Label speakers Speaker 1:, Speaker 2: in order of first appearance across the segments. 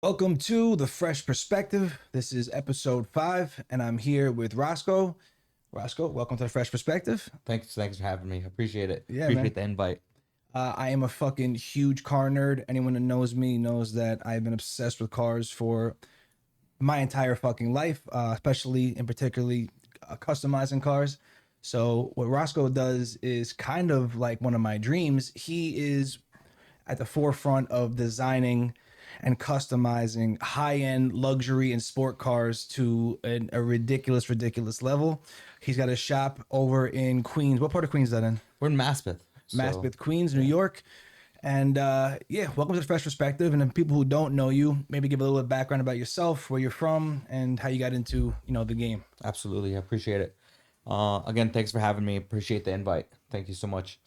Speaker 1: Welcome to the Fresh Perspective. This is episode 5, and I'm here with Rosco. Rosco, welcome to the Fresh Perspective.
Speaker 2: Thanks for having me. Appreciate it.
Speaker 1: Yeah, man.
Speaker 2: Appreciate the invite.
Speaker 1: I am a fucking huge car nerd. Anyone that knows me knows that I've been obsessed with cars for my entire fucking life, especially and particularly customizing cars. So what Roscoe does is kind of like one of my dreams. He is at the forefront of designing and customizing high-end luxury and sport cars to a ridiculous level. He's got a shop over in Queens. What part of Queens is that in?
Speaker 2: We're in Maspeth.
Speaker 1: Maspeth, Queens, New York. And yeah, welcome to the Fresh Perspective. And then people who don't know you, maybe give a little bit of background about yourself, where you're from, and how you got into the game.
Speaker 2: Absolutely. I appreciate it. Again, thanks for having me. Appreciate the invite. Thank you so much.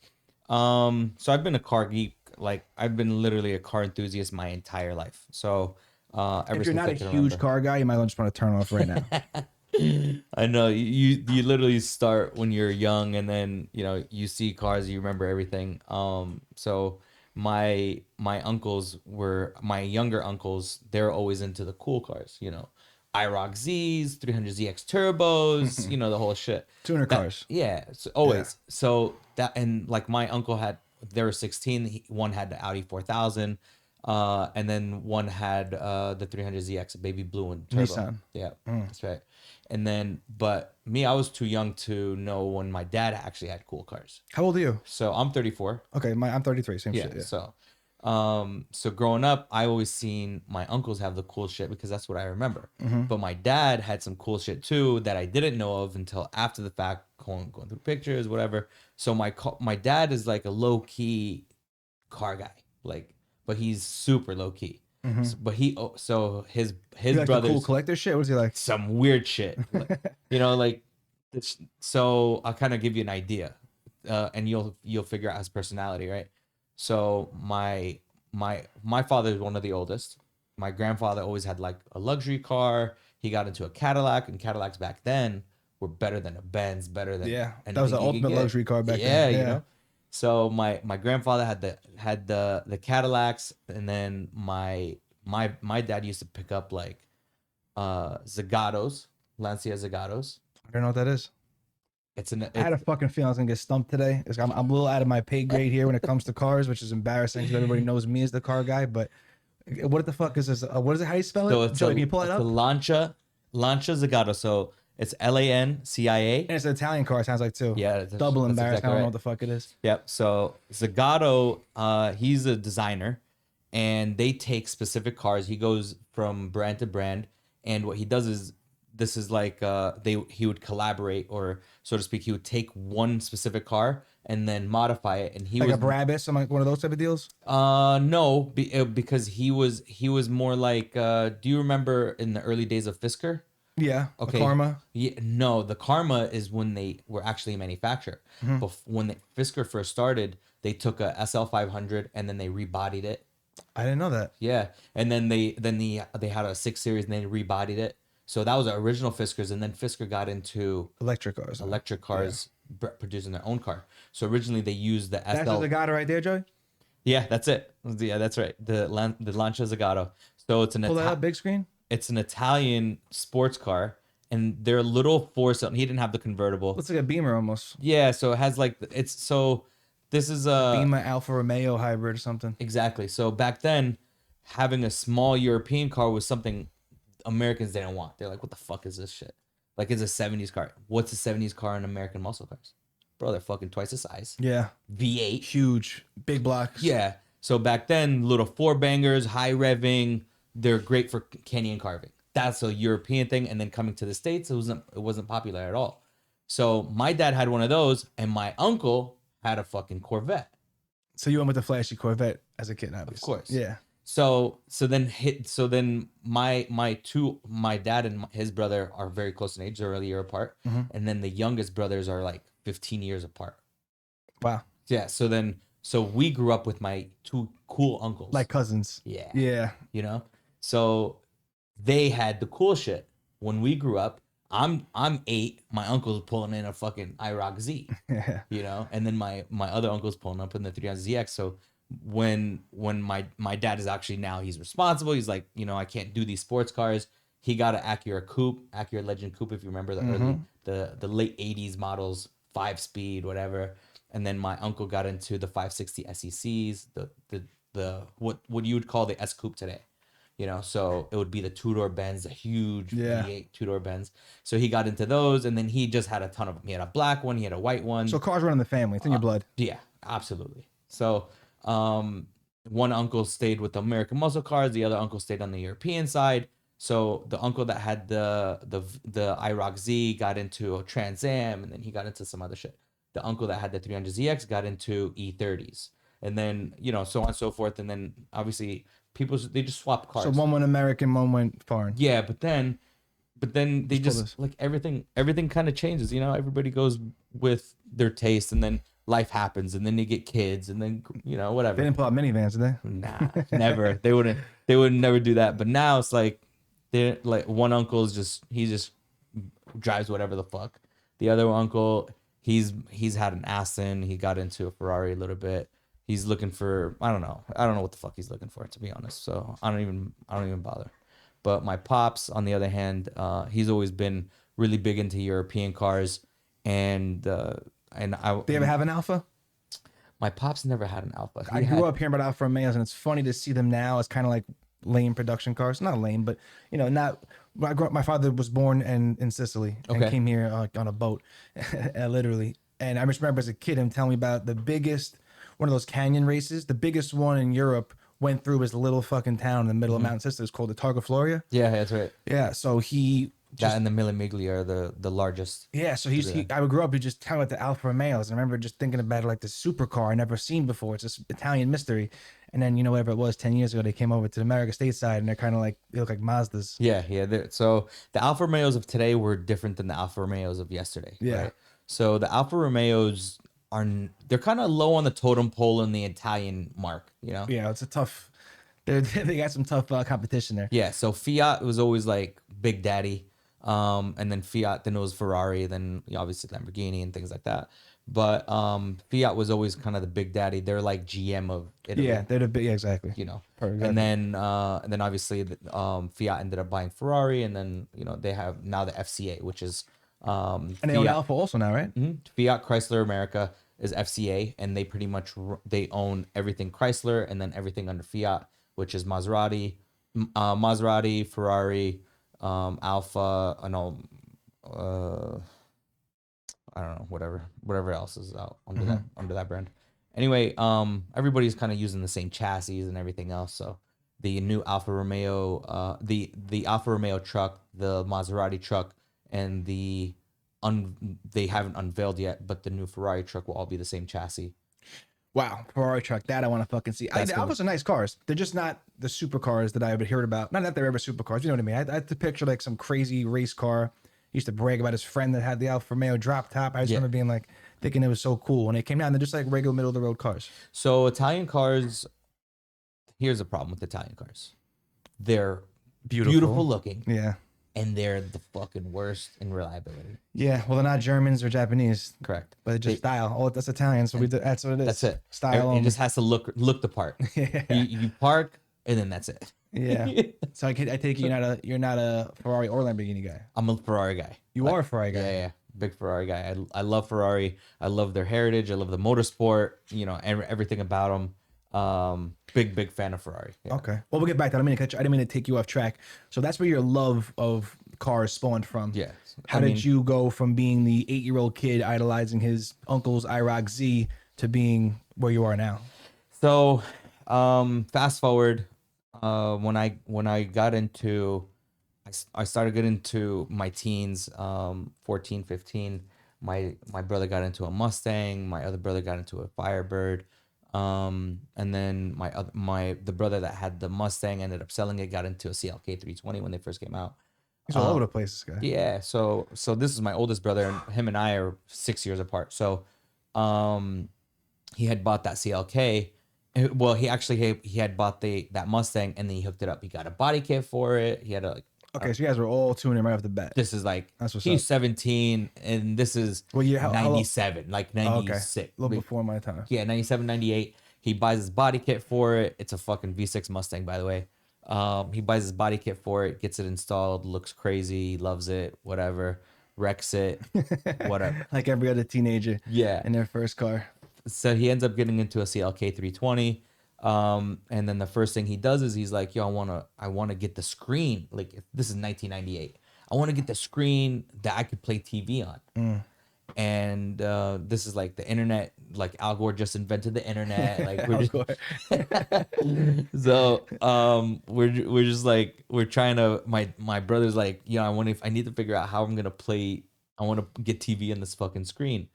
Speaker 2: So I've been a car geek. Like I've been literally a car enthusiast my entire life. So ever
Speaker 1: If you're
Speaker 2: since
Speaker 1: not
Speaker 2: I
Speaker 1: a
Speaker 2: can
Speaker 1: huge
Speaker 2: remember.
Speaker 1: car guy, you might just want to turn off right now.
Speaker 2: I know you literally start when you're young and then you see cars, you remember everything. So my younger uncles, they're always into the cool cars, IROC Z's, 300ZX turbos, the whole shit.
Speaker 1: Tuner cars.
Speaker 2: Yeah, so always. So that, and like my uncle had, they were 16. One had the Audi 4000, and then one had the 300ZX, a baby blue and turbo.
Speaker 1: Nissan.
Speaker 2: Yeah, that's right. And then, but me, I was too young to know when my dad actually had cool cars.
Speaker 1: How old are you?
Speaker 2: So I'm 34.
Speaker 1: Okay, I'm 33. Same
Speaker 2: Yeah.
Speaker 1: shit. Yeah.
Speaker 2: So growing up, I always seen my uncles have the cool shit because that's what I remember. But my dad had some cool shit too that I didn't know of until after the fact, going through pictures, whatever. So my dad is like a low key car guy, like, but he's super low key. But his
Speaker 1: He like the
Speaker 2: brothers
Speaker 1: cool collector shit. What is he like?
Speaker 2: some weird shit, like this. So I'll kind of give you an idea, and you'll figure out his personality, right? So my father is one of the oldest. My grandfather always had like a luxury car. He got into a Cadillac, and Cadillacs back then were better than a Benz, better than
Speaker 1: Yeah, that
Speaker 2: anything
Speaker 1: was the
Speaker 2: you could
Speaker 1: ultimate
Speaker 2: get.
Speaker 1: luxury car back
Speaker 2: Yeah,
Speaker 1: then.
Speaker 2: So my grandfather had the Cadillacs, and then my dad used to pick up like Zagatos, Lancia Zagatos.
Speaker 1: I don't know what that is.
Speaker 2: I
Speaker 1: I had a fucking feeling I was gonna get stumped today. I'm a little out of my pay grade here when it comes to cars, which is embarrassing because everybody knows me as the car guy. But what the fuck is this? What is it? How do you spell it?
Speaker 2: So it's
Speaker 1: Joey, can you pull it
Speaker 2: it's
Speaker 1: up?
Speaker 2: a Lancia Zagato. So it's LANCIA.
Speaker 1: And it's an Italian car. It sounds like too.
Speaker 2: Yeah,
Speaker 1: Double
Speaker 2: that's
Speaker 1: embarrassing.
Speaker 2: exactly
Speaker 1: I don't know
Speaker 2: right.
Speaker 1: what the fuck it is.
Speaker 2: Yep. So Zagato, he's a designer, and they take specific cars. He goes from brand to brand, and what he does is this is like he would collaborate, or so to speak, he would take one specific car and then modify it, and he
Speaker 1: Like
Speaker 2: was
Speaker 1: a Brabus, some like one of those type of deals.
Speaker 2: no, because he was more like do you remember in the early days of Fisker?
Speaker 1: Yeah.
Speaker 2: Okay.
Speaker 1: A Karma.
Speaker 2: Yeah, no, the Karma is when they were actually manufactured. But when Fisker first started, they took a SL500 and then they rebodied it.
Speaker 1: I didn't know that.
Speaker 2: Yeah, and then they had a 6 Series and they rebodied it. So that was the original Fiskers, and then Fisker got into
Speaker 1: Electric cars.
Speaker 2: electric cars, producing their own car. So originally they used the
Speaker 1: That's
Speaker 2: SL.
Speaker 1: the Zagato right there, Joey.
Speaker 2: Yeah, that's it. Yeah, that's right. The Lancia Zagato. So it's an
Speaker 1: Pull that up, big screen.
Speaker 2: it's an Italian sports car, and they're a little four-cylinder. He didn't have the convertible.
Speaker 1: Looks like a Beamer almost.
Speaker 2: Yeah, so it has like it's so. This is a
Speaker 1: Beamer Alfa Romeo hybrid or something.
Speaker 2: exactly. So back then, having a small European car was something Americans didn't want. They're like, "What the fuck is this shit?" Like it's a '70s car. What's a '70s car in American muscle cars? Bro, they're fucking twice the size.
Speaker 1: Yeah.
Speaker 2: V8.
Speaker 1: Huge. Big blocks.
Speaker 2: Yeah. So back then, little four bangers, high revving, they're great for canyon carving. That's a European thing. And then coming to the States, it wasn't popular at all. So my dad had one of those, and my uncle had a fucking Corvette.
Speaker 1: So you went with the flashy Corvette as a kid, obviously.
Speaker 2: Of course.
Speaker 1: Yeah.
Speaker 2: So then my dad and his brother are very close in age. They're a year apart. And then the youngest brothers are like 15 years apart.
Speaker 1: Wow.
Speaker 2: Yeah. So we grew up with my two cool uncles.
Speaker 1: Like cousins.
Speaker 2: Yeah.
Speaker 1: Yeah.
Speaker 2: So they had the cool shit. When we grew up, I'm 8. My uncle's pulling in a fucking IROC Z,
Speaker 1: Yeah.
Speaker 2: and then my other uncle's pulling up in the 300ZX. So when my dad is actually now he's responsible. He's like, I can't do these sports cars. He got an Acura Coupe, Acura Legend Coupe, if you remember the early the late 80s models, 5-speed, whatever. And then my uncle got into the 560 SECs, the what you would call the S Coupe today. So it would be the two-door Benz, the huge V8 two-door Benz. So he got into those, and then he just had a ton of them. He had a black one, he had a white one.
Speaker 1: So cars run in the family. It's in your blood.
Speaker 2: Yeah, absolutely. So one uncle stayed with the American muscle cars, the other uncle stayed on the European side. So the uncle that had the IROC Z got into a Trans Am, and then he got into some other shit. The uncle that had the 300ZX got into E30s, and then so on and so forth. And then obviously they just swap cars.
Speaker 1: So one went American, one went foreign.
Speaker 2: Yeah, but then they just like everything kind of changes. Everybody goes with their taste, and then life happens, and then they get kids, and then whatever.
Speaker 1: They didn't pull out minivans, did they?
Speaker 2: Nah, never. They would never do that. But now it's like they're like one uncle is he just drives whatever the fuck. The other uncle, he's had an Aston. He got into a Ferrari a little bit. He's looking for I don't know what the fuck he's looking for, to be honest. So I don't even bother. But my pops, on the other hand, he's always been really big into European cars, and I.
Speaker 1: They ever have an Alfa?
Speaker 2: My pops never had an Alfa.
Speaker 1: I grew up hearing about Alfa Romeos, and it's funny to see them now as kind of like lame production cars. Not lame, but not. When I grew up, my father was born in Sicily and came here on a boat, literally. And I just remember as a kid him telling me about one of those canyon races. The biggest one in Europe went through his little fucking town in the middle of Mountain Sicily. It's called the Targa Floria.
Speaker 2: Yeah, that's right.
Speaker 1: Yeah, so
Speaker 2: that and the Mille Miglia are the largest.
Speaker 1: Yeah, so I would grow up, he just telling about the Alfa Romeos. I remember just thinking about it like this supercar I never seen before. It's this Italian mystery. And then, whatever it was, 10 years ago, they came over to the America stateside, and they're kind of like, they look like Mazdas.
Speaker 2: Yeah. So the Alfa Romeos of today were different than the Alfa Romeos of yesterday.
Speaker 1: Yeah.
Speaker 2: Right? So the Alfa Romeos they're kind of low on the totem pole in the Italian mark,
Speaker 1: Yeah, it's a tough, they got some tough competition there.
Speaker 2: Yeah, so Fiat was always like Big Daddy. And then Fiat, then it was Ferrari, then obviously Lamborghini and things like that. But Fiat was always kind of the Big Daddy. They're like GM of Italy.
Speaker 1: Yeah, they're the big, exactly.
Speaker 2: Perfect. And then obviously Fiat ended up buying Ferrari, and then they have now the FCA, which is
Speaker 1: and they own Alfa also now, right?
Speaker 2: Fiat Chrysler America is FCA, and they pretty much they own everything Chrysler, and then everything under Fiat, which is Maserati, Ferrari, Alpha, I don't know, whatever else is out under that brand. Anyway, everybody's kind of using the same chassis and everything else. So the new Alfa Romeo, the Alfa Romeo truck, the Maserati truck, and they haven't unveiled yet, but the new Ferrari truck will all be the same chassis.
Speaker 1: Wow, Ferrari truck, that I want to fucking see. The Alphas are nice cars. They're just not the supercars that I would hear about. Not that they're ever supercars, you know what I mean? I had to picture like some crazy race car. He used to brag about his friend that had the Alfa Romeo drop top. I just remember being like, thinking it was so cool. When they came down, they're just like regular middle of the road cars.
Speaker 2: So Italian cars, here's the problem with Italian cars. They're beautiful looking.
Speaker 1: Yeah.
Speaker 2: And they're the fucking worst in reliability.
Speaker 1: Yeah, well, they're not Germans or Japanese.
Speaker 2: Correct.
Speaker 1: But it's just style. Oh, that's Italian, so that's what it is.
Speaker 2: That's it.
Speaker 1: Style.
Speaker 2: It just has to look the part.
Speaker 1: Yeah.
Speaker 2: You park, and then that's it.
Speaker 1: Yeah. So I take it you're not a Ferrari or Lamborghini guy.
Speaker 2: I'm a Ferrari guy.
Speaker 1: You are a Ferrari guy.
Speaker 2: Yeah. Big Ferrari guy. I love Ferrari. I love their heritage. I love the motorsport. Everything about them. Big fan of Ferrari. Yeah.
Speaker 1: Okay. Well, we'll get back to that. I didn't mean to take you off track. So that's where your love of cars spawned from.
Speaker 2: Yeah.
Speaker 1: How did you go from being the 8-year-old kid idolizing his uncle's IROC Z to being where you are now?
Speaker 2: So, fast forward, when I got into, I started getting into my teens, 14, 15. My brother got into a Mustang. My other brother got into a Firebird. And then the brother that had the Mustang ended up selling it, got into a CLK 320 when they first came out.
Speaker 1: He's all over the place, this guy.
Speaker 2: Yeah. So this is my oldest brother, and him and I are 6 years apart. So, he had bought that CLK. Well, he had bought that Mustang, and then he hooked it up. He got a body kit for it. He had a
Speaker 1: Okay, so you guys were all tuning right off the bat.
Speaker 2: This is like,
Speaker 1: that's what's
Speaker 2: he's
Speaker 1: up.
Speaker 2: 17, and this is 97, like 96.
Speaker 1: Okay. A little before my time.
Speaker 2: Yeah, 97, 98. He buys his body kit for it. It's a fucking V6 Mustang, by the way. He buys his body kit for it, gets it installed, looks crazy, loves it, whatever, wrecks it, whatever.
Speaker 1: Like every other teenager.
Speaker 2: Yeah.
Speaker 1: In their first car.
Speaker 2: So he ends up getting into a CLK 320. And then the first thing he does is he's like, yo, I wanna get the screen. Like, this is 1998. I want to get the screen that I could play TV on. And this is like the internet, like Al Gore just invented the internet. Like we're just, so we're just like, we're trying to, my brother's like, yeah, I need to figure out how I'm gonna play. I want to get TV on this fucking screen.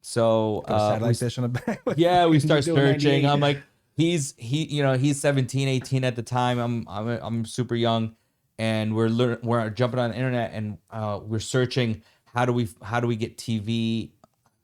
Speaker 2: So
Speaker 1: satellite dish on the back.
Speaker 2: yeah, we start searching. I'm like, he's 17, 18 at the time. I'm super young, and we're jumping on the internet, and we're searching how do we get TV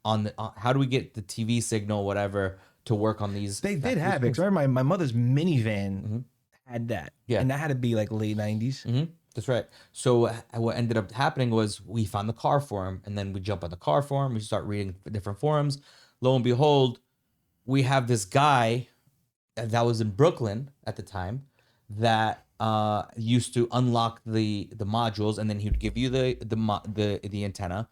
Speaker 2: on the how do we get the TV signal, whatever, to work on these.
Speaker 1: They did have it. 'Cause I remember my mother's minivan had that.
Speaker 2: Yeah.
Speaker 1: And that had to be like late 90s.
Speaker 2: That's right. So what ended up happening was we found the car forum, and then we jump on the car forum. We start reading different forums. Lo and behold, we have this guy that was in Brooklyn at the time that used to unlock the modules, and then he would give you the antenna.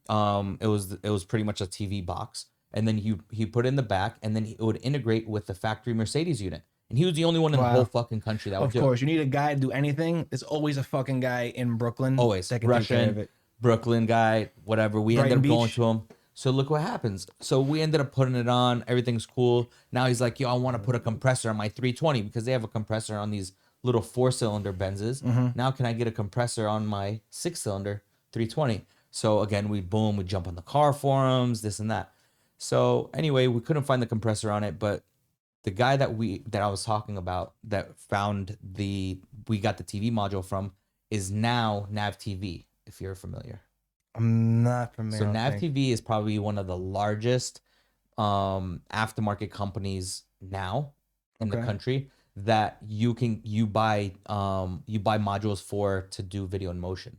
Speaker 2: It was pretty much a TV box, and then he put it in the back, and then it would integrate with the factory Mercedes unit. And he was the only one in the whole fucking country that would do it.
Speaker 1: Of course, you need a guy to do anything. There's always a fucking guy in Brooklyn.
Speaker 2: Always.
Speaker 1: That can take care of
Speaker 2: Russian,
Speaker 1: it.
Speaker 2: Brooklyn guy, whatever. We
Speaker 1: Brighton
Speaker 2: ended up going
Speaker 1: Beach.
Speaker 2: to him. So look what happens. So we ended up putting it on. Everything's cool. Now he's like, yo, I want to put a compressor on my 320 because they have a compressor on these little 4-cylinder Benzes. Now can I get a compressor on my 6-cylinder 320? So again, we jump on the car forums, this and that. So anyway, we couldn't find the compressor on it, but the guy that I was talking about that found we got the TV module from is now Nav TV, if you're familiar.
Speaker 1: I'm not familiar.
Speaker 2: So Nav TV is probably one of the largest aftermarket companies now in the country that you buy modules for to do video in motion.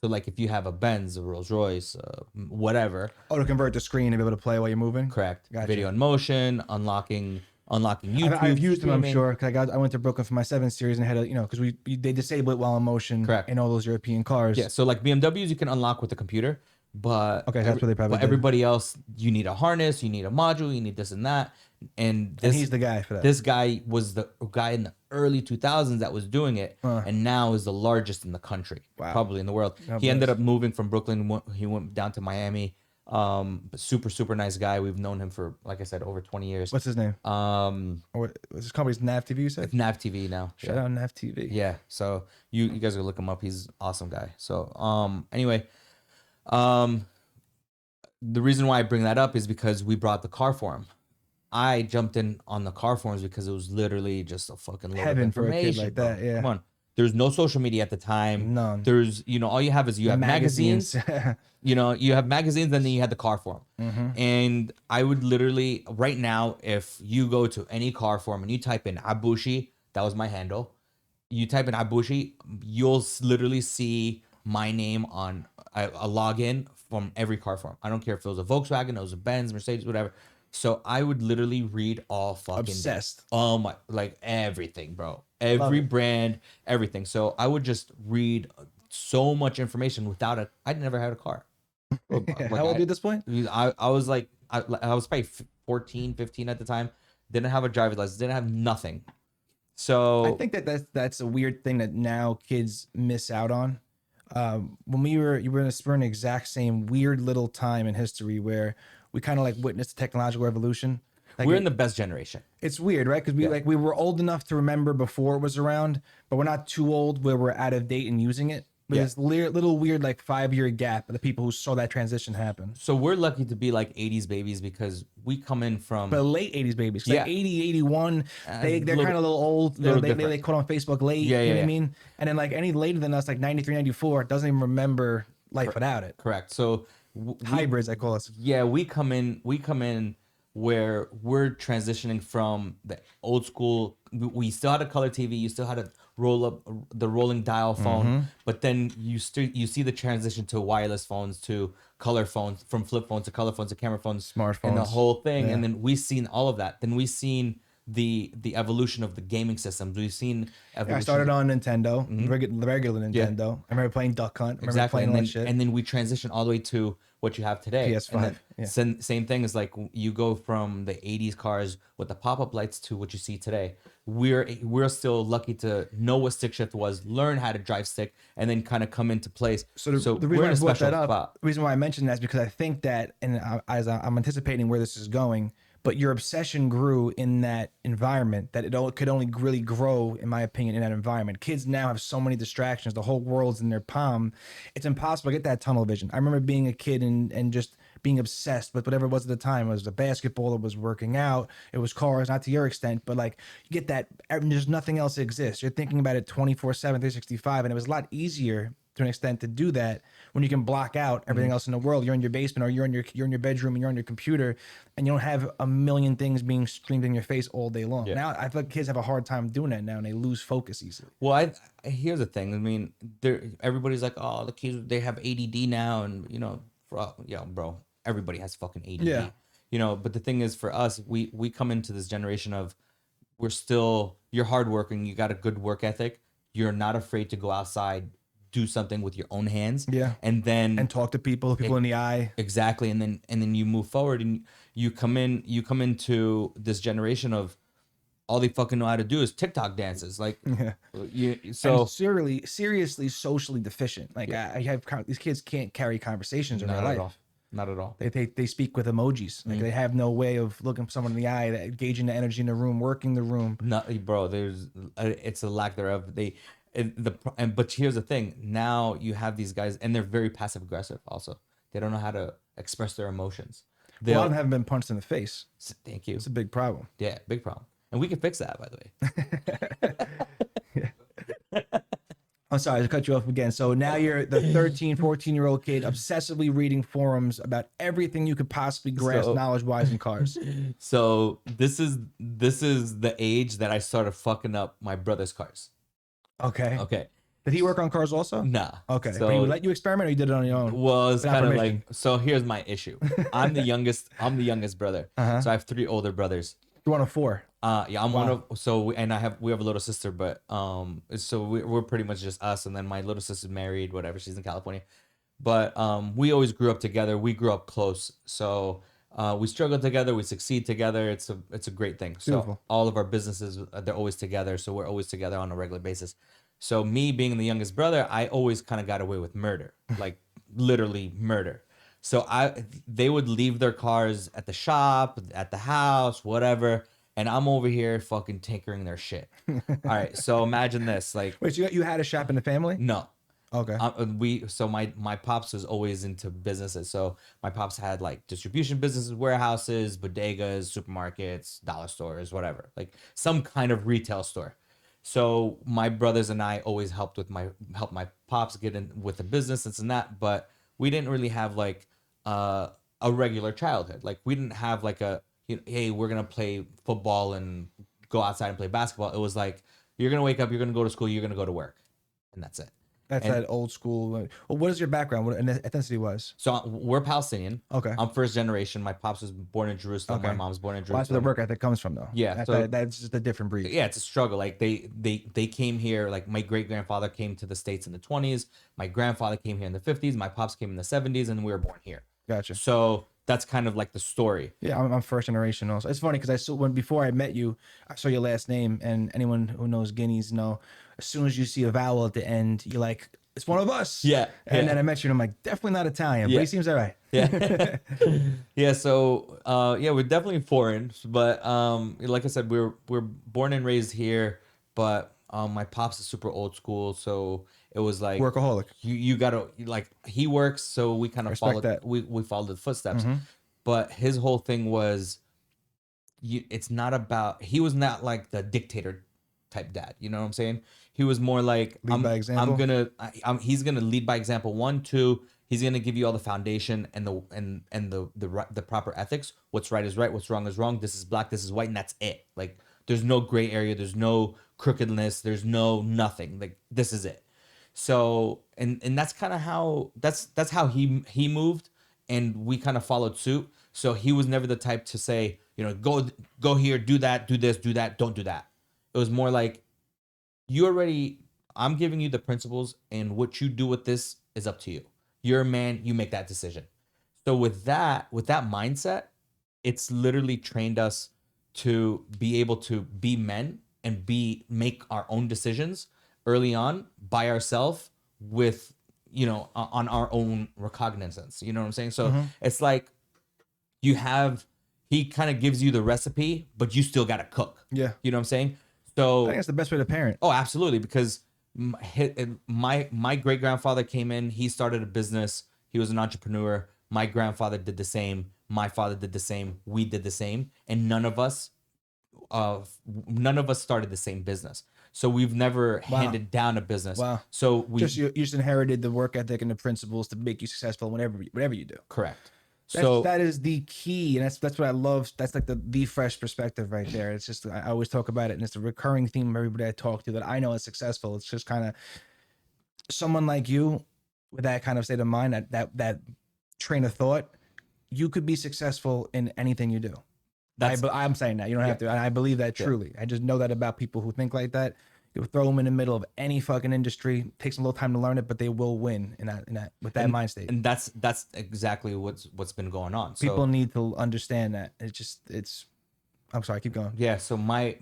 Speaker 2: So like if you have a Benz, a Rolls Royce, whatever.
Speaker 1: Oh, to convert the screen to be able to play while you're moving?
Speaker 2: Correct.
Speaker 1: Gotcha.
Speaker 2: Video in motion, unlocking YouTube.
Speaker 1: I've used them, I'm
Speaker 2: streaming.
Speaker 1: sure. Cause I went to Brooklyn for my 7 Series and had a, because they disable it while in motion.
Speaker 2: Correct.
Speaker 1: In all those European cars.
Speaker 2: Yeah, so like BMWs you can unlock with the computer, but
Speaker 1: Okay, that's what they probably did.
Speaker 2: everybody else, you need a harness, you need a module, you need this and that. And
Speaker 1: he's the guy for that.
Speaker 2: This guy was the guy in the early 2000s that was doing it, and now is the largest in the country, probably in the world. He ended up moving from Brooklyn. He went down to Miami. Super nice guy. We've known him for, like I said, over 20 years.
Speaker 1: What's his name? Or his company's Nav TV, you said?
Speaker 2: Nav TV now.
Speaker 1: Shout out Nav TV.
Speaker 2: Yeah. So you guys go look him up. He's an awesome guy. So anyway, the reason why I bring that up is because we brought the car forum. I jumped in on the car forums because it was literally just a fucking load
Speaker 1: Heaven
Speaker 2: of
Speaker 1: for a kid
Speaker 2: information.
Speaker 1: like that,
Speaker 2: bro.
Speaker 1: yeah.
Speaker 2: Come on. There's no social media at the time.
Speaker 1: None.
Speaker 2: There's, all you have is you have magazines. You have magazines, and then you had the car forum. And I would literally, right now, if you go to any car forum and you type in Abushi, that was my handle. You type in Abushi, you'll literally see my name on a login from every car forum. I don't care if it was a Volkswagen, it was a Benz, Mercedes, whatever. So I would literally read all fucking
Speaker 1: Obsessed.
Speaker 2: day. Oh my, like everything, bro. Every brand, everything. So I would just read so much information I never had a car.
Speaker 1: How old are you at this point?
Speaker 2: I was like, I was probably 14, 15 at the time. Didn't have a driver's license, didn't have nothing. So
Speaker 1: I think that's a weird thing that now kids miss out on. When you were in an exact same weird little time in history where we kind of like witnessed the technological revolution. Like
Speaker 2: we're in the best generation.
Speaker 1: It's weird, right? Because we were old enough to remember before it was around, but we're not too old where we're out of date and using it. But this little weird like 5-year gap of the people who saw that transition happen.
Speaker 2: So we're lucky to be like 80s babies because we come in from
Speaker 1: But late 80s babies. Like 80, 81, they're kind of a little old. They caught on Facebook late. You know what I mean? And then like any later than us, like 93, 94, doesn't even remember life without it.
Speaker 2: Correct. So
Speaker 1: Hybrids, I call us.
Speaker 2: Yeah, we come in where we're transitioning from the old school. We still had a color TV, you still had to roll up the rolling dial phone, but then you see the transition to wireless phones, to color phones, from flip phones to color phones to camera phones, and the
Speaker 1: Smartphones.
Speaker 2: whole thing.
Speaker 1: Yeah.
Speaker 2: And then we've seen all of that. Then we've seen the evolution of the gaming systems. We've seen
Speaker 1: Yeah, I
Speaker 2: evolution.
Speaker 1: started on Nintendo, the regular Nintendo. I remember playing Duck Hunt. I remember
Speaker 2: Exactly,
Speaker 1: playing
Speaker 2: and
Speaker 1: all
Speaker 2: then
Speaker 1: that shit.
Speaker 2: and then we transition all the way to what you have today.
Speaker 1: PS5,
Speaker 2: And then
Speaker 1: yeah.
Speaker 2: same thing is like you go from the '80s cars with the pop-up lights to what you see today. We're still lucky to know what stick shift was, learn how to drive stick, and then kind of come into place.
Speaker 1: So the
Speaker 2: we're
Speaker 1: reason
Speaker 2: in
Speaker 1: I
Speaker 2: a
Speaker 1: brought
Speaker 2: special
Speaker 1: that up,
Speaker 2: spot.
Speaker 1: the reason why I mentioned that is because I think that, and as I'm anticipating where this is going, but your obsession grew in that environment that could only really grow, in my opinion, in that environment. Kids now have so many distractions. The whole world's in their palm. It's impossible to get that tunnel vision. I remember being a kid and just being obsessed with whatever it was at the time. It was the basketball, it was working out, it was cars, not to your extent, but like you get that, there's nothing else that exists. You're thinking about it 24/7, 365, and it was a lot easier to an extent to do that when you can block out everything else in the world. You're in your basement, or you're in your bedroom, and you're on your computer, and you don't have a million things being streamed in your face all day long.
Speaker 2: Yeah.
Speaker 1: Now I feel like kids have a hard time doing that now, and they lose focus easily.
Speaker 2: Well, here's the thing. I mean, everybody's like, oh, the kids, they have ADD now, and bro, everybody has fucking ADD.
Speaker 1: Yeah.
Speaker 2: But the thing is, for us, we come into this generation of, you're hardworking, you got a good work ethic, you're not afraid to go outside, do something with your own hands,
Speaker 1: Yeah.
Speaker 2: and then
Speaker 1: And talk to people, in the eye.
Speaker 2: exactly, and then you move forward, and you come into this generation of, all they fucking know how to do is TikTok dances, like
Speaker 1: Yeah.
Speaker 2: so
Speaker 1: And seriously socially deficient. Like I have these kids can't carry conversations in their
Speaker 2: not
Speaker 1: life.
Speaker 2: at all, not at all.
Speaker 1: They speak with emojis. Like they have no way of looking someone in the eye, that gauging the energy in the room, working the room.
Speaker 2: No, bro, it's a lack thereof. But here's the thing. Now you have these guys, and they're very passive aggressive. Also, they don't know how to express their emotions.
Speaker 1: A lot of them haven't been punched in the face.
Speaker 2: Thank you.
Speaker 1: It's a big problem.
Speaker 2: Yeah, big problem, and we can fix that, by the way.
Speaker 1: I'm sorry to cut you off again. So now you're the 13, 14-year-old kid obsessively reading forums about everything you could possibly grasp knowledge-wise in cars.
Speaker 2: So this is the age that I started fucking up my brother's cars.
Speaker 1: Okay.
Speaker 2: Okay.
Speaker 1: Did he work on cars also?
Speaker 2: Nah.
Speaker 1: Okay.
Speaker 2: So,
Speaker 1: but he would let you experiment, or you did it on your own?
Speaker 2: Well, it's
Speaker 1: Without
Speaker 2: kind of
Speaker 1: permission?
Speaker 2: like, so here's my issue. I'm the youngest brother.
Speaker 1: Uh-huh.
Speaker 2: So I have 3 older brothers.
Speaker 1: You're one of 4.
Speaker 2: Yeah, I'm one of, we have a little sister, but so we're pretty much just us, and then my little sister's married, whatever, she's in California. But we always grew up together. We grew up close. So we struggle together, we succeed together. It's a great thing. So
Speaker 1: Beautiful.
Speaker 2: all of our businesses, they're always together, so we're always together on a regular basis. So me being the youngest brother, I always kind of got away with murder, like literally murder. So they would leave their cars at the shop, at the house, whatever, and I'm over here fucking tinkering their shit. All right, so imagine this, like,
Speaker 1: Wait, so you had a shop in the family?
Speaker 2: no.
Speaker 1: Okay.
Speaker 2: My pops was always into businesses. So my pops had like distribution businesses, warehouses, bodegas, supermarkets, dollar stores, whatever, like some kind of retail store. So my brothers and I always helped my pops get in with the business and that, but we didn't really have like a regular childhood. Like we didn't have like hey, we're gonna play football and go outside and play basketball. It was like, you're gonna wake up, you're gonna go to school, you're gonna go to work, and that's it.
Speaker 1: That's that old school. Well, what is your background? What ethnicity was?
Speaker 2: So we're Palestinian.
Speaker 1: Okay.
Speaker 2: I'm first generation. My pops was born in Jerusalem.
Speaker 1: Okay.
Speaker 2: My mom's born in
Speaker 1: Well, that's where
Speaker 2: Jerusalem.
Speaker 1: the work ethic comes from, though.
Speaker 2: Yeah,
Speaker 1: That's just a different breed.
Speaker 2: Yeah, it's a struggle. Like they came here. Like my great grandfather came to the States in the 20s. My grandfather came here in the 50s. My pops came in the 70s, and we were born here.
Speaker 1: Gotcha.
Speaker 2: So that's kind of like the story.
Speaker 1: Yeah, I'm first generation also. It's funny because before I met you, I saw your last name, and anyone who knows Guineas know, as soon as you see a vowel at the end, you're like, it's one of us.
Speaker 2: Yeah.
Speaker 1: And then I met you, and I'm like, definitely not Italian, but
Speaker 2: Yeah.
Speaker 1: he seems all right.
Speaker 2: Yeah. Yeah. So we're definitely foreign, but like I said, we're born and raised here, but my pops is super old school, so it was like
Speaker 1: Workaholic.
Speaker 2: you gotta, like, he works, so we kind of
Speaker 1: Respect
Speaker 2: followed
Speaker 1: that.
Speaker 2: we followed the footsteps.
Speaker 1: Mhm.
Speaker 2: But his whole thing was, it's not about, he was not like the dictator type dad. You know what I'm saying? He was more like,
Speaker 1: Lead by example?
Speaker 2: he's gonna lead by example. One, two, he's gonna give you all the foundation and the proper ethics. What's right is right. What's wrong is wrong. This is black. This is white, and that's it. Like, there's no gray area. There's no crookedness. There's no nothing. Like, this is it. So, and that's kind of how that's how he moved, and we kind of followed suit. So he was never the type to say, you know, go here, do that, do this, do that, don't do that. It was more like, I'm giving you the principles, and what you do with this is up to you. You're a man, you make that decision. So with that mindset, it's literally trained us to be able to be men and make our own decisions early on by ourselves with, you know, on our own recognizance. You know what I'm saying? So it's like he kind of gives you the recipe, but you still got to cook.
Speaker 1: Yeah.
Speaker 2: You know what I'm saying? So
Speaker 1: I think that's the best way to parent.
Speaker 2: Oh, absolutely. Because my great grandfather came in. He started a business. He was an entrepreneur. My grandfather did the same. My father did the same. We did the same, and none of us started the same business. So we've never handed down a business.
Speaker 1: Wow.
Speaker 2: So
Speaker 1: you just inherited the work ethic and the principles to make you successful whatever you do.
Speaker 2: Correct.
Speaker 1: That is the key, and that's what I love. That's like the fresh perspective right there. It's just, I always talk about it, and it's a recurring theme of everybody I talk to that I know is successful. It's just kind of someone like you with that kind of state of mind, that train of thought. You could be successful in anything you do. I'm saying that you don't have to. I believe that truly. I just know that about people who think like that. You throw them in the middle of any fucking industry. It takes a little time to learn it, but they will win in that with that mind state.
Speaker 2: And that's exactly what's been going on.
Speaker 1: People need to understand that. I'm sorry, keep going.
Speaker 2: Yeah. So my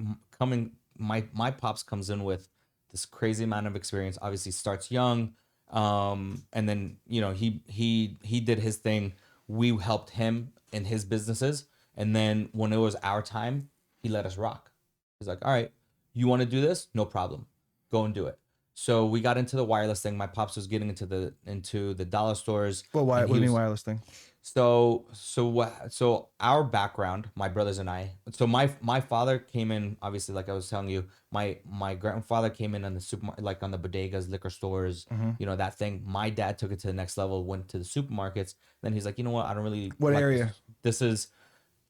Speaker 2: pops comes in with this crazy amount of experience. Obviously starts young, and then, you know, he did his thing. We helped him in his businesses, and then when it was our time, he let us rock. He's like, all right, you want to do this? No problem. Go and do it. So we got into the wireless thing. My pops was getting into the dollar stores.
Speaker 1: Well, what do you mean wireless thing?
Speaker 2: So our background, my brothers and I. So my father came in, obviously, like I was telling you. My grandfather came in on the supermarket, like on the bodegas, liquor stores, you know, that thing. My dad took it to the next level, went to the supermarkets. Then he's like, you know what? I don't really.
Speaker 1: What area?
Speaker 2: This is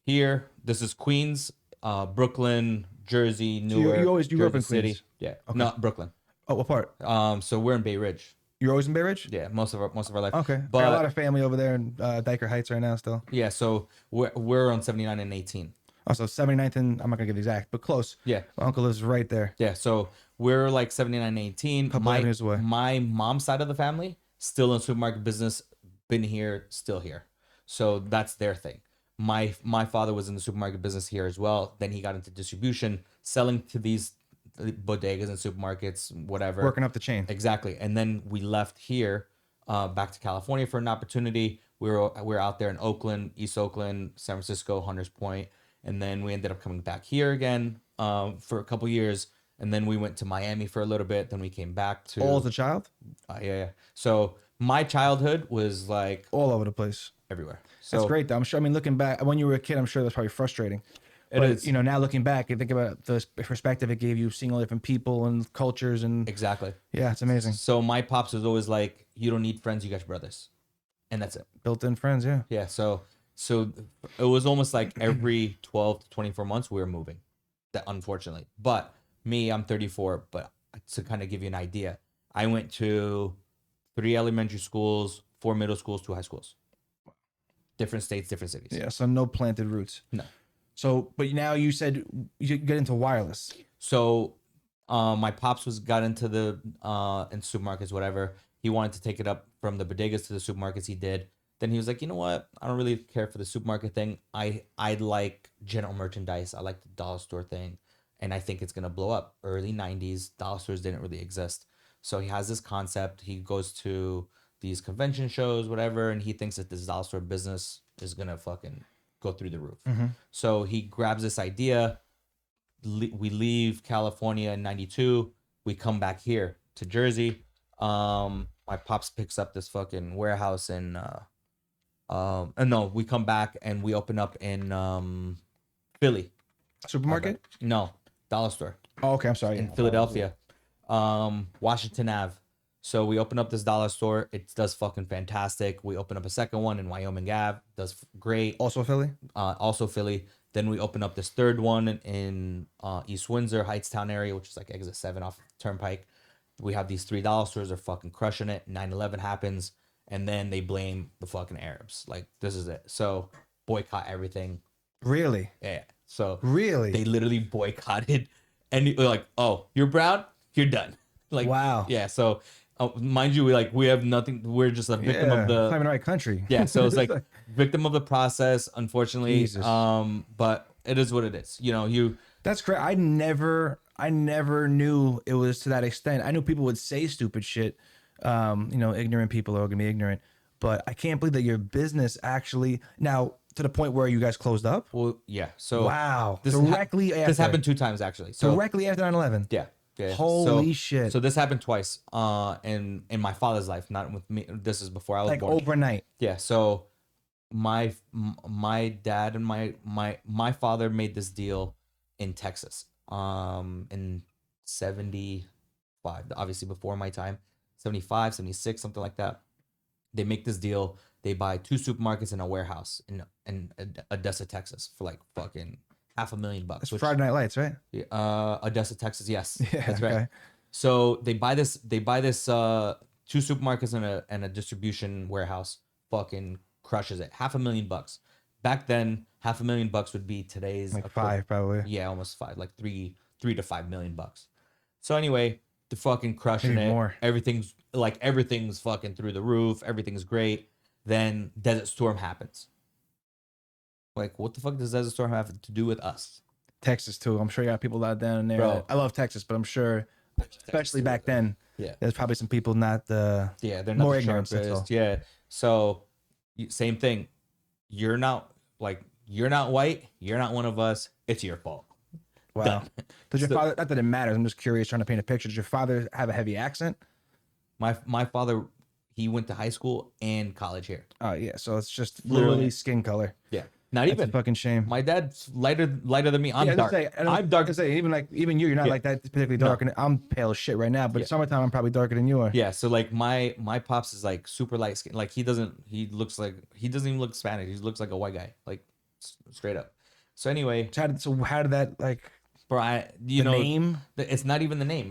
Speaker 2: here. This is Queens, Brooklyn, Jersey, Newark.
Speaker 1: You grew up in
Speaker 2: City.
Speaker 1: Queens?
Speaker 2: Yeah. Okay. No, Brooklyn.
Speaker 1: Oh, what part?
Speaker 2: So we're in Bay Ridge.
Speaker 1: You're always in Bay Ridge?
Speaker 2: Yeah, most of our life.
Speaker 1: Okay.
Speaker 2: But
Speaker 1: I got a lot of family over there in Diker Heights right now still.
Speaker 2: Yeah, so we're on 79 and 18.
Speaker 1: Oh, so 79th and I'm not gonna get exact, but close.
Speaker 2: Yeah.
Speaker 1: My uncle lives right there.
Speaker 2: Yeah, so we're like 79 and 18.
Speaker 1: Couple avenues away.
Speaker 2: My mom's side of the family still in supermarket business, been here, still here. So that's their thing. My father was in the supermarket business here as well. Then he got into distribution, selling to these bodegas and supermarkets, whatever.
Speaker 1: Working up the chain.
Speaker 2: Exactly. And then we left here, back to California for an opportunity. We were out there in Oakland, East Oakland, San Francisco, Hunters Point, and then we ended up coming back here again for a couple years. And then we went to Miami for a little bit. Then we came back to
Speaker 1: all as a child.
Speaker 2: Yeah. So my childhood was like
Speaker 1: all over the place,
Speaker 2: everywhere. So
Speaker 1: that's great though. I'm sure. I mean, looking back when you were a kid, I'm sure that's probably frustrating.
Speaker 2: It is.
Speaker 1: You know, now looking back, you think about the perspective it gave you, seeing all different people and cultures, and
Speaker 2: exactly.
Speaker 1: Yeah, it's amazing.
Speaker 2: So my pops was always like, "You don't need friends, you got your brothers," and that's it.
Speaker 1: Built-in friends, yeah.
Speaker 2: Yeah. So it was almost like every 12 to 24 months we were moving. That unfortunately, but me, I'm 34. But to kind of give you an idea, I went to 3 elementary schools, 4 middle schools, 2 high schools. Different states, different cities.
Speaker 1: Yeah. So no planted roots.
Speaker 2: No.
Speaker 1: So, but now you said you get into wireless.
Speaker 2: So, my pops got into the in supermarkets, whatever. He wanted to take it up from the bodegas to the supermarkets. He did. Then he was like, you know what? I don't really care for the supermarket thing. I like general merchandise. I like the dollar store thing, and I think it's gonna blow up. Early '90s, dollar stores didn't really exist. So he has this concept. He goes to these convention shows, whatever, and he thinks that this dollar store business is gonna fucking go through the roof. So he grabs this idea. We leave California in '92. We come back here to Jersey. My pops picks up this fucking warehouse in no, we come back and we open up in Philly.
Speaker 1: Supermarket?
Speaker 2: No, dollar store
Speaker 1: Oh, okay, I'm sorry.
Speaker 2: in Philadelphia, Washington Ave. So we open up this dollar store. It does fucking fantastic. We open up a second one in Wyoming Ave. Does great.
Speaker 1: Also Philly.
Speaker 2: Also Philly. Then we open up this third one in East Windsor, Heightstown area, which is like exit 7 off Turnpike. We have these $3 stores. They're fucking crushing it. 9/11 happens. And then they blame the fucking Arabs. Like, this is it. So boycott everything.
Speaker 1: Really?
Speaker 2: Yeah. So
Speaker 1: Really?
Speaker 2: they literally boycotted. And like, oh, you're brown? You're done. Like,
Speaker 1: wow.
Speaker 2: Yeah. So mind you, we have nothing. We're just a victim of
Speaker 1: It's not
Speaker 2: the.
Speaker 1: even the right country.
Speaker 2: Yeah. So it's like victim of the process, unfortunately.
Speaker 1: Jesus.
Speaker 2: But it is what it is.
Speaker 1: That's great. I never knew it was to that extent. I knew people would say stupid shit. Ignorant people are gonna be ignorant, but I can't believe that your business actually now to the point where you guys closed up.
Speaker 2: Well, yeah. So
Speaker 1: wow,
Speaker 2: this
Speaker 1: directly after
Speaker 2: this happened 2 times actually. So
Speaker 1: directly after 9/11.
Speaker 2: yeah. Yeah.
Speaker 1: Holy shit.
Speaker 2: So this happened twice. In my father's life, not with me. This is before I was
Speaker 1: like
Speaker 2: born.
Speaker 1: overnight.
Speaker 2: Yeah. So my dad and my father made this deal in Texas. In 75, obviously before my time. 75, 76, something like that. They make this deal. They buy 2 supermarkets and a warehouse in Odessa, Texas for like fucking $500,000.
Speaker 1: That's Friday Night Lights, right?
Speaker 2: Odessa, Texas. Yes,
Speaker 1: Yeah,
Speaker 2: that's right.
Speaker 1: okay.
Speaker 2: So they buy this 2 supermarkets and a distribution warehouse. Fucking crushes it. $500,000. Back then, $500,000 would be today's
Speaker 1: Like 5 probably.
Speaker 2: Yeah, almost 5, like $3 to $5 million. So anyway, they're fucking crushing
Speaker 1: Maybe
Speaker 2: it.
Speaker 1: more.
Speaker 2: Everything's fucking through the roof. Everything's great. Then Desert Storm happens. Like, what the fuck does Desert Storm have to do with us?
Speaker 1: Texas too. I'm sure you got people out down there.
Speaker 2: Bro.
Speaker 1: I love Texas, but I'm sure, especially back then,
Speaker 2: Yeah.
Speaker 1: there's probably some people not the
Speaker 2: Yeah, they're not
Speaker 1: more
Speaker 2: the
Speaker 1: ignorant. That's all.
Speaker 2: sharpest. Yeah. So same thing. You're not white. You're not one of us. It's your fault.
Speaker 1: Wow.
Speaker 2: Done.
Speaker 1: Does your
Speaker 2: So-
Speaker 1: father? Not that it matters. I'm just curious, trying to paint a picture. Does your father have a heavy accent?
Speaker 2: My father, he went to high school and college here.
Speaker 1: Oh yeah. So it's just literally
Speaker 2: Fluent.
Speaker 1: skin color.
Speaker 2: Yeah. Not
Speaker 1: That's
Speaker 2: even.
Speaker 1: a fucking shame.
Speaker 2: My dad's lighter than me. I'm
Speaker 1: Yeah, I was
Speaker 2: dark.
Speaker 1: gonna say,
Speaker 2: I'm dark.
Speaker 1: I was gonna say, even you're not
Speaker 2: Yeah.
Speaker 1: like that particularly dark, and I'm pale as shit right now. But
Speaker 2: Yeah.
Speaker 1: summertime, I'm probably darker than you are.
Speaker 2: Yeah, so like my pops is like super light skin. Like he doesn't even look Spanish. He looks like a white guy, like straight up. So anyway,
Speaker 1: So how did that like
Speaker 2: bro,
Speaker 1: the name?
Speaker 2: it's not even the name.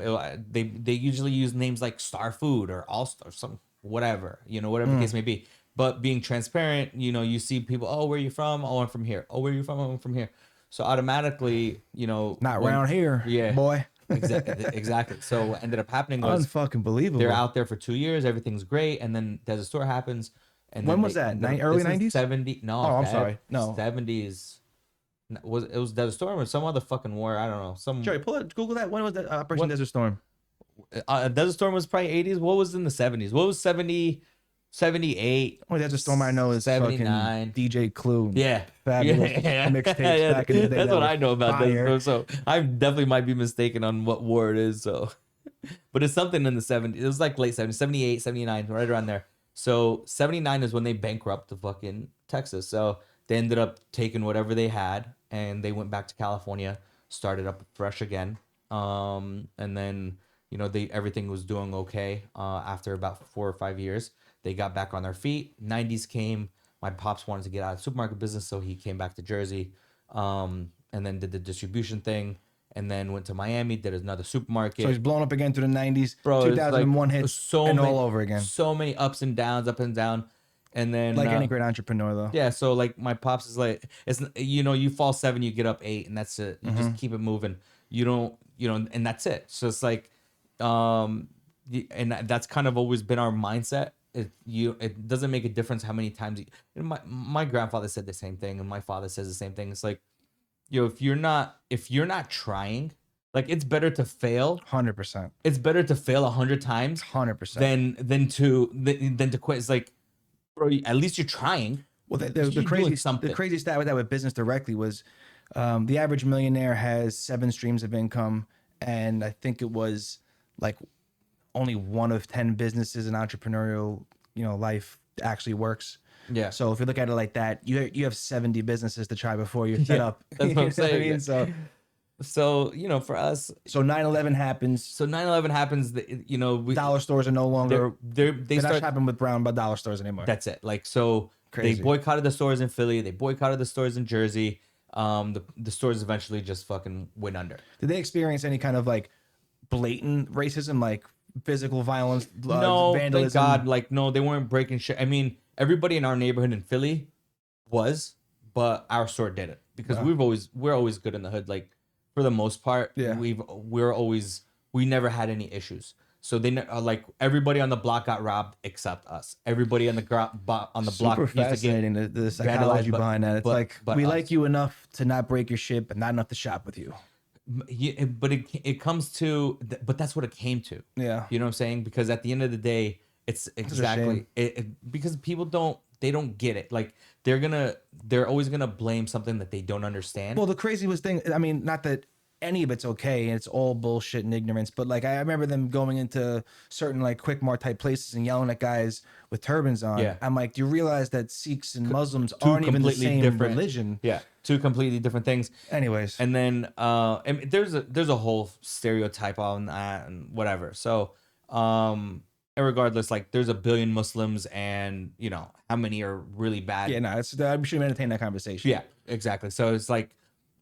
Speaker 2: They usually use names like Star Food or All Star, some whatever, whatever the case may be. But being transparent, you see people, oh, where are you from? Oh, I'm from here. Oh, where are you from? I'm from here. So automatically,
Speaker 1: Not around here,
Speaker 2: Yeah.
Speaker 1: boy.
Speaker 2: Exactly. So what ended up happening was
Speaker 1: Unfucking believable.
Speaker 2: they're out there for 2 years, everything's great, and then Desert Storm happens. And
Speaker 1: When
Speaker 2: then
Speaker 1: was that?
Speaker 2: ended up-
Speaker 1: Early
Speaker 2: this is
Speaker 1: 90s?
Speaker 2: 70. No,
Speaker 1: Oh, I'm
Speaker 2: Dad,
Speaker 1: sorry. No.
Speaker 2: 70s. It was Desert Storm or some other fucking war? I don't know.
Speaker 1: Joey, Google that. When was that Operation
Speaker 2: What?
Speaker 1: Desert Storm?
Speaker 2: Desert Storm was probably 80s. What was in the 70s? What was 70, 78?
Speaker 1: Only Desert Storm I know is
Speaker 2: 79.
Speaker 1: fucking DJ Clue.
Speaker 2: Yeah.
Speaker 1: Fabulous mixtapes back in the day.
Speaker 2: That's
Speaker 1: that
Speaker 2: what
Speaker 1: were
Speaker 2: I know about Desert
Speaker 1: fire.
Speaker 2: Storm. So I definitely might be mistaken on what war it is. So, but it's something in the 70s. It was like late 70s, 78, 79, right around there. So 79 is when they bankrupt the fucking Texas. So they ended up taking whatever they had and they went back to California, started up fresh again. And then, everything was doing okay. After about 4 or 5 years, they got back on their feet. 90s came. My pops wanted to get out of the supermarket business, so he came back to Jersey, and then did the distribution thing, and then went to Miami, did another supermarket.
Speaker 1: So he's blown up again through the 90s.
Speaker 2: Bro, it's
Speaker 1: 2001
Speaker 2: like
Speaker 1: hits and all over again.
Speaker 2: So many ups and downs, up and down, and then
Speaker 1: Like any great entrepreneur, though.
Speaker 2: yeah. So like my pops is like, it's you fall 7, you get up 8, and that's it. You just keep it moving. You don't and that's it. So it's like, and that's kind of always been our mindset. It doesn't make a difference how many times my grandfather said the same thing, and my father says the same thing. It's like, if you're not trying, like it's better to fail.
Speaker 1: 100%.
Speaker 2: It's better to fail 100 times
Speaker 1: 100%.
Speaker 2: than to quit. It's like, bro, at least you're trying.
Speaker 1: Well, the
Speaker 2: You're
Speaker 1: crazy
Speaker 2: doing something.
Speaker 1: the crazy stat with that with business directly was the average millionaire has 7 streams of income, and I think it was like only 1 of 10 businesses in entrepreneurial life actually works.
Speaker 2: Yeah.
Speaker 1: So if you look at it like that, you have 70 businesses to try before you set up.
Speaker 2: That's what I'm
Speaker 1: You know
Speaker 2: saying.
Speaker 1: I mean? So
Speaker 2: So, for us,
Speaker 1: So 9/11 happens.
Speaker 2: so 9/11 happens,
Speaker 1: Dollar stores are no longer.
Speaker 2: they
Speaker 1: They're not
Speaker 2: start.
Speaker 1: shopping with Brown by dollar stores anymore.
Speaker 2: That's it. Like, so they
Speaker 1: Crazy.
Speaker 2: boycotted the stores in Philly. They boycotted the stores in Jersey. The stores eventually just fucking went under.
Speaker 1: Did they experience any kind of like blatant racism, like physical violence,
Speaker 2: No, thank
Speaker 1: vandalism?
Speaker 2: God. Like, no, they weren't breaking shit. I mean, everybody in our neighborhood in Philly was, but our store didn't because
Speaker 1: Wow.
Speaker 2: we're always good in the hood. Like, for the most part,
Speaker 1: Yeah.
Speaker 2: we never had any issues. So like everybody on the block got robbed except us. Everybody on the block
Speaker 1: Super
Speaker 2: used to get
Speaker 1: fascinating, the
Speaker 2: vandalized,
Speaker 1: psychology behind that. It's like
Speaker 2: but
Speaker 1: we
Speaker 2: us.
Speaker 1: like you enough to not break your shit, but not enough to shop with you.
Speaker 2: Yeah, but it comes to, but that's what it came to.
Speaker 1: Yeah.
Speaker 2: You know what I'm saying? Because at the end of the day, it's exactly
Speaker 1: shame.
Speaker 2: because people don't get it. Like they're always gonna blame something that they don't understand.
Speaker 1: Well, the craziest thing, I mean, not that any of it's okay and it's all bullshit and ignorance, but like I remember them going into certain like Quick Mart type places and yelling at guys with turbans on.
Speaker 2: Yeah.
Speaker 1: I'm like, do you realize that Sikhs and Muslims
Speaker 2: Two
Speaker 1: aren't even the
Speaker 2: completely
Speaker 1: same
Speaker 2: different
Speaker 1: religion?
Speaker 2: Yeah, two completely different things.
Speaker 1: Anyways,
Speaker 2: And then and there's a whole stereotype on that and whatever. So regardless, like there's a billion Muslims, and how many are really bad.
Speaker 1: yeah, no, we should entertain that conversation.
Speaker 2: Yeah, exactly. So it's like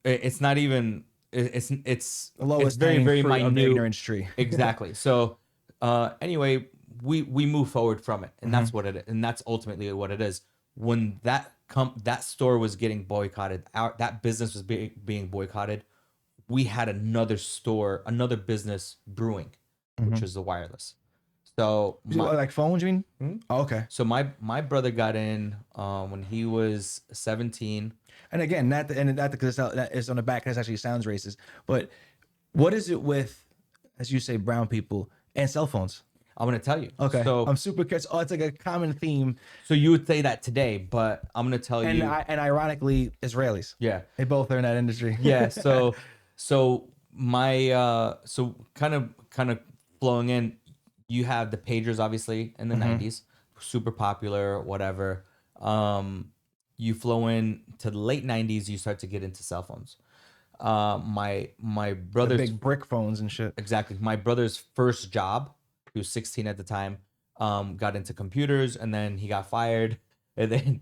Speaker 2: it's not even it's
Speaker 1: The
Speaker 2: it's
Speaker 1: lowest
Speaker 2: very
Speaker 1: hanging
Speaker 2: very
Speaker 1: fruit of the
Speaker 2: minute.
Speaker 1: ignorance tree.
Speaker 2: Exactly. So anyway, we move forward from it, and that's what it is, and that's ultimately what it is. When that store was getting boycotted, that business was being boycotted, we had another business brewing, which was the wireless. So
Speaker 1: Like phones, you mean? Oh, okay.
Speaker 2: so my brother got in when he was 17.
Speaker 1: And again, not because that is on the back. That actually sounds racist. But what is it with, as you say, brown people and cell phones?
Speaker 2: I'm gonna tell you.
Speaker 1: Okay,
Speaker 2: So
Speaker 1: I'm super curious. Oh, it's like a common theme,
Speaker 2: you would say that today, but I'm gonna tell
Speaker 1: and
Speaker 2: you.
Speaker 1: and ironically, Israelis.
Speaker 2: Yeah.
Speaker 1: They both are in that industry.
Speaker 2: Yeah. So my so kind of flowing in, you have the pagers obviously in the 90s, super popular, whatever. You flow in to the late 90s, you start to get into cell phones. My
Speaker 1: The
Speaker 2: brother's
Speaker 1: big brick phones and shit.
Speaker 2: exactly my brother's first job, he was 16 at the time, got into computers, and then he got fired, and then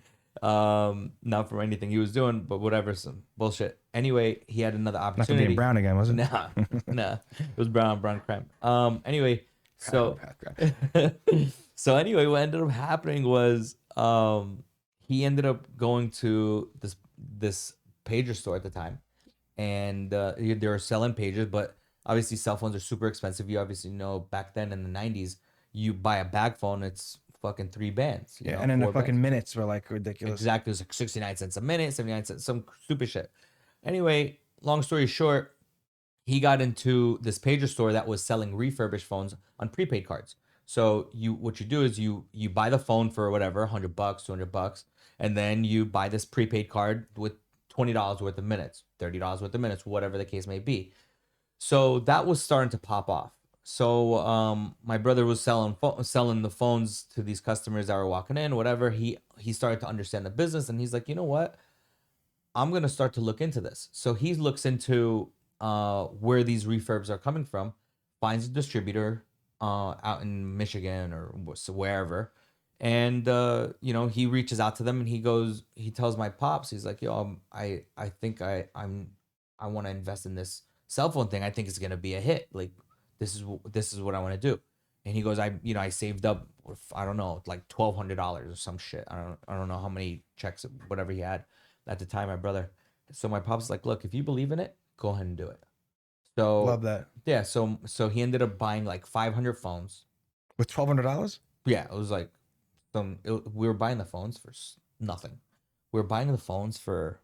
Speaker 2: not from anything he was doing, but whatever, some bullshit. Anyway, he had another
Speaker 1: Not from
Speaker 2: opportunity.
Speaker 1: being brown again, was it?
Speaker 2: Nah, it was brown creme. Anyway, so
Speaker 1: Crap.
Speaker 2: so anyway, what ended up happening was he ended up going to this pager store at the time, and they were selling pagers, but obviously cell phones are super expensive. You obviously know back then in the 90s, you buy a bag phone, it's fucking 3 bands.
Speaker 1: Yeah, and then the
Speaker 2: 4
Speaker 1: fucking
Speaker 2: bands.
Speaker 1: minutes were like ridiculous.
Speaker 2: Exactly, it was like 69 cents a minute, 79 cents, some stupid shit. Anyway, long story short, he got into this pager store that was selling refurbished phones on prepaid cards. So what you do is you buy the phone for whatever, $100, $200, and then you buy this prepaid card with $20 worth of minutes, $30 worth of minutes, whatever the case may be. So that was starting to pop off. So my brother was selling the phones to these customers that were walking in, whatever. He started to understand the business, and he's like, you know what? I'm gonna start to look into this. So he looks into where these refurbs are coming from, finds a distributor out in Michigan or wherever, and he reaches out to them, and he tells my pops, he's like, yo, I think I want to invest in this cell phone thing. I think it's gonna be a hit. Like this is what I want to do. And he goes, I saved up, I don't know, like $1,200 or some shit. I don't know how many checks, whatever he had at the time, my brother. So my pop's like, look, if you believe in it, go ahead and do it. So
Speaker 1: Love that.
Speaker 2: yeah, so he ended up buying like 500 phones.
Speaker 1: With $1,200?
Speaker 2: Yeah, it was like we were buying the phones for nothing. We were buying the phones for,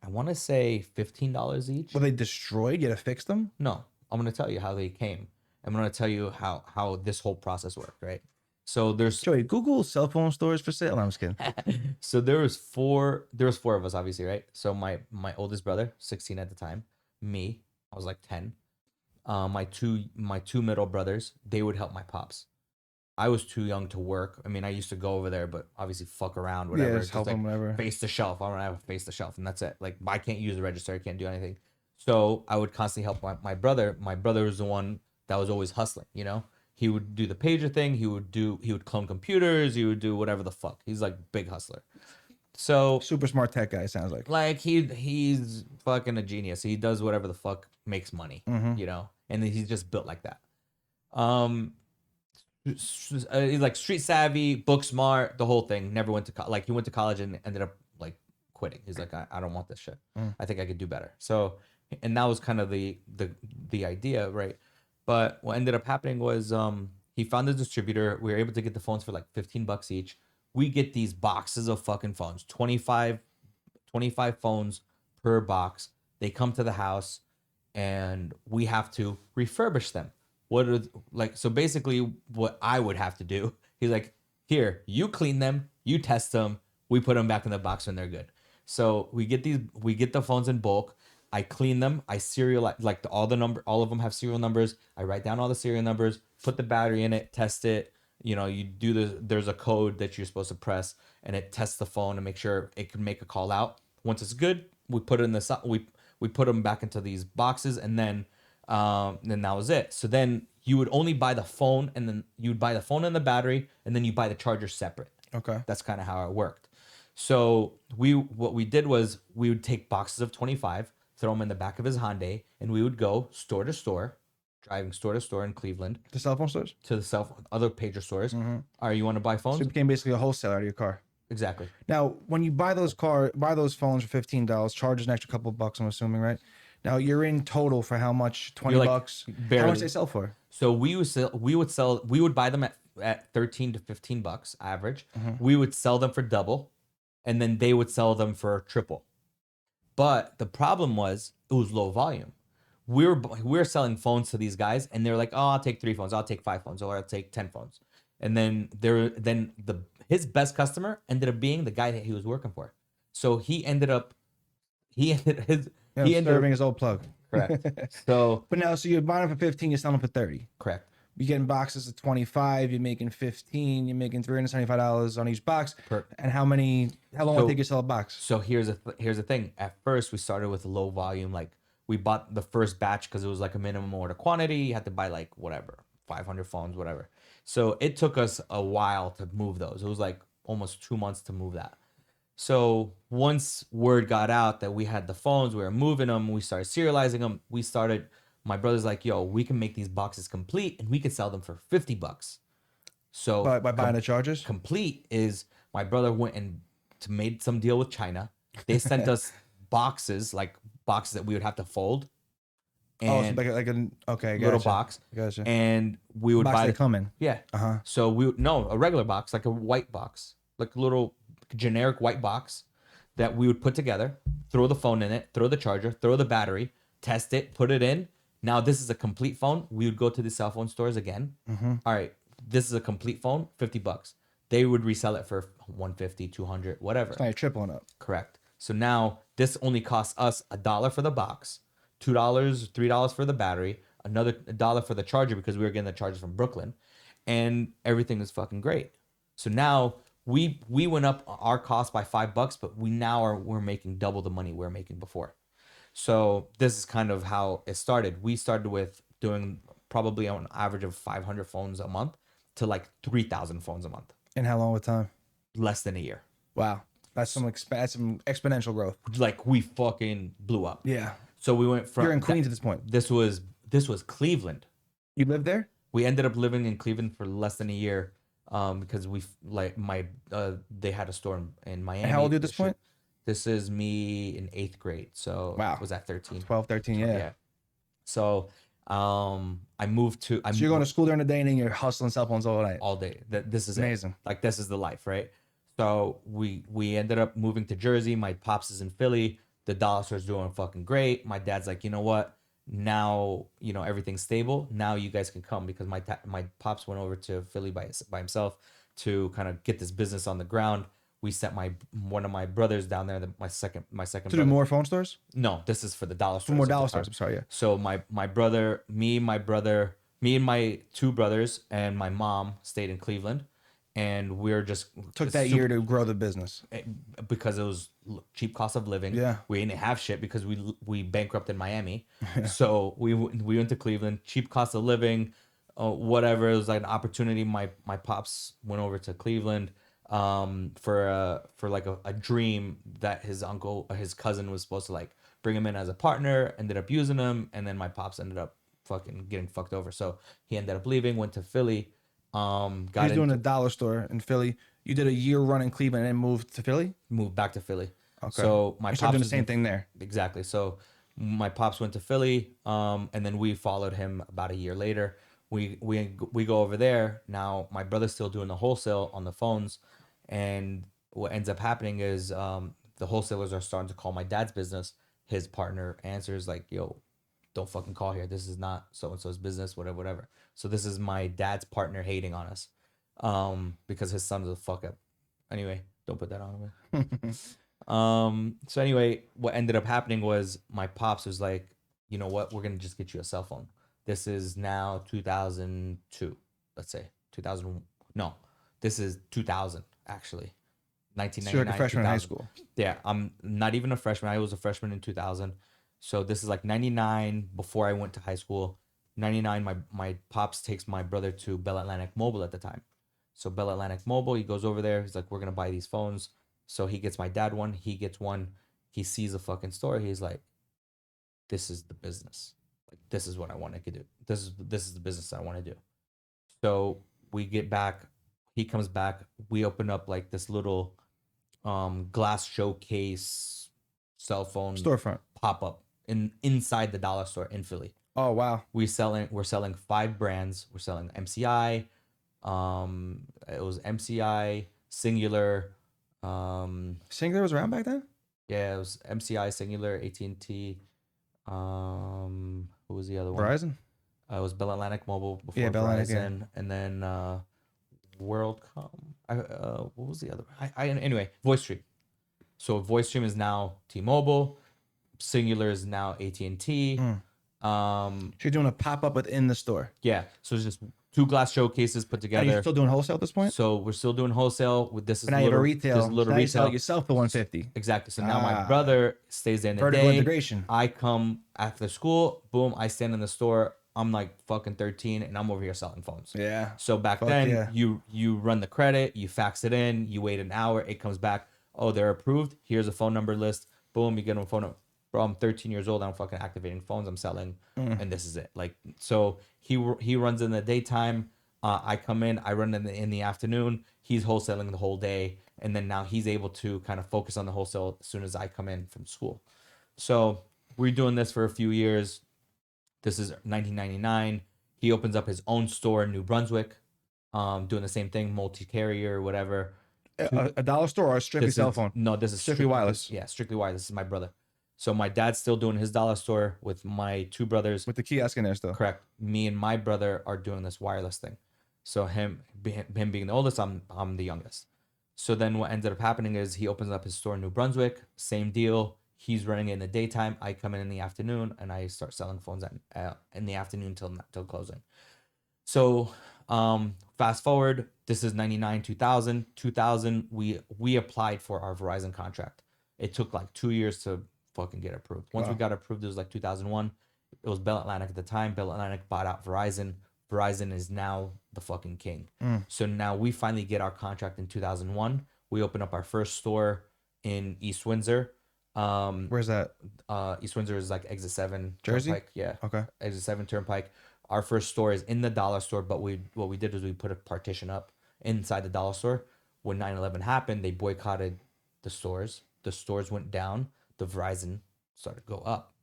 Speaker 2: I want to say $15 each.
Speaker 1: Were they destroyed? You had to fix them?
Speaker 2: No, I'm gonna tell you how they came. I'm gonna tell you how this whole process worked, right? So there's
Speaker 1: Joey, Google cell phone stores for sale. No, I'm just kidding.
Speaker 2: so there was four of us, obviously, right? So my oldest brother, 16 at the time, me, I was like 10. My two middle brothers, they would help my pops. I was too young to work. I mean, I used to go over there, but obviously fuck around, whatever.
Speaker 1: Yeah, just help
Speaker 2: like
Speaker 1: them, whatever.
Speaker 2: face the shelf. I want to have a face the shelf, and that's it. Like I can't use the register, I can't do anything. So I would constantly help my brother. My brother was the one that was always hustling, you know? He would do the pager thing. He would clone computers. He would do whatever the fuck. He's like big hustler. So
Speaker 1: Super smart tech guy, sounds like.
Speaker 2: like he's fucking a genius. He does whatever the fuck makes money, you know? And he's just built like that. Um, he's like street savvy, book smart, the whole thing. Never went to like he went to college and ended up like quitting. He's like, I don't want this shit. I think I could do better. So, and that was kind of the idea, right? But what ended up happening was he found a distributor. We were able to get the phones for like $15 each. We get these boxes of fucking phones, 25 phones per box. They come to the house and we have to refurbish them. What are like so basically what I would have to do, he's like, here, you clean them, you test them, we put them back in the box when they're good. So we get the phones in bulk. I clean them, I serial like all of them have serial numbers. I write down all the serial numbers, put the battery in it, test it. You know, there's a code that you're supposed to press and it tests the phone to make sure it can make a call out. Once it's good, we put it in we put them back into these boxes and then that was it. So then you would only buy the phone and then you would buy the phone and the battery and then you buy the charger separate.
Speaker 1: Okay.
Speaker 2: That's kind of how it worked. So what we did was we would take boxes of 25, throw them in the back of his Hyundai, and we would go store to store, driving store to store in Cleveland
Speaker 1: The cell phone stores?
Speaker 2: to the other pager stores. All right, you want to buy
Speaker 1: So
Speaker 2: phones?
Speaker 1: you became basically a wholesaler out of your car.
Speaker 2: Exactly.
Speaker 1: Now, when you buy those phones for $15, charges an extra couple bucks, I'm assuming, right? Now you're in total for how much? $20
Speaker 2: like
Speaker 1: bucks. How
Speaker 2: barely.
Speaker 1: much they sell for?
Speaker 2: So we would buy them at 13 to $15 average. We would sell them for double, and then they would sell them for triple. But the problem was it was low volume. We were selling phones to these guys, and they're like, "Oh, I'll take 3 phones. I'll take 5 phones, or I'll take 10 phones." And then his best customer ended up being the guy that he was working for. So he ended up
Speaker 1: Serving his old plug.
Speaker 2: correct. So
Speaker 1: But now, so you're buying them for 15, you're selling them for 30.
Speaker 2: correct.
Speaker 1: You're getting boxes of 25, you're making 15, you're making $375 on each box. And how long would it take you to sell a box?
Speaker 2: So here's the thing. At first, we started with low volume. Like we bought the first batch because it was like a minimum order quantity. You had to buy like whatever, 500 phones, whatever. So it took us a while to move those. It was like almost 2 months to move that. So once word got out that we had the phones, we were moving them, we started serializing them. My brother's like, yo, we can make these boxes complete and we could sell them for $50. So
Speaker 1: By buying the chargers?
Speaker 2: complete is my brother went and made some deal with China. They sent us boxes that we would have to fold. And
Speaker 1: So like an okay,
Speaker 2: little
Speaker 1: gotcha.
Speaker 2: box.
Speaker 1: Gotcha.
Speaker 2: And we would
Speaker 1: Box
Speaker 2: buy
Speaker 1: they come in.
Speaker 2: Yeah.
Speaker 1: Uh-huh.
Speaker 2: So a regular box, like a white box, like a little generic white box that we would put together, throw the phone in it, throw the charger, throw the battery, test it, put it in. Now this is a complete phone. We would go to the cell phone stores again. All right, this is a complete phone, $50. They would resell it for 150, 200, whatever.
Speaker 1: Now you're tripling up.
Speaker 2: Correct. So now this only costs us $1 for the box, $2, $3 for the battery, another $1 for the charger because we were getting the charger from Brooklyn, and everything is fucking great. So now we went up our cost by $5, but we're making double the money we were making before. So this is kind of how it started. We started with doing probably on average of 500 phones a month to like 3,000 phones a month.
Speaker 1: In how long of time?
Speaker 2: Less than a year.
Speaker 1: Wow. That's some exponential growth.
Speaker 2: Like we fucking blew up.
Speaker 1: Yeah.
Speaker 2: So we went from
Speaker 1: You're in Queens at this point.
Speaker 2: This was Cleveland.
Speaker 1: You live there?
Speaker 2: We ended up living in Cleveland for less than a year because they had a store in Miami.
Speaker 1: And how old are you at this point?
Speaker 2: This is me in 8th grade. So
Speaker 1: Wow.
Speaker 2: was that 13?
Speaker 1: 12, 13, yeah.
Speaker 2: So I moved to
Speaker 1: So you're going to school during the day and then you're hustling cell phones all night.
Speaker 2: all day. This is
Speaker 1: Amazing.
Speaker 2: it. Like this is the life, right? So we ended up moving to Jersey. My pops is in Philly. The dollar store's doing fucking great. My dad's like, you know what? Now everything's stable. Now you guys can come because my pops went over to Philly by himself to kind of get this business on the ground. We sent one of my brothers down there. My second
Speaker 1: To
Speaker 2: brother.
Speaker 1: do more phone stores?
Speaker 2: No, this is for the dollar
Speaker 1: For
Speaker 2: stores.
Speaker 1: more dollar stores. I'm sorry, yeah.
Speaker 2: So my brother, me and my 2 brothers and my mom stayed in Cleveland, and we're just
Speaker 1: Took that year to grow the business.
Speaker 2: because it was cheap cost of living.
Speaker 1: Yeah.
Speaker 2: We didn't have shit because we bankrupted Miami. So we went to Cleveland, cheap cost of living, whatever. It was like an opportunity. My pops went over to Cleveland for like a dream that his cousin was supposed to like bring him in as a partner, ended up using him, and then my pops ended up fucking getting fucked over. So he ended up leaving, went to Philly, got
Speaker 1: He's doing
Speaker 2: into
Speaker 1: a dollar store in Philly. You did a year run in Cleveland and then moved to Philly.
Speaker 2: moved back to Philly.
Speaker 1: Okay.
Speaker 2: So my
Speaker 1: You
Speaker 2: pops
Speaker 1: started doing the
Speaker 2: was
Speaker 1: same thing there.
Speaker 2: exactly. So my pops went to Philly, and then we followed him about a year later. We go over there. Now my brother's still doing the wholesale on the phones, and what ends up happening is the wholesalers are starting to call my dad's business. His partner answers like, "Yo, don't fucking call here. This is not so and so's business. Whatever, whatever." So this is my dad's partner hating on us, because his son's a fuck up. Anyway, don't put that on him. So anyway, what ended up happening was my pops was like, you know what, we're gonna just get you a cell phone. This is now 2002, let's say 2000. No, this is 2000 actually.
Speaker 1: So
Speaker 2: 1999.
Speaker 1: you're like a freshman in high
Speaker 2: 2000.
Speaker 1: school.
Speaker 2: Yeah, I'm not even a freshman. I was a freshman in 2000. So this is like 99 before I went to high school. 99, my pops takes my brother to Bell Atlantic Mobile at the time. So Bell Atlantic Mobile, he goes over there. He's like, we're gonna buy these phones. So he gets my dad one. He gets one. He sees a fucking store. He's like, this is the business. Like this is what I want to do. This is the business I want to do. So we get back. He comes back. We open up like this little glass showcase cell phone
Speaker 1: Storefront.
Speaker 2: pop up inside the dollar store in Philly.
Speaker 1: Oh wow.
Speaker 2: We're selling 5 brands. We're selling MCI. It was MCI, Singular.
Speaker 1: Singular was around back then.
Speaker 2: Yeah, it was MCI, Singular, AT&T. Who was the other one?
Speaker 1: Verizon.
Speaker 2: It was Bell Atlantic Mobile before
Speaker 1: Bell Atlantic,
Speaker 2: Verizon, and then WorldCom. What was the other? Anyway, VoiceStream. So VoiceStream is now T-Mobile. Singular is now AT&T.
Speaker 1: So you're doing a pop up within the store.
Speaker 2: Yeah. So it's just 2 glass showcases put
Speaker 1: Are
Speaker 2: together.
Speaker 1: you still doing wholesale at this point?
Speaker 2: So we're still doing wholesale with this.
Speaker 1: But now you have a retail.
Speaker 2: This is a little
Speaker 1: now you sell
Speaker 2: retail.
Speaker 1: it yourself for 150.
Speaker 2: Exactly. So now my brother stays there in the
Speaker 1: Vertical
Speaker 2: day.
Speaker 1: integration.
Speaker 2: I come after school. Boom. I stand in the store. I'm like fucking 13, and I'm over here selling phones.
Speaker 1: Yeah.
Speaker 2: So back
Speaker 1: Fuck
Speaker 2: then,
Speaker 1: yeah.
Speaker 2: you run the credit, you fax it in, you wait an hour, it comes back. Oh, they're approved. Here's a phone number list. Boom, you get them a phone number. Bro, I'm 13 years old. I'm fucking activating phones. I'm selling, and this is it. Like, so he runs in the daytime. I come in. I run in the afternoon. He's wholesaling the whole day, and then now he's able to kind of focus on the wholesale as soon as I come in from school. So we're doing this for a few years. This is 1999. He opens up his own store in New Brunswick, doing the same thing, multi-carrier or whatever.
Speaker 1: A dollar store or a strictly
Speaker 2: This
Speaker 1: cell
Speaker 2: is-
Speaker 1: phone?
Speaker 2: No, this is
Speaker 1: Strictly wireless.
Speaker 2: Yeah, strictly wireless. This is my brother. So my dad's still doing his dollar store with my 2 brothers.
Speaker 1: With the kiosk in there still.
Speaker 2: Correct. Me and my brother are doing this wireless thing. So him being the oldest, I'm the youngest. So then what ended up happening is he opens up his store in New Brunswick. Same deal. He's running it in the daytime. I come in the afternoon, and I start selling phones in the afternoon till closing. So fast forward, this is 99, 2000. 2000, we applied for our Verizon contract. It took like 2 years to fucking get approved. Once we got approved, it was like 2001. It was Bell Atlantic at the time. Bell Atlantic bought out Verizon. Verizon is now the fucking king. So now we finally get our contract in 2001. We open up our first store in East Windsor.
Speaker 1: Where's that?
Speaker 2: East Windsor is like exit 7
Speaker 1: Jersey?
Speaker 2: Turnpike. Yeah.
Speaker 1: Okay.
Speaker 2: Exit 7 Turnpike. Our first store is in the dollar store, but what we did was we put a partition up inside the dollar store. When 9/11 happened, they boycotted the stores. The stores went down. The Verizon started to go up.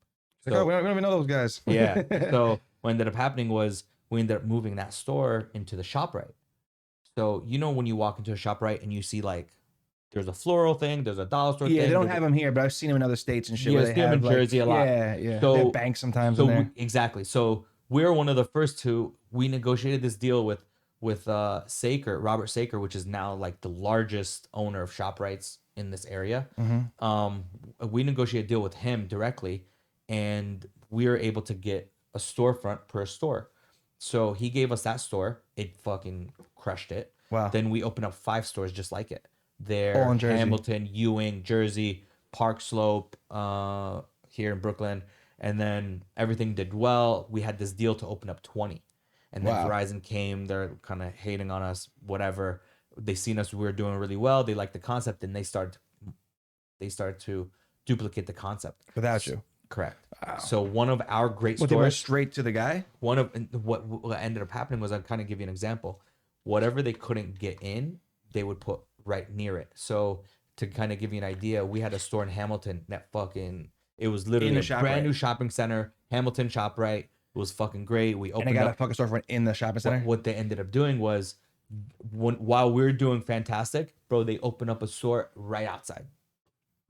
Speaker 1: Like, oh, we don't even know those guys.
Speaker 2: Yeah. So what ended up happening was we ended up moving that store into the ShopRite. So when you walk into a ShopRite and you see like there's a floral thing, there's a dollar store thing.
Speaker 1: Yeah, they don't have them here, but I've seen them in other states and shit.
Speaker 2: Yeah,
Speaker 1: where
Speaker 2: I've
Speaker 1: they
Speaker 2: seen 'em
Speaker 1: have
Speaker 2: in
Speaker 1: like,
Speaker 2: Jersey a lot.
Speaker 1: Yeah, yeah.
Speaker 2: So-
Speaker 1: they have banks sometimes in there.
Speaker 2: Exactly. So we're one of the first to. We negotiated this deal with Saker, Robert Saker, which is now like the largest owner of ShopRites in this area. We negotiated a deal with him directly, and we were able to get a storefront per store. So he gave us that store. It fucking crushed it.
Speaker 1: Wow.
Speaker 2: Then we opened up 5 stores just like it.
Speaker 1: All
Speaker 2: There,
Speaker 1: in Jersey.
Speaker 2: Hamilton, Ewing, Jersey, Park Slope, here in Brooklyn. And then everything did well. We had this deal to open up 20. And then
Speaker 1: Wow.
Speaker 2: Verizon came, they're kind of hating on us, whatever. They seen us, we were doing really well. They liked the concept, and they started to duplicate the concept.
Speaker 1: Without you.
Speaker 2: Correct.
Speaker 1: Wow.
Speaker 2: So one of our great
Speaker 1: What, they went
Speaker 2: stores,
Speaker 1: straight to the guy?
Speaker 2: one of what ended up happening was, I'll kind of give you an example. Whatever they couldn't get in, they would put right near it. So to kind of give you an idea, we had a store in Hamilton that fucking, it was literally
Speaker 1: the
Speaker 2: a
Speaker 1: ShopRite.
Speaker 2: brand new shopping center, Hamilton ShopRite. It was fucking great. We
Speaker 1: And
Speaker 2: opened
Speaker 1: they got
Speaker 2: up.
Speaker 1: a fucking storefront in the shopping center?
Speaker 2: What they ended up doing was, while we are doing fantastic, bro, they opened up a store right outside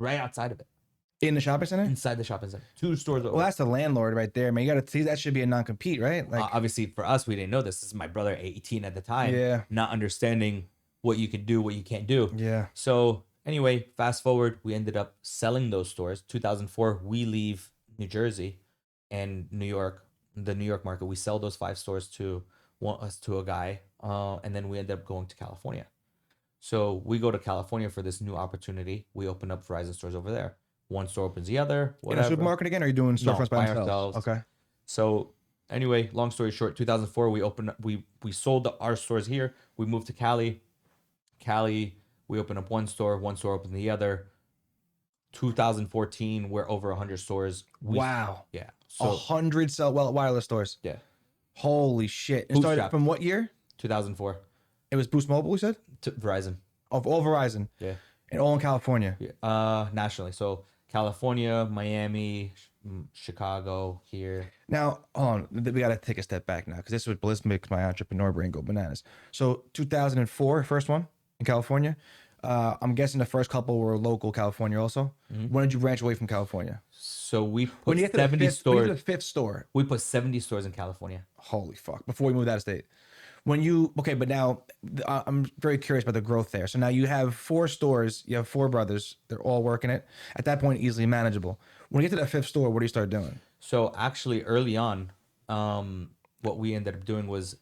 Speaker 2: of it,
Speaker 1: In the shopping center?
Speaker 2: inside the shopping center, 2 stores over.
Speaker 1: Well, that's the landlord right there, man. You got to see, that should be a non-compete, right? Like,
Speaker 2: Obviously, for us, we didn't know this. This is my brother, 18 at the time,
Speaker 1: Yeah.
Speaker 2: not understanding what you can do, what you can't do.
Speaker 1: yeah.
Speaker 2: So anyway, fast forward, we ended up selling those stores. 2004, we leave New Jersey and New York, the New York market. We sell those 5 stores to a guy, and then we ended up going to California. So we go to California for this new opportunity. We open up Verizon stores over there. One store opens the other.
Speaker 1: In
Speaker 2: Whatever.
Speaker 1: a supermarket again, or are you doing storefronts by
Speaker 2: by
Speaker 1: themselves?
Speaker 2: ourselves.
Speaker 1: Okay.
Speaker 2: So anyway, long story short, 2004 we opened up, we sold our stores here. We moved to Cali. We opened up one store opened the other. 2014 we're over 100 stores.
Speaker 1: Wow.
Speaker 2: Yeah.
Speaker 1: 100 wireless stores.
Speaker 2: Yeah.
Speaker 1: Holy shit. It started
Speaker 2: Bootstrap.
Speaker 1: from what year?
Speaker 2: 2004
Speaker 1: It was Boost Mobile, we said?
Speaker 2: to Verizon.
Speaker 1: Of all Verizon.
Speaker 2: Yeah.
Speaker 1: And all in California.
Speaker 2: Yeah. Nationally. So California, Miami, Chicago, here.
Speaker 1: Now, hold on. We got to take a step back now, because this was Bliss makes my entrepreneur brain go bananas. So 2004, first one in California. I'm guessing the first couple were local California also. When did you branch away from California?
Speaker 2: So we
Speaker 1: When
Speaker 2: put
Speaker 1: you get to the
Speaker 2: 70
Speaker 1: fifth, when you get to
Speaker 2: stores.
Speaker 1: the 5th store.
Speaker 2: We put 70 stores in California.
Speaker 1: Holy fuck. Before we moved out of state. When you, okay, but now I'm very curious about the growth there. So now you have 4 stores, you have 4 brothers, they're all working it. At that point, easily manageable. When you get to that 5th store, what do you start doing?
Speaker 2: So actually early on, what we ended up doing was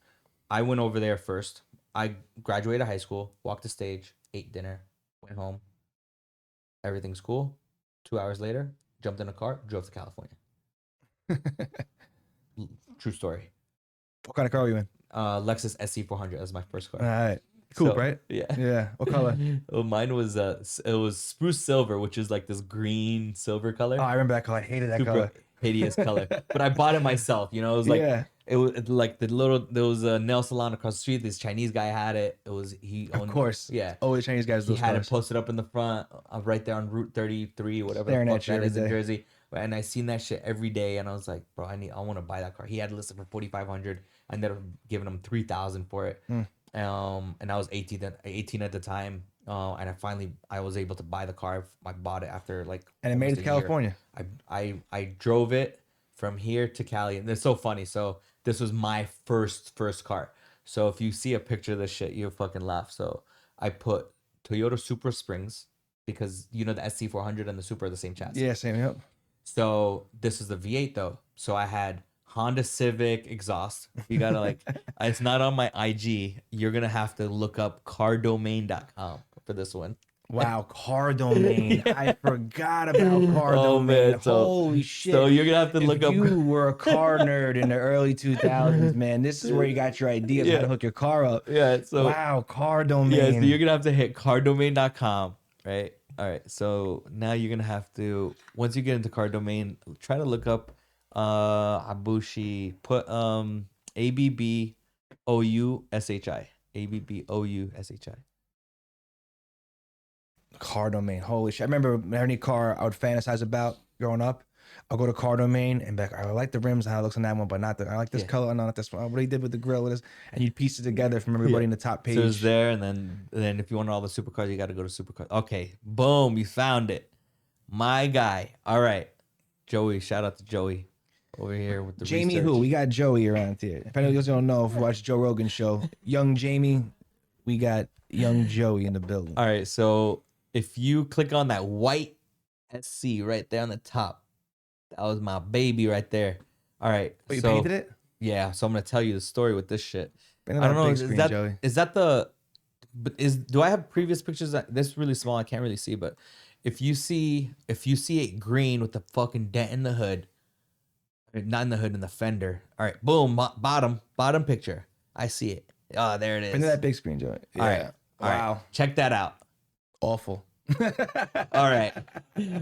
Speaker 2: I went over there first. I graduated high school, walked the stage, ate dinner, went home. Everything's cool. 2 hours later, jumped in a car, drove to California. True story.
Speaker 1: What kind of car are you in?
Speaker 2: Lexus SC400. That was my first car.
Speaker 1: All right. Cool,
Speaker 2: So,
Speaker 1: right?
Speaker 2: Yeah.
Speaker 1: Yeah. What color?
Speaker 2: Well, mine was it was spruce silver, which is like this green silver color.
Speaker 1: Oh, I remember that color. I hated that
Speaker 2: Super
Speaker 1: color.
Speaker 2: hideous color. But I bought it myself. You know, it was like
Speaker 1: Yeah.
Speaker 2: it was like there was a nail salon across the street. This Chinese guy had it. He
Speaker 1: Of
Speaker 2: owned,
Speaker 1: course.
Speaker 2: yeah.
Speaker 1: Always Chinese guys.
Speaker 2: He
Speaker 1: Those
Speaker 2: had
Speaker 1: cars.
Speaker 2: it posted up in the front, right there on Route 33, whatever
Speaker 1: Staring
Speaker 2: the
Speaker 1: at
Speaker 2: fuck
Speaker 1: you
Speaker 2: that
Speaker 1: every
Speaker 2: is in
Speaker 1: day.
Speaker 2: Jersey. And I seen that shit every day, and I was like, bro, I want to buy that car. He had it listed for 4,500. I ended up giving him 3,000 for it. And I was 18 at the time. And I was able to buy the car. I bought it after like.
Speaker 1: And it made it to
Speaker 2: almost a year.
Speaker 1: California.
Speaker 2: I drove it from here to Cali, and it's so funny. So this was my first car. So if you see a picture of this shit, you'll fucking laugh. So I put Toyota Supra Springs, because you know the SC400 and the Supra are the same chassis.
Speaker 1: Yeah, same. Yep.
Speaker 2: So this is the V8 though. So I had Honda Civic exhaust. You gotta like, it's not on my IG. You're gonna have to look up cardomain.com for this one.
Speaker 1: Wow, car domain. I forgot about car domain.
Speaker 2: man, so-
Speaker 1: Holy shit.
Speaker 2: So you're gonna have to
Speaker 1: If
Speaker 2: look up.
Speaker 1: you were a car nerd in the early 2000s, man, this is where you got your idea of how to hook your car up.
Speaker 2: Yeah. So
Speaker 1: Wow, car domain.
Speaker 2: yeah. So you're gonna have to hit cardomain.com, right? All right. So now you're gonna have to, once you get into car domain, try to look up Abushi. Put ABBOUSHI. ABBOUSHI.
Speaker 1: Car domain. Holy shit. I remember any car I would fantasize about growing up. I'll go to car domain and be like, I like the rims and how it looks on that one, but not the, I like this color and not this one. What he did with the grill, is, and you'd piece it together from everybody in the top page.
Speaker 2: So it's there, and then if you want all the supercars, you got to go to supercars. Okay, boom, you found it, my guy. All right, Joey. Shout out to Joey over here with the
Speaker 1: Jamie,
Speaker 2: research.
Speaker 1: who we got Joey around here. If anyone else don't know, if you watch Joe Rogan's show, young Jamie, we got young Joey in the building.
Speaker 2: All right, so if you click on that white SC right there on the top, that was my baby right there. All right,
Speaker 1: Oh, you
Speaker 2: so
Speaker 1: painted it?
Speaker 2: yeah, so I'm gonna tell you the story with this shit.
Speaker 1: Painted
Speaker 2: I don't
Speaker 1: on
Speaker 2: know.
Speaker 1: big screen, Joey.
Speaker 2: Is that the but do I have previous pictures? This is really small. I can't really see, but if you see it green with the fucking dent in the hood, not in the hood, in the fender. All right, boom, bottom picture. I see it. Oh, there it is.
Speaker 1: Into that big screen, Joey. Yeah.
Speaker 2: All right.
Speaker 1: Wow.
Speaker 2: Check that out.
Speaker 1: Awful.
Speaker 2: All right.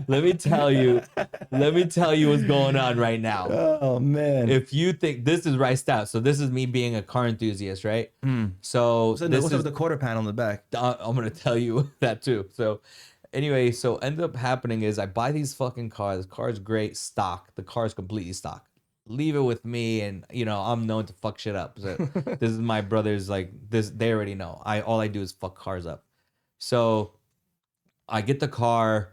Speaker 2: Let me tell you what's going on right now.
Speaker 1: Oh man.
Speaker 2: If you think this is riced out, so this is me being a car enthusiast, right? So
Speaker 1: what's with the quarter panel in the back?
Speaker 2: I'm gonna tell you that too. So anyway, so end up happening is I buy these fucking cars. The car's great, stock. The car's completely stock. Leave it with me, and I'm known to fuck shit up. So this is my brother's, like, this. They already know. All I do is fuck cars up. So I get the car,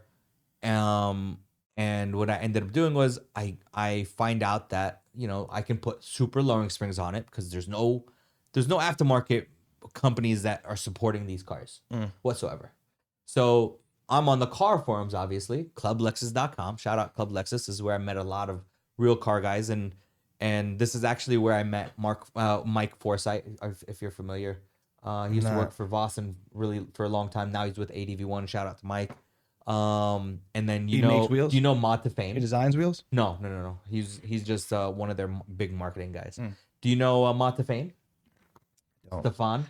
Speaker 2: and what I ended up doing was I find out that I can put super lowering springs on it because there's no aftermarket companies that are supporting these cars whatsoever. So I'm on the car forums, obviously, clublexus.com. Shout out Club Lexus. This is where I met a lot of real car guys, and this is actually where I met Mike Forsyth, if you're familiar. He used to work for Vossen really for a long time. Now he's with ADV1. Shout out to Mike. And then he makes wheels? Do you know Mod to Fame?
Speaker 1: He designs wheels?
Speaker 2: No. He's just one of their big marketing guys. Do you know Mod to Fame? Stefan?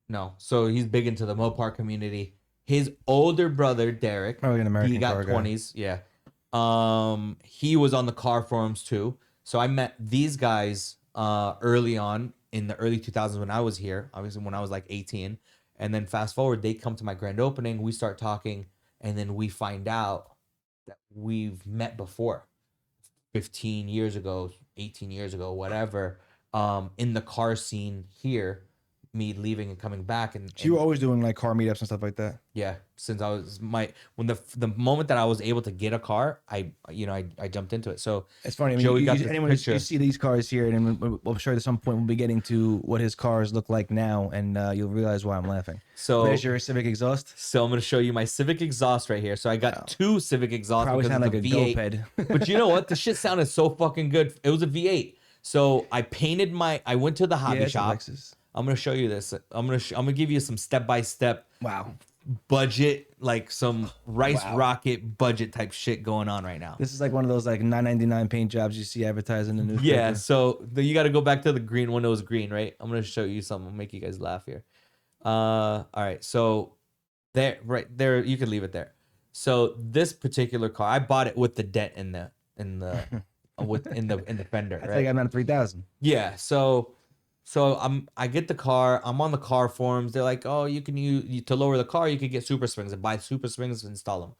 Speaker 2: No. So he's big into the Mopar community. His older brother Derek,
Speaker 1: probably an American
Speaker 2: he got
Speaker 1: car
Speaker 2: 20s. Guy. Yeah. He was on the car forums too. So I met these guys early on in the early 2000s when I was here, obviously when I was like 18. And then fast forward, they come to my grand opening, we start talking, and then we find out that we've met before 15 years ago, 18 years ago, whatever, in the car scene here, me leaving and coming back. And
Speaker 1: you were always doing like car meetups and stuff like that?
Speaker 2: Yeah, since I was when the moment that I was able to get a car, I jumped into it. So
Speaker 1: it's funny. I mean,
Speaker 2: Joey got
Speaker 1: anyone you see these cars here, and I'm sure at some point we'll be getting to what his cars look like now, and you'll realize why I'm laughing.
Speaker 2: So
Speaker 1: there's your Civic exhaust.
Speaker 2: So I'm gonna show you my Civic exhaust right here. So I got two Civic exhausts.
Speaker 1: Probably sound like a V8.
Speaker 2: But you know what? The shit sounded so fucking good. It was a V8. So I went to the hobby shop. I'm gonna show you this. I'm gonna give you some step-by-step.
Speaker 1: Wow.
Speaker 2: Budget, like some Rice Rocket budget type shit going on right now.
Speaker 1: This is like one of those like $9.99 paint jobs you see advertised in the newspaper.
Speaker 2: Yeah, so you got to go back to the green one. It was green, right? I'm gonna show you something. I'll make you guys laugh here. All right, so right there, you can leave it there. So this particular car, I bought it with the dent in the fender.
Speaker 1: I think I'm at 3,000.
Speaker 2: Yeah, so I get the car. I'm on the car forums. They're like, oh, you can use to lower the car. You could get super springs and buy super springs and install them.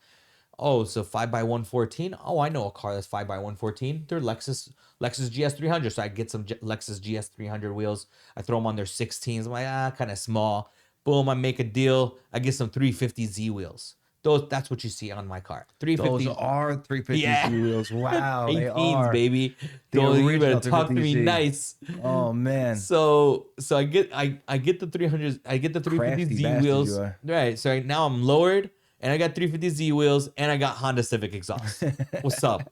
Speaker 2: Oh, so 5x114. Oh, I know a car that's 5x114. They're Lexus GS300. So I get some Lexus GS300 wheels. I throw them on their 16s. I'm like, kind of small. Boom, I make a deal. I get some 350Z wheels. That's what you see on my car. 350.
Speaker 1: Those are 350Z wheels. Wow,
Speaker 2: 18s,
Speaker 1: they are,
Speaker 2: baby. You better talk to me nice.
Speaker 1: Oh man.
Speaker 2: So I get the 300. I get the 350Z wheels. Right. So now I'm lowered, and I got 350Z wheels, and I got Honda Civic exhaust. What's up?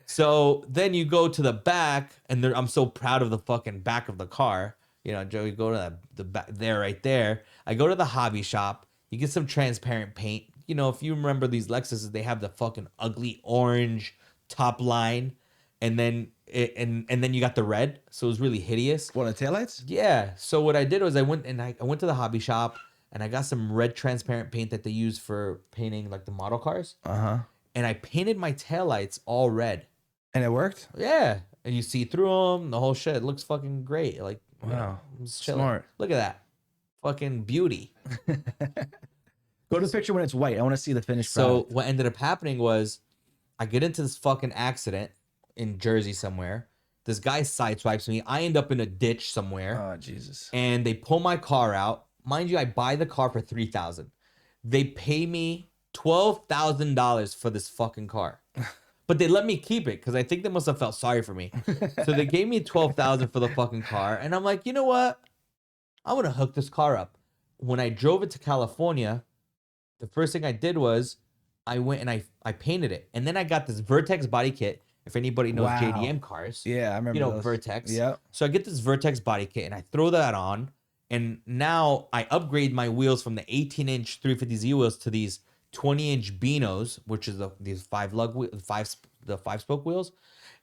Speaker 2: So then you go to the back, and I'm so proud of the fucking back of the car. Joe, you go to the back there, right there. I go to the hobby shop. You get some transparent paint. If you remember these Lexuses, they have the fucking ugly orange top line, and then you got the red, so it was really hideous.
Speaker 1: What, the taillights?
Speaker 2: Yeah. So what I did was I went to the hobby shop, and I got some red transparent paint that they use for painting like the model cars. And I painted my taillights all red.
Speaker 1: And it worked?
Speaker 2: Yeah. And you see through them, the whole shit. It looks fucking great. Like,
Speaker 1: wow, smart.
Speaker 2: Look at that, fucking beauty.
Speaker 1: Go to the picture when it's white. I want to see the finished
Speaker 2: product. So what ended up happening was I get into this fucking accident in Jersey somewhere. This guy sideswipes me. I end up in a ditch somewhere.
Speaker 1: Oh, Jesus.
Speaker 2: And they pull my car out. Mind you, I buy the car for $3,000. They pay me $12,000 for this fucking car. But they let me keep it because I think they must have felt sorry for me. So they gave me $12,000 for the fucking car. And I'm like, you know what? I'm going to hook this car up. When I drove it to California, the first thing I did was I went and I painted it. And then I got this Vertex body kit. If anybody knows JDM cars.
Speaker 1: Yeah, I remember those.
Speaker 2: Vertex.
Speaker 1: Yeah.
Speaker 2: So I get this Vertex body kit and I throw that on. And now I upgrade my wheels from the 18-inch 350Z wheels to these 20-inch Beanos, which is these the 5-spoke wheels.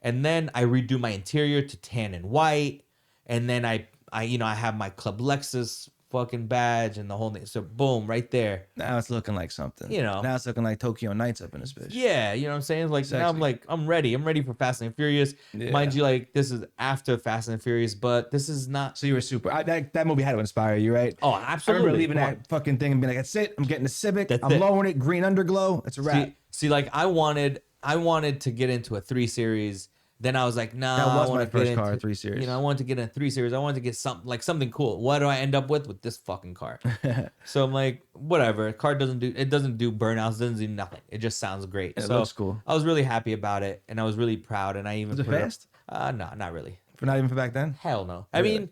Speaker 2: And then I redo my interior to tan and white. And then I have my Club Lexus fucking badge and the whole thing. So boom, right there.
Speaker 1: Now it's looking like something.
Speaker 2: You know.
Speaker 1: Now it's looking like Tokyo Nights up in this bitch.
Speaker 2: Yeah, you know what I'm saying? Like now I'm ready. I'm ready for Fast and Furious.
Speaker 1: Yeah.
Speaker 2: Mind you, like this is after Fast and Furious, but this is not.
Speaker 1: So you were super. That movie had to inspire you, right?
Speaker 2: Oh,
Speaker 1: I
Speaker 2: absolutely.
Speaker 1: remember leaving that fucking thing and being like, "That's it. I'm getting the Civic.
Speaker 2: That's
Speaker 1: I'm
Speaker 2: it.
Speaker 1: lowering it. Green underglow. It's a wrap."
Speaker 2: See, like I wanted to get into a 3 Series. Then I was like, nah.
Speaker 1: That was
Speaker 2: I
Speaker 1: my first car, 3 Series.
Speaker 2: You know, I wanted to get in a 3 Series. I wanted to get something cool. What do I end up with this fucking car? So I'm like, whatever. Car doesn't do burnouts, doesn't do nothing. It just sounds great.
Speaker 1: It
Speaker 2: so
Speaker 1: looks cool.
Speaker 2: I was really happy about it, and I was really proud. And I even
Speaker 1: Was it fast?
Speaker 2: No, not really.
Speaker 1: Not even for back then.
Speaker 2: Hell no. I mean,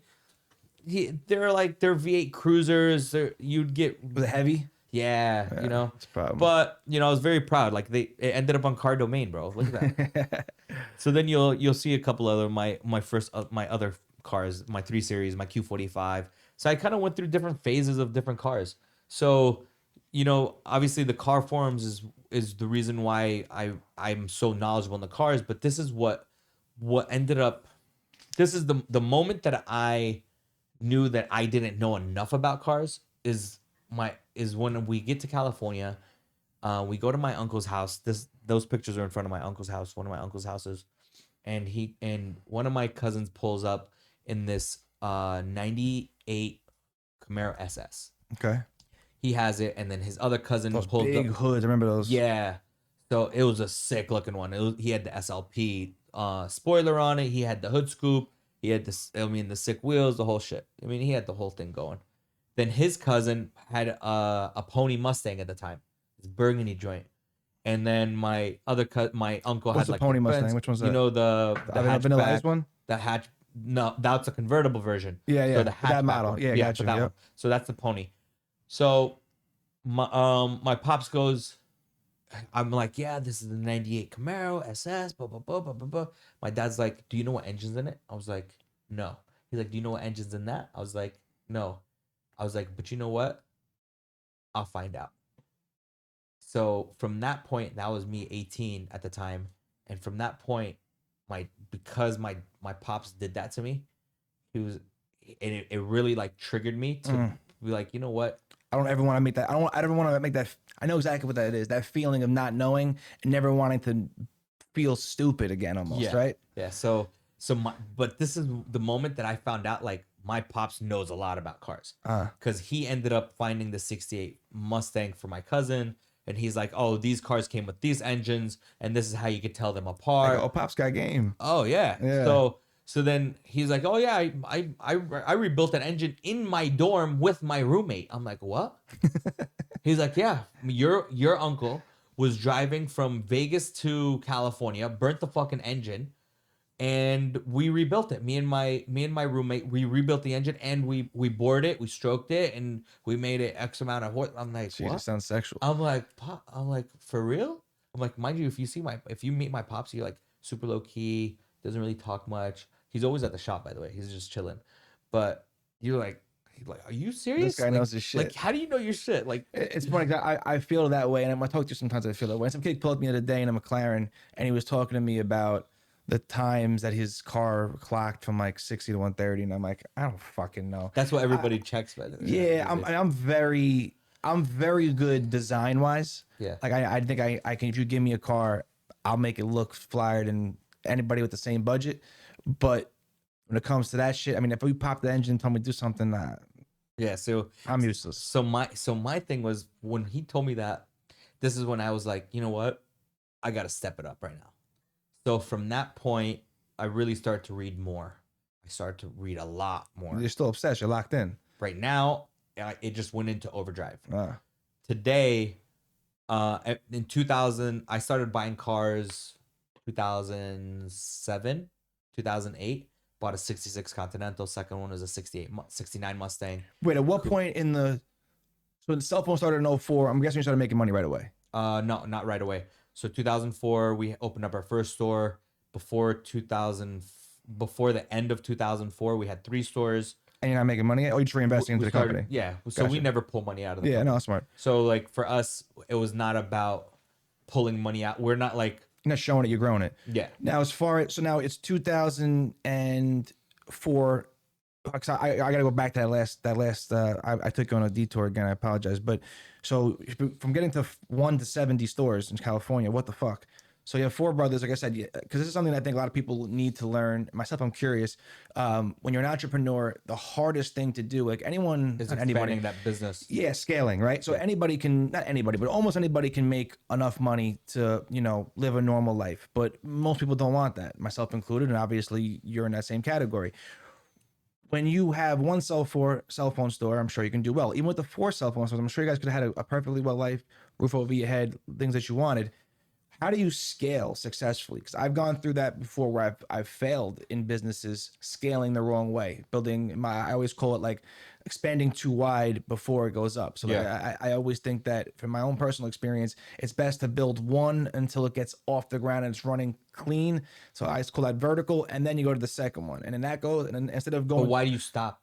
Speaker 2: they're V8 cruisers. You'd get
Speaker 1: Was it heavy?
Speaker 2: Yeah, you know.
Speaker 1: It's a problem.
Speaker 2: But I was very proud. Like it ended up on Car Domain, bro. Look at that. So then you'll see a couple other my other cars, my 3 Series, my Q45. So I kind of went through different phases of different cars. So obviously the car forums is the reason why I'm so knowledgeable in the cars. But this is what ended up. This is the moment that I knew that I didn't know enough about cars is when we get to California. We go to my uncle's house. Those pictures are in front of my uncle's house, one of my uncle's houses, and one of my cousins pulls up in this 98 Camaro SS.
Speaker 1: Okay.
Speaker 2: He has it, and then his other cousin
Speaker 1: Those
Speaker 2: pulled
Speaker 1: big
Speaker 2: up.
Speaker 1: hoods. I remember those.
Speaker 2: Yeah. So it was a sick looking one. He had the SLP spoiler on it. He had the hood scoop. He had the sick wheels, the whole shit. I mean, he had the whole thing going. Then his cousin had a pony Mustang at the time, this burgundy joint. And then my uncle
Speaker 1: What's
Speaker 2: had
Speaker 1: the pony Mustang? Which one's that?
Speaker 2: You know the
Speaker 1: vanillized one?
Speaker 2: The hatch. No, that's a convertible version.
Speaker 1: Yeah, yeah.
Speaker 2: So the
Speaker 1: that model.
Speaker 2: one.
Speaker 1: Yeah,
Speaker 2: yeah,
Speaker 1: gotcha.
Speaker 2: that
Speaker 1: Yep.
Speaker 2: one. So that's the pony. So my pops goes. I'm like, yeah, this is the 98 Camaro SS, blah, blah, blah, blah, blah, blah. My dad's like, do you know what engine's in it? I was like, no. He's like, do you know what engine's in that? I was like, no. I was like, but you know what? I'll find out. So from that point, that was me 18 at the time. And from that point, because my pops did that to me, it really like triggered me to be like, you know what?
Speaker 1: I don't ever want to make that. I don't want to make that. I know exactly what that is. That feeling of not knowing and never wanting to feel stupid again, almost, right?
Speaker 2: Yeah. But this is the moment that I found out, like, my pops knows a lot about cars. Because he ended up finding the 68 Mustang for my cousin. And he's like, oh, these cars came with these engines. And this is how you could tell them apart.
Speaker 1: Like, oh, Pop's got game.
Speaker 2: Oh, yeah. So then he's like, oh, yeah, I rebuilt that engine in my dorm with my roommate. I'm like, what? He's like, yeah, your uncle was driving from Vegas to California, burnt the fucking engine, and we rebuilt it. Me and my roommate, we rebuilt the engine, and we bored it, we stroked it, and we made it X amount of horse. I'm like, what?
Speaker 1: It sounds sexual.
Speaker 2: I'm like, for real? I'm like, mind you, if you meet my pops, you're like super low key, doesn't really talk much. He's always at the shop, by the way. He's just chilling. But you're like, he's like, are you serious?
Speaker 1: This guy knows his shit.
Speaker 2: Like, how do you know your shit? Like,
Speaker 1: it's funny. I feel that way, and when I talk to you sometimes, I feel that way. Some kid pulled up me the other day in a McLaren, and he was talking to me about the times that his car clocked from like 60 to 130, and I'm like, I don't fucking know.
Speaker 2: That's what everybody checks, by the way.
Speaker 1: Yeah, I'm very good design wise.
Speaker 2: Yeah.
Speaker 1: Like I think I can. If you give me a car, I'll make it look flyer than anybody with the same budget. But when it comes to that shit, I mean, if we pop the engine and tell me to do something,
Speaker 2: yeah, so
Speaker 1: I'm useless.
Speaker 2: So my thing was, when he told me that, this is when I was like, you know what? I got to step it up right now. So from that point, I really started to read more. I started to read a lot more.
Speaker 1: You're still obsessed. You're locked in.
Speaker 2: Right now, it just went into overdrive. Today, in 2000, I started buying cars 2007, 2008. Bought a 66 Continental. Second one was a 69 Mustang.
Speaker 1: Wait, at what point so the cell phone started in 04, I'm guessing you started making money right away.
Speaker 2: No, not right away. So 2004, we opened up our first store. Before the end of 2004, we had 3 stores.
Speaker 1: And you're not making money, or you're just reinvesting into
Speaker 2: We
Speaker 1: the
Speaker 2: started,
Speaker 1: company.
Speaker 2: yeah. So we
Speaker 1: Gotcha.
Speaker 2: never pull money out of the
Speaker 1: Yeah, no,
Speaker 2: company.
Speaker 1: that's smart.
Speaker 2: So like for us, it was not about pulling money out. We're not like,
Speaker 1: You're not showing it, you're growing it.
Speaker 2: yeah.
Speaker 1: Now, as far as so now it's 2004. I gotta go back to that last. I took you on a detour again. I apologize, but so from getting to 1 to 70 stores in California, what the fuck? So you have four brothers, like I said, because this is something that I think a lot of people need to learn. Myself, I'm curious. When you're an entrepreneur, the hardest thing to do, like anyone,
Speaker 2: Is
Speaker 1: not
Speaker 2: expanding
Speaker 1: anybody,
Speaker 2: that business.
Speaker 1: yeah, scaling, right? So anybody can, not anybody, but almost anybody can make enough money to, live a normal life. But most people don't want that, myself included, and obviously you're in that same category. When you have one cell phone store, I'm sure you can do well. Even with the four cell phone stores, I'm sure you guys could have had a perfectly well life, roof over your head, things that you wanted. How do you scale successfully? Because I've gone through that before, where I've failed in businesses scaling the wrong way, building I always call it like expanding too wide before it goes up. So like,
Speaker 2: Yeah.
Speaker 1: I always think that from my own personal experience, it's best to build one until it gets off the ground and it's running clean. So I call that vertical, and then you go to the second one, and then that goes, and then instead of
Speaker 2: But
Speaker 1: going,
Speaker 2: why do you stop?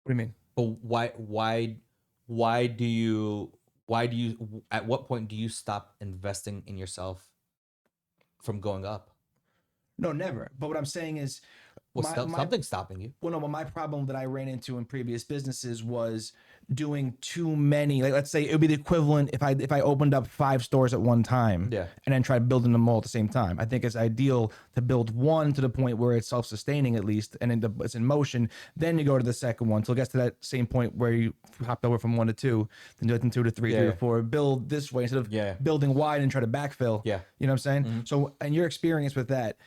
Speaker 1: what do you mean?
Speaker 2: But why do you, at what point do you stop investing in yourself from going up?
Speaker 1: No, never. But what I'm saying is,
Speaker 2: Well,
Speaker 1: my
Speaker 2: something's stopping you.
Speaker 1: well, no, but my problem that I ran into in previous businesses was doing too many. Like, let's say it would be the equivalent if I opened up 5 stores at one time,
Speaker 2: Yeah.
Speaker 1: and then tried building them all at the same time. I think it's ideal to build one to the point where it's self-sustaining at least, and it's in motion. Then you go to the second one till it gets to that same point where you hopped over from 1 to 2, then do it from 2 to 3, 3 to 4. Build this way instead of
Speaker 2: Yeah.
Speaker 1: building wide and try to backfill.
Speaker 2: Yeah.
Speaker 1: You know what I'm saying? So, and your experience with that,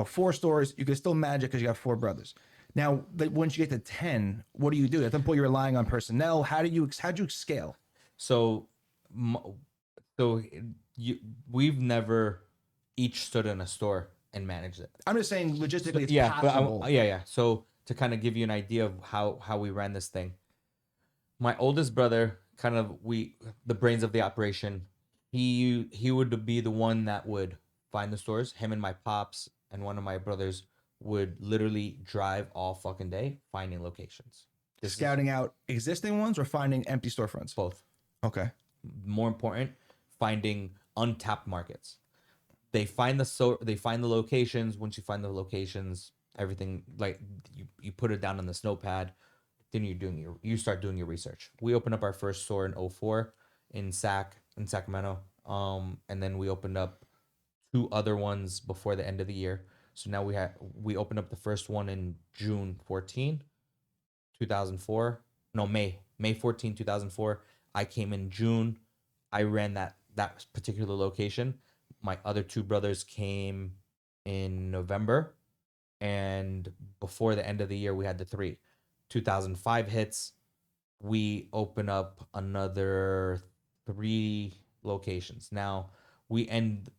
Speaker 1: 4 stores, you can still manage it because you have four brothers. Now, once you get to 10, what do you do? At that point, you're relying on personnel. How'd you scale?
Speaker 2: So, so we've never each stood in a store and managed it.
Speaker 1: I'm just saying logistically, it's
Speaker 2: Yeah,
Speaker 1: possible.
Speaker 2: but yeah. So to kind of give you an idea of how we ran this thing, my oldest brother, kind of the brains of the operation. He would be the one that would find the stores. Him and my pops and one of my brothers would literally drive all fucking day finding locations. This is
Speaker 1: Scouting out existing ones or finding empty storefronts?
Speaker 2: both.
Speaker 1: Okay.
Speaker 2: More important, finding untapped markets. They find the locations. Once you find the locations, everything, like you put it down on the snow pad. Then you start doing your research. We opened up our first store in 04 in Sacramento. And then we opened up 2 other ones before the end of the year. So now we opened up the first one in June 14, 2004. No, May 14, 2004. I came in June. I ran that particular location. My other 2 brothers came in November, and before the end of the year we had the 3. 2005 hits, we open up another 3 locations. Now we end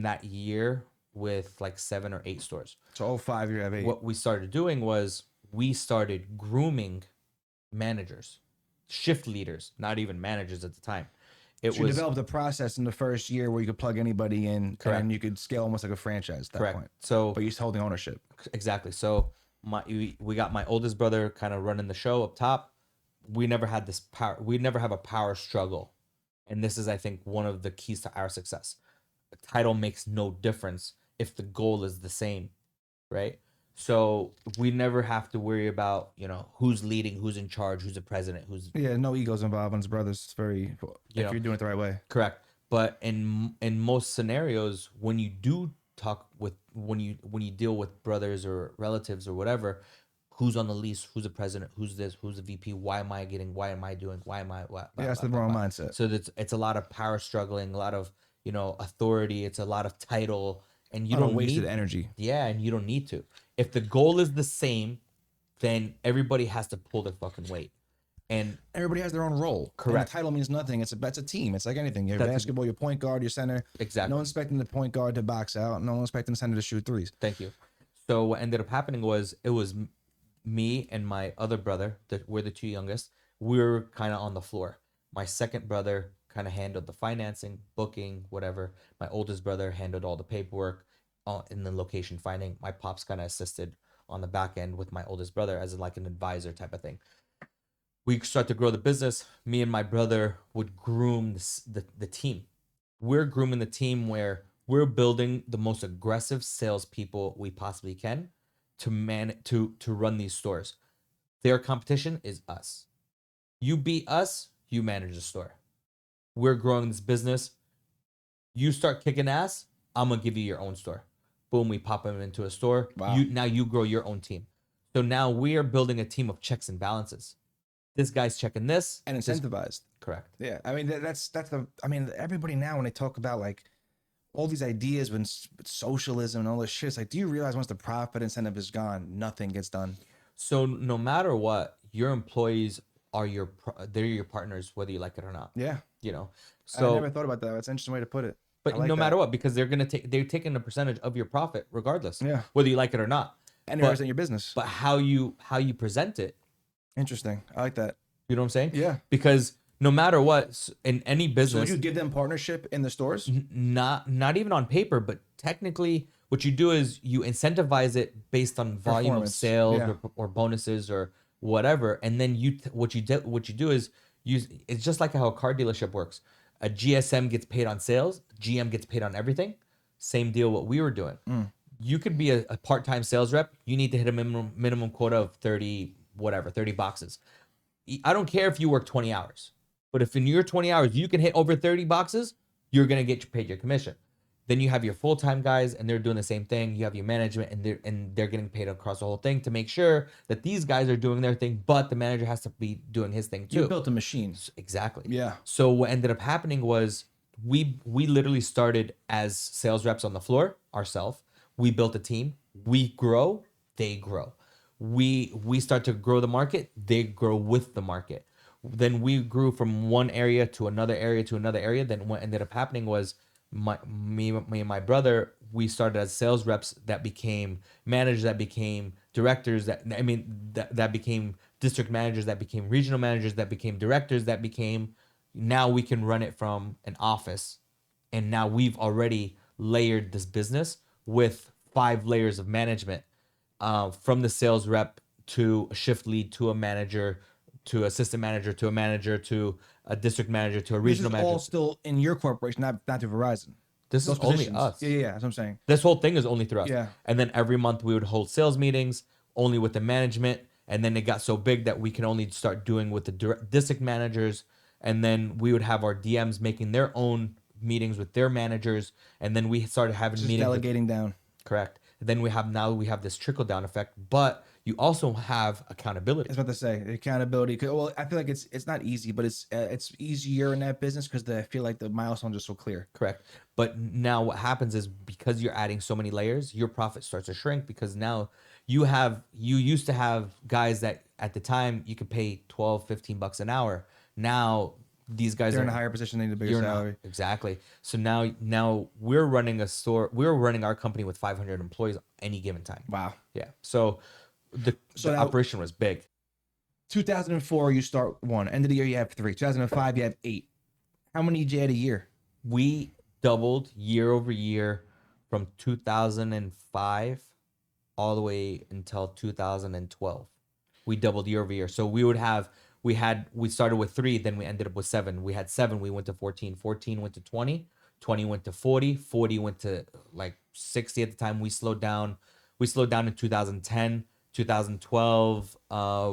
Speaker 2: that year with like 7 or 8 stores.
Speaker 1: So 05, you have 8.
Speaker 2: What we started doing was we started grooming managers, shift leaders, not even managers at the time. It
Speaker 1: So you
Speaker 2: was
Speaker 1: developed a process in the first year where you could plug anybody in,
Speaker 2: Correct.
Speaker 1: and you could scale almost like a franchise at that
Speaker 2: correct.
Speaker 1: point.
Speaker 2: So
Speaker 1: But you're still holding ownership.
Speaker 2: exactly. So we got my oldest brother kind of running the show up top. We never had this power. We never have a power struggle, and this is, I think, one of the keys to our success. The title makes no difference if the goal is the same, right? So we never have to worry about who's leading, who's in charge, who's the president, who's
Speaker 1: Yeah, no egos involved when it's brothers. It's very, if you're doing it the right way.
Speaker 2: correct. But in most scenarios, when you do talk with when you deal with brothers or relatives or whatever, who's on the lease, who's the president, who's this, who's the VP, why am I getting, why am I doing, why am I what?
Speaker 1: Yeah, that's the wrong mindset.
Speaker 2: So it's a lot of power struggling, a lot of authority, it's a lot of title, and you don't
Speaker 1: wasted
Speaker 2: need
Speaker 1: energy.
Speaker 2: yeah, and you don't need to. If the goal is the same, then everybody has to pull their fucking weight. And
Speaker 1: Everybody has their own role.
Speaker 2: Correct.
Speaker 1: And the title means nothing. It's a team. It's like anything. You have basketball, your point guard, your center.
Speaker 2: exactly.
Speaker 1: No one's expecting the point guard to box out. No one's expecting the center to shoot threes.
Speaker 2: Thank you. So what ended up happening was it was me and my other brother, that we're the 2 youngest. We were kind of on the floor. My second brother kind of handled the financing, booking, whatever. My oldest brother handled all the paperwork, and then location finding. My pops kind of assisted on the back end with my oldest brother as like an advisor type of thing. We start to grow the business. Me and my brother would groom the team. We're grooming the team where we're building the most aggressive salespeople we possibly can to run these stores. Their competition is us. You beat us, you manage the store. We're growing this business. You start kicking ass, I'm gonna give you your own store. Boom, we pop them into a store.
Speaker 1: Wow.
Speaker 2: You grow your own team. So now we are building a team of checks and balances. This guy's checking this
Speaker 1: And incentivized.
Speaker 2: Correct.
Speaker 1: Yeah, I mean that's the. I mean everybody now when they talk about like all these ideas when socialism and all this shit, it's like, do you realize once the profit incentive is gone, nothing gets done?
Speaker 2: So no matter what, your employees are they're your partners, whether you like it or not.
Speaker 1: Yeah.
Speaker 2: You know.
Speaker 1: I
Speaker 2: So
Speaker 1: never thought about that. That's an interesting way to put it.
Speaker 2: but
Speaker 1: I like
Speaker 2: no
Speaker 1: that.
Speaker 2: matter what, because they're taking a percentage of your profit regardless.
Speaker 1: Yeah.
Speaker 2: Whether you like it or not.
Speaker 1: And
Speaker 2: But-
Speaker 1: it represent your business.
Speaker 2: But how you present it,
Speaker 1: Interesting. I like that.
Speaker 2: you know what I'm saying?
Speaker 1: Yeah.
Speaker 2: Because no matter what, in any
Speaker 1: So
Speaker 2: business,
Speaker 1: would you give them partnership in the stores?
Speaker 2: not even on paper, but technically, what you do is you incentivize it based on volume of
Speaker 1: Performance,
Speaker 2: sales
Speaker 1: yeah.
Speaker 2: or bonuses or whatever, and then what you do is it's just like how a car dealership works. A GSM gets paid on sales, GM gets paid on everything. Same deal. What we were doing. You could be a part-time sales rep. You need to hit a minimum quota of 30 boxes. I don't care if you work 20 hours, but if in your 20 hours you can hit over 30 boxes, you're gonna get paid your commission. Then you have your full-time guys, and they're doing the same thing. You have your management, and they're getting paid across the whole thing to make sure that these guys are doing their thing, but the manager has to be doing his thing too.
Speaker 1: You built a machine.
Speaker 2: Exactly.
Speaker 1: Yeah.
Speaker 2: So what ended up happening was we literally started as sales reps on the floor ourselves. We built a team. We grow, they grow. We start to grow the market, they grow with the market. Then we grew from one area to another area to another area. Then what ended up happening was me and my brother, we started as sales reps that became managers, that became directors, that became district managers, that became regional managers, that became directors, that became, now we can run it from an office. And now we've already layered this business with 5 layers of management, from the sales rep to a shift lead to a manager to assistant manager to a manager to a district manager to a
Speaker 1: This
Speaker 2: regional
Speaker 1: is
Speaker 2: manager.
Speaker 1: all still in your corporation, not to Verizon.
Speaker 2: This is
Speaker 1: Those
Speaker 2: only
Speaker 1: positions.
Speaker 2: us.
Speaker 1: Yeah, that's what I'm saying.
Speaker 2: This whole thing is only through us.
Speaker 1: Yeah.
Speaker 2: And then every month we would hold sales meetings only with the management. And then it got so big that we can only start doing with the district managers. And then we would have our DMs making their own meetings with their managers. And then we started having
Speaker 1: Just
Speaker 2: meetings.
Speaker 1: delegating down.
Speaker 2: Correct. And then we have this trickle down effect, but you also have accountability.
Speaker 1: I was about to say accountability. Well, I feel like it's not easy, but it's easier in that business because I feel like the milestones are so clear.
Speaker 2: Correct. But now what happens is because you're adding so many layers, your profit starts to shrink because now you used to have guys that at the time you could pay 12, 15 bucks an hour. Now these guys
Speaker 1: They're
Speaker 2: are
Speaker 1: in a higher position, they need a bigger salary.
Speaker 2: Exactly. So now we're running a store. We're running our company with 500 employees any given time.
Speaker 1: Wow.
Speaker 2: Yeah. So the
Speaker 1: now,
Speaker 2: operation was big.
Speaker 1: 2004, you start 1. End of the year, you have 3. 2005, you have 8. How many did you add a year?
Speaker 2: We doubled year over year from 2005 all the way until 2012. We doubled year over year. So we started with 3, then we ended up with 7. We had 7, we went to 14. 14 went to 20. 20 went to 40. 40 went to like 60 at the time. We slowed down. We slowed down in 2010. 2012,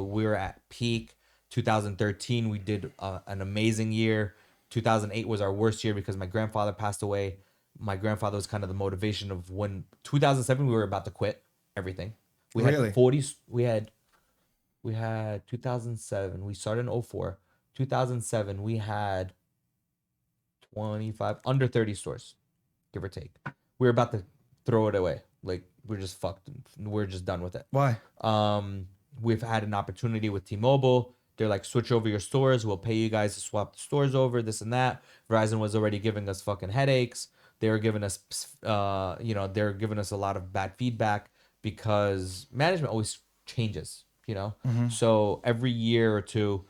Speaker 2: we were at peak. 2013, we did an amazing year. 2008 was our worst year because my grandfather passed away. My grandfather was kind of the motivation of when 2007 we were about to quit everything. We
Speaker 1: Really?
Speaker 2: had 40. We had 2007. We started in 04. 2007 we had 25 under 30 stores, give or take. We were about to throw it away. Like we're just fucked. We're just done with it.
Speaker 1: Why?
Speaker 2: We've had an opportunity with T-Mobile. They're like, switch over your stores. We'll pay you guys to swap the stores over, this and that. Verizon was already giving us fucking headaches. They were giving us, they're giving us a lot of bad feedback because management always changes, So every year or two,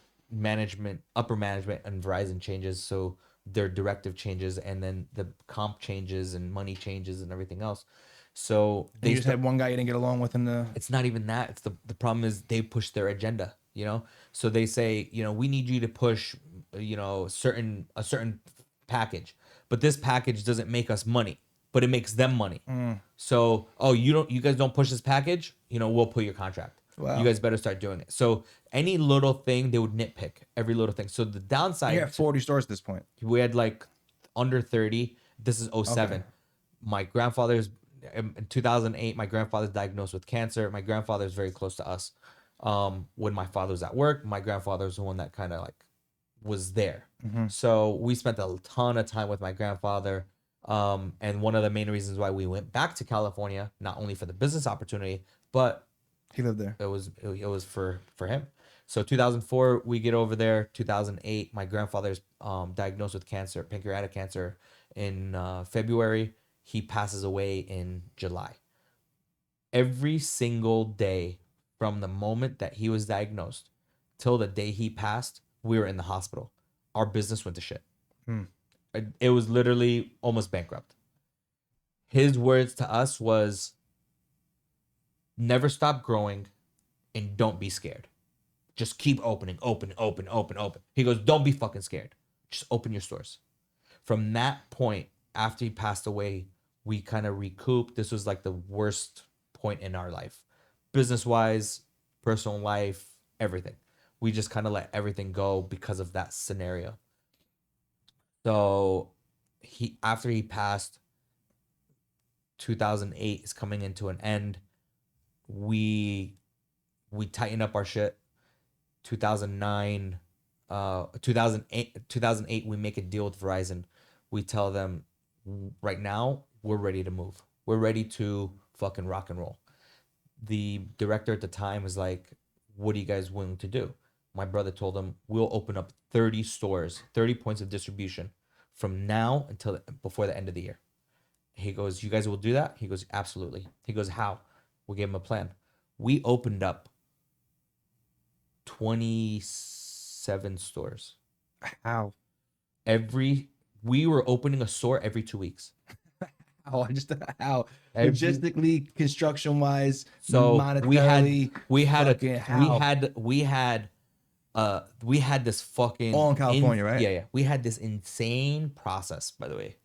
Speaker 2: upper management and Verizon changes. So their directive changes and then the comp changes and money changes and everything else. So
Speaker 1: And you just had one guy you didn't get along with in the.
Speaker 2: it's not even that. It's the problem is they push their agenda, So they say, we need you to push, a certain package. But this package doesn't make us money, but it makes them money. So, you guys don't push this package, we'll pull your contract.
Speaker 1: Wow.
Speaker 2: You guys better start doing it. So any little thing, they would nitpick every little thing. So the downside,
Speaker 1: You have 40 stores at this point.
Speaker 2: we had like under 30. This is '07.
Speaker 1: Okay.
Speaker 2: My grandfather's in 2008. My grandfather's diagnosed with cancer. My grandfather is very close to us. When my father was at work, my grandfather was the one that kind of like was there. So we spent a ton of time with my grandfather. And one of the main reasons why we went back to California, not only for the business opportunity, but
Speaker 1: He lived there.
Speaker 2: it was for him. So 2004, we get over there. 2008, my grandfather's diagnosed with cancer, pancreatic cancer, in February. He passes away in July. Every single day from the moment that he was diagnosed till the day he passed, we were in the hospital. Our business went to shit. It was literally almost bankrupt. His words to us was, never stop growing and don't be scared. Just keep opening, open. He goes, don't be fucking scared. Just open your stores. From that point, after he passed away, we kind of recouped. This was like the worst point in our life. Business-wise, personal life, everything. We just kind of let everything go because of that scenario. So after he passed, 2008 is coming into an end. We tighten up our shit. 2008, we make a deal with Verizon. We tell them, right now, we're ready to move. We're ready to fucking rock and roll. The director at the time was like, what are you guys willing to do? My brother told him, we'll open up 30 stores, 30 points of distribution from now until before the end of the year. He goes, you guys will do that? He goes, absolutely. He goes, how? We gave him a plan. We opened up 27 stores.
Speaker 1: How?
Speaker 2: We were opening a store every 2 weeks.
Speaker 1: How? Logistically, construction wise,
Speaker 2: So
Speaker 1: monetarily,
Speaker 2: we had this fucking
Speaker 1: all in California, right?
Speaker 2: Yeah. We had this insane process, by the way,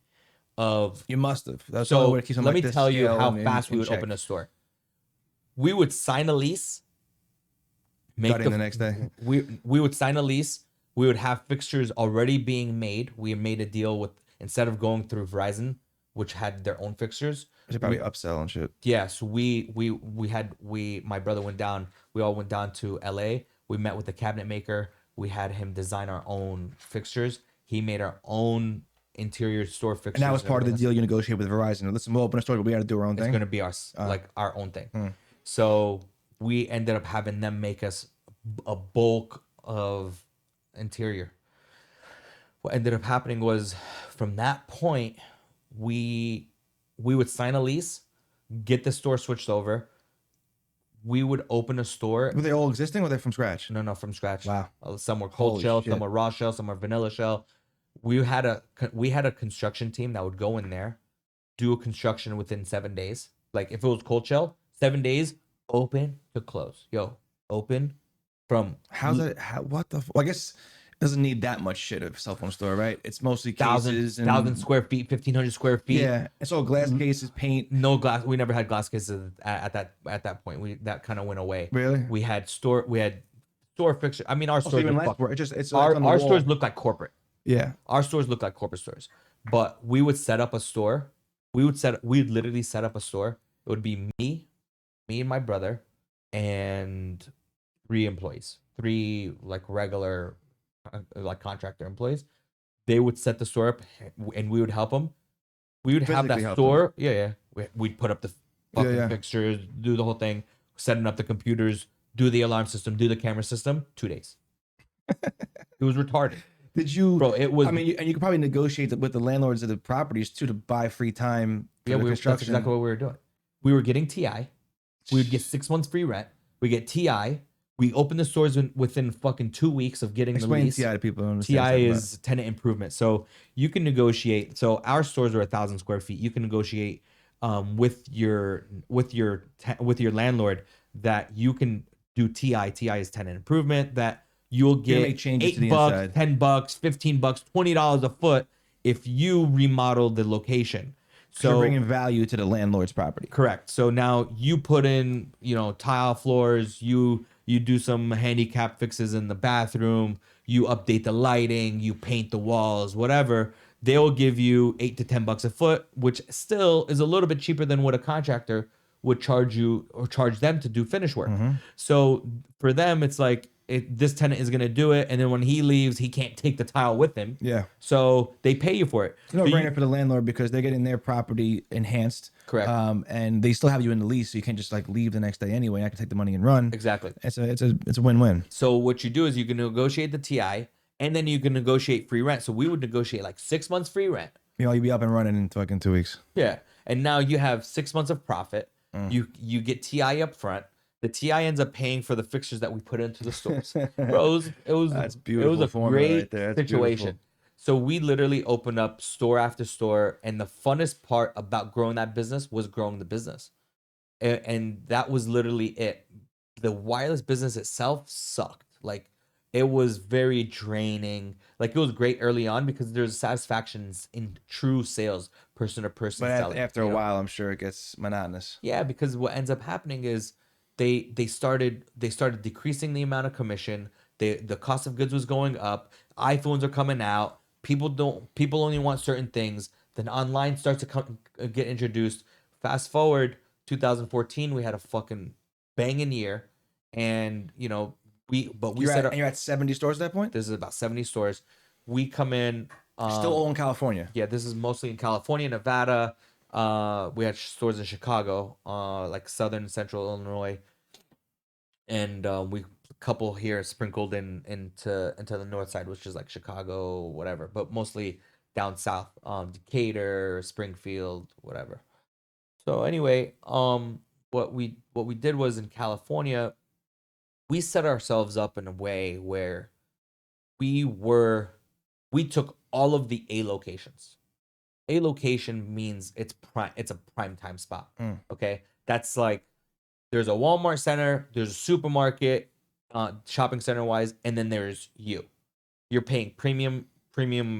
Speaker 2: of
Speaker 1: You must have. That's
Speaker 2: so
Speaker 1: all what keeps them
Speaker 2: let
Speaker 1: like
Speaker 2: me
Speaker 1: this
Speaker 2: tell you
Speaker 1: scale
Speaker 2: how
Speaker 1: and
Speaker 2: fast we
Speaker 1: in
Speaker 2: would
Speaker 1: check.
Speaker 2: open a store. We would sign a lease.
Speaker 1: Got in the next day.
Speaker 2: We would sign a lease. We would have fixtures already being made. We made a deal with, instead of going through Verizon, which had their own fixtures.
Speaker 1: They probably upsell and shit.
Speaker 2: Yeah, so my brother went down. We all went down to LA. We met with the cabinet maker. We had him design our own fixtures. He made our own interior store fixtures.
Speaker 1: And that was part of the deal you negotiated with Verizon. Listen, we'll open a store, but we got to do our own thing.
Speaker 2: It's gonna be our own thing. So we ended up having them make us a bulk of interior. What ended up happening was, from that point, we would sign a lease, get the store switched over. We would open a store.
Speaker 1: Were they all existing or were they from scratch?
Speaker 2: No, from scratch.
Speaker 1: Wow.
Speaker 2: Some were cold
Speaker 1: Holy
Speaker 2: shell,
Speaker 1: shit.
Speaker 2: some were raw shell, some were vanilla shell. We had a construction team that would go in there, do a construction within 7 days. Like if it was cold shell, 7 days, open to close. Open from
Speaker 1: How's that? What the? Well, I guess it doesn't need that much shit of a cell phone store, right? It's mostly cases
Speaker 2: 1,000 square feet, 1,500 square feet.
Speaker 1: Yeah, it's all glass cases, paint.
Speaker 2: No glass. We never had glass cases at that point. That kind of went away.
Speaker 1: Really?
Speaker 2: We had store fixture. I mean, our stores
Speaker 1: even
Speaker 2: look
Speaker 1: less. It's
Speaker 2: our
Speaker 1: on the wall.
Speaker 2: stores look like corporate.
Speaker 1: Yeah.
Speaker 2: Our stores look like corporate stores. But we would set up a store. We'd literally set up a store. It would be me and my brother, and 3 employees, 3 like regular like contractor employees. They would set the store up, and we would help them. We would have
Speaker 1: Physically
Speaker 2: that
Speaker 1: help
Speaker 2: store. Yeah. We'd put up the fucking
Speaker 1: Yeah.
Speaker 2: fixtures, do the whole thing, setting up the computers, do the alarm system, do the camera system. 2 days. It was retarded.
Speaker 1: Did you,
Speaker 2: Bro, it was.
Speaker 1: I mean, and you could probably negotiate with the landlords of the properties too to buy free time for the
Speaker 2: That's
Speaker 1: construction.
Speaker 2: exactly what we were doing. We were getting TI. We would get 6 months free rent. We get TI. We open the stores within fucking 2 weeks of getting
Speaker 1: Explain
Speaker 2: the lease.
Speaker 1: TI to people who understand.
Speaker 2: TI is tenant improvement. So you can negotiate. So our stores are 1,000 square feet. You can negotiate with your landlord that you can do TI. TI is tenant improvement, that you'll
Speaker 1: You're gonna
Speaker 2: get
Speaker 1: make changes to the
Speaker 2: $8,
Speaker 1: inside.
Speaker 2: $10, $15, $20 a foot if you remodel the location.
Speaker 1: So you're
Speaker 2: So
Speaker 1: bringing value to the landlord's property.
Speaker 2: correct. So now you put in, tile floors, you do some handicap fixes in the bathroom, you update the lighting, you paint the walls, whatever. They'll give you $8 to $10 a foot, which still is a little bit cheaper than what a contractor would charge you or charge them to do finish work. So for them, it's like this tenant is gonna do it, and then when he leaves, he can't take the tile with him.
Speaker 1: Yeah.
Speaker 2: So they pay you for it.
Speaker 1: It's no
Speaker 2: So
Speaker 1: brainer for the landlord because they're getting their property enhanced.
Speaker 2: Correct.
Speaker 1: And they still have you in the lease, so you can't just like leave the next day anyway. I can take the money and run.
Speaker 2: Exactly.
Speaker 1: It's a win-win.
Speaker 2: So what you do is you can negotiate the TI, and then you can negotiate free rent. So we would negotiate like 6 months free rent.
Speaker 1: You'll be up and running in fucking 2 weeks.
Speaker 2: Yeah. And now you have 6 months of profit. You get TI up front. The TI ends up paying for the fixtures that we put into the stores. Bro,
Speaker 1: That's
Speaker 2: it
Speaker 1: beautiful
Speaker 2: was a
Speaker 1: formula
Speaker 2: great
Speaker 1: right there. That's
Speaker 2: situation.
Speaker 1: beautiful.
Speaker 2: So we literally opened up store after store, and the funnest part about growing that business was growing the business. And that was literally it. The wireless business itself sucked. Like, it was very draining. Like, it was great early on because there's satisfactions in true sales, person to person
Speaker 1: But
Speaker 2: selling.
Speaker 1: after a while, I'm sure it gets monotonous.
Speaker 2: Yeah, because what ends up happening is they started decreasing the amount of commission. The cost of goods was going up. iPhones are coming out. People only want certain things. Then online starts to get introduced. Fast forward 2014, we had a fucking banging year, and
Speaker 1: You're at 70 stores at that point.
Speaker 2: this is about 70 stores. We come in.
Speaker 1: Still all in California.
Speaker 2: Yeah, this is mostly in California, Nevada. We had stores in Chicago, like southern and central Illinois, and we couple here sprinkled into the north side, which is like Chicago, whatever, but mostly down south, Decatur, Springfield, whatever. So anyway, what we did was in California, we set ourselves up in a way where we took all of the A locations. A location means it's a prime time spot. Okay, that's like there's a Walmart center, there's a supermarket, shopping center wise, and then there's you. You're paying premium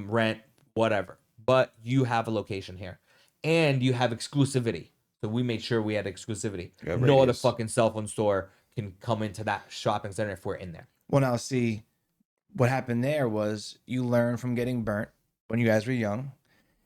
Speaker 2: rent, whatever, but you have a location here, and you have exclusivity. So we made sure we had exclusivity. No other fucking cell phone store can come into that shopping center if we're in there.
Speaker 1: Well, now see, what happened there was you learn from getting burnt when you guys were young,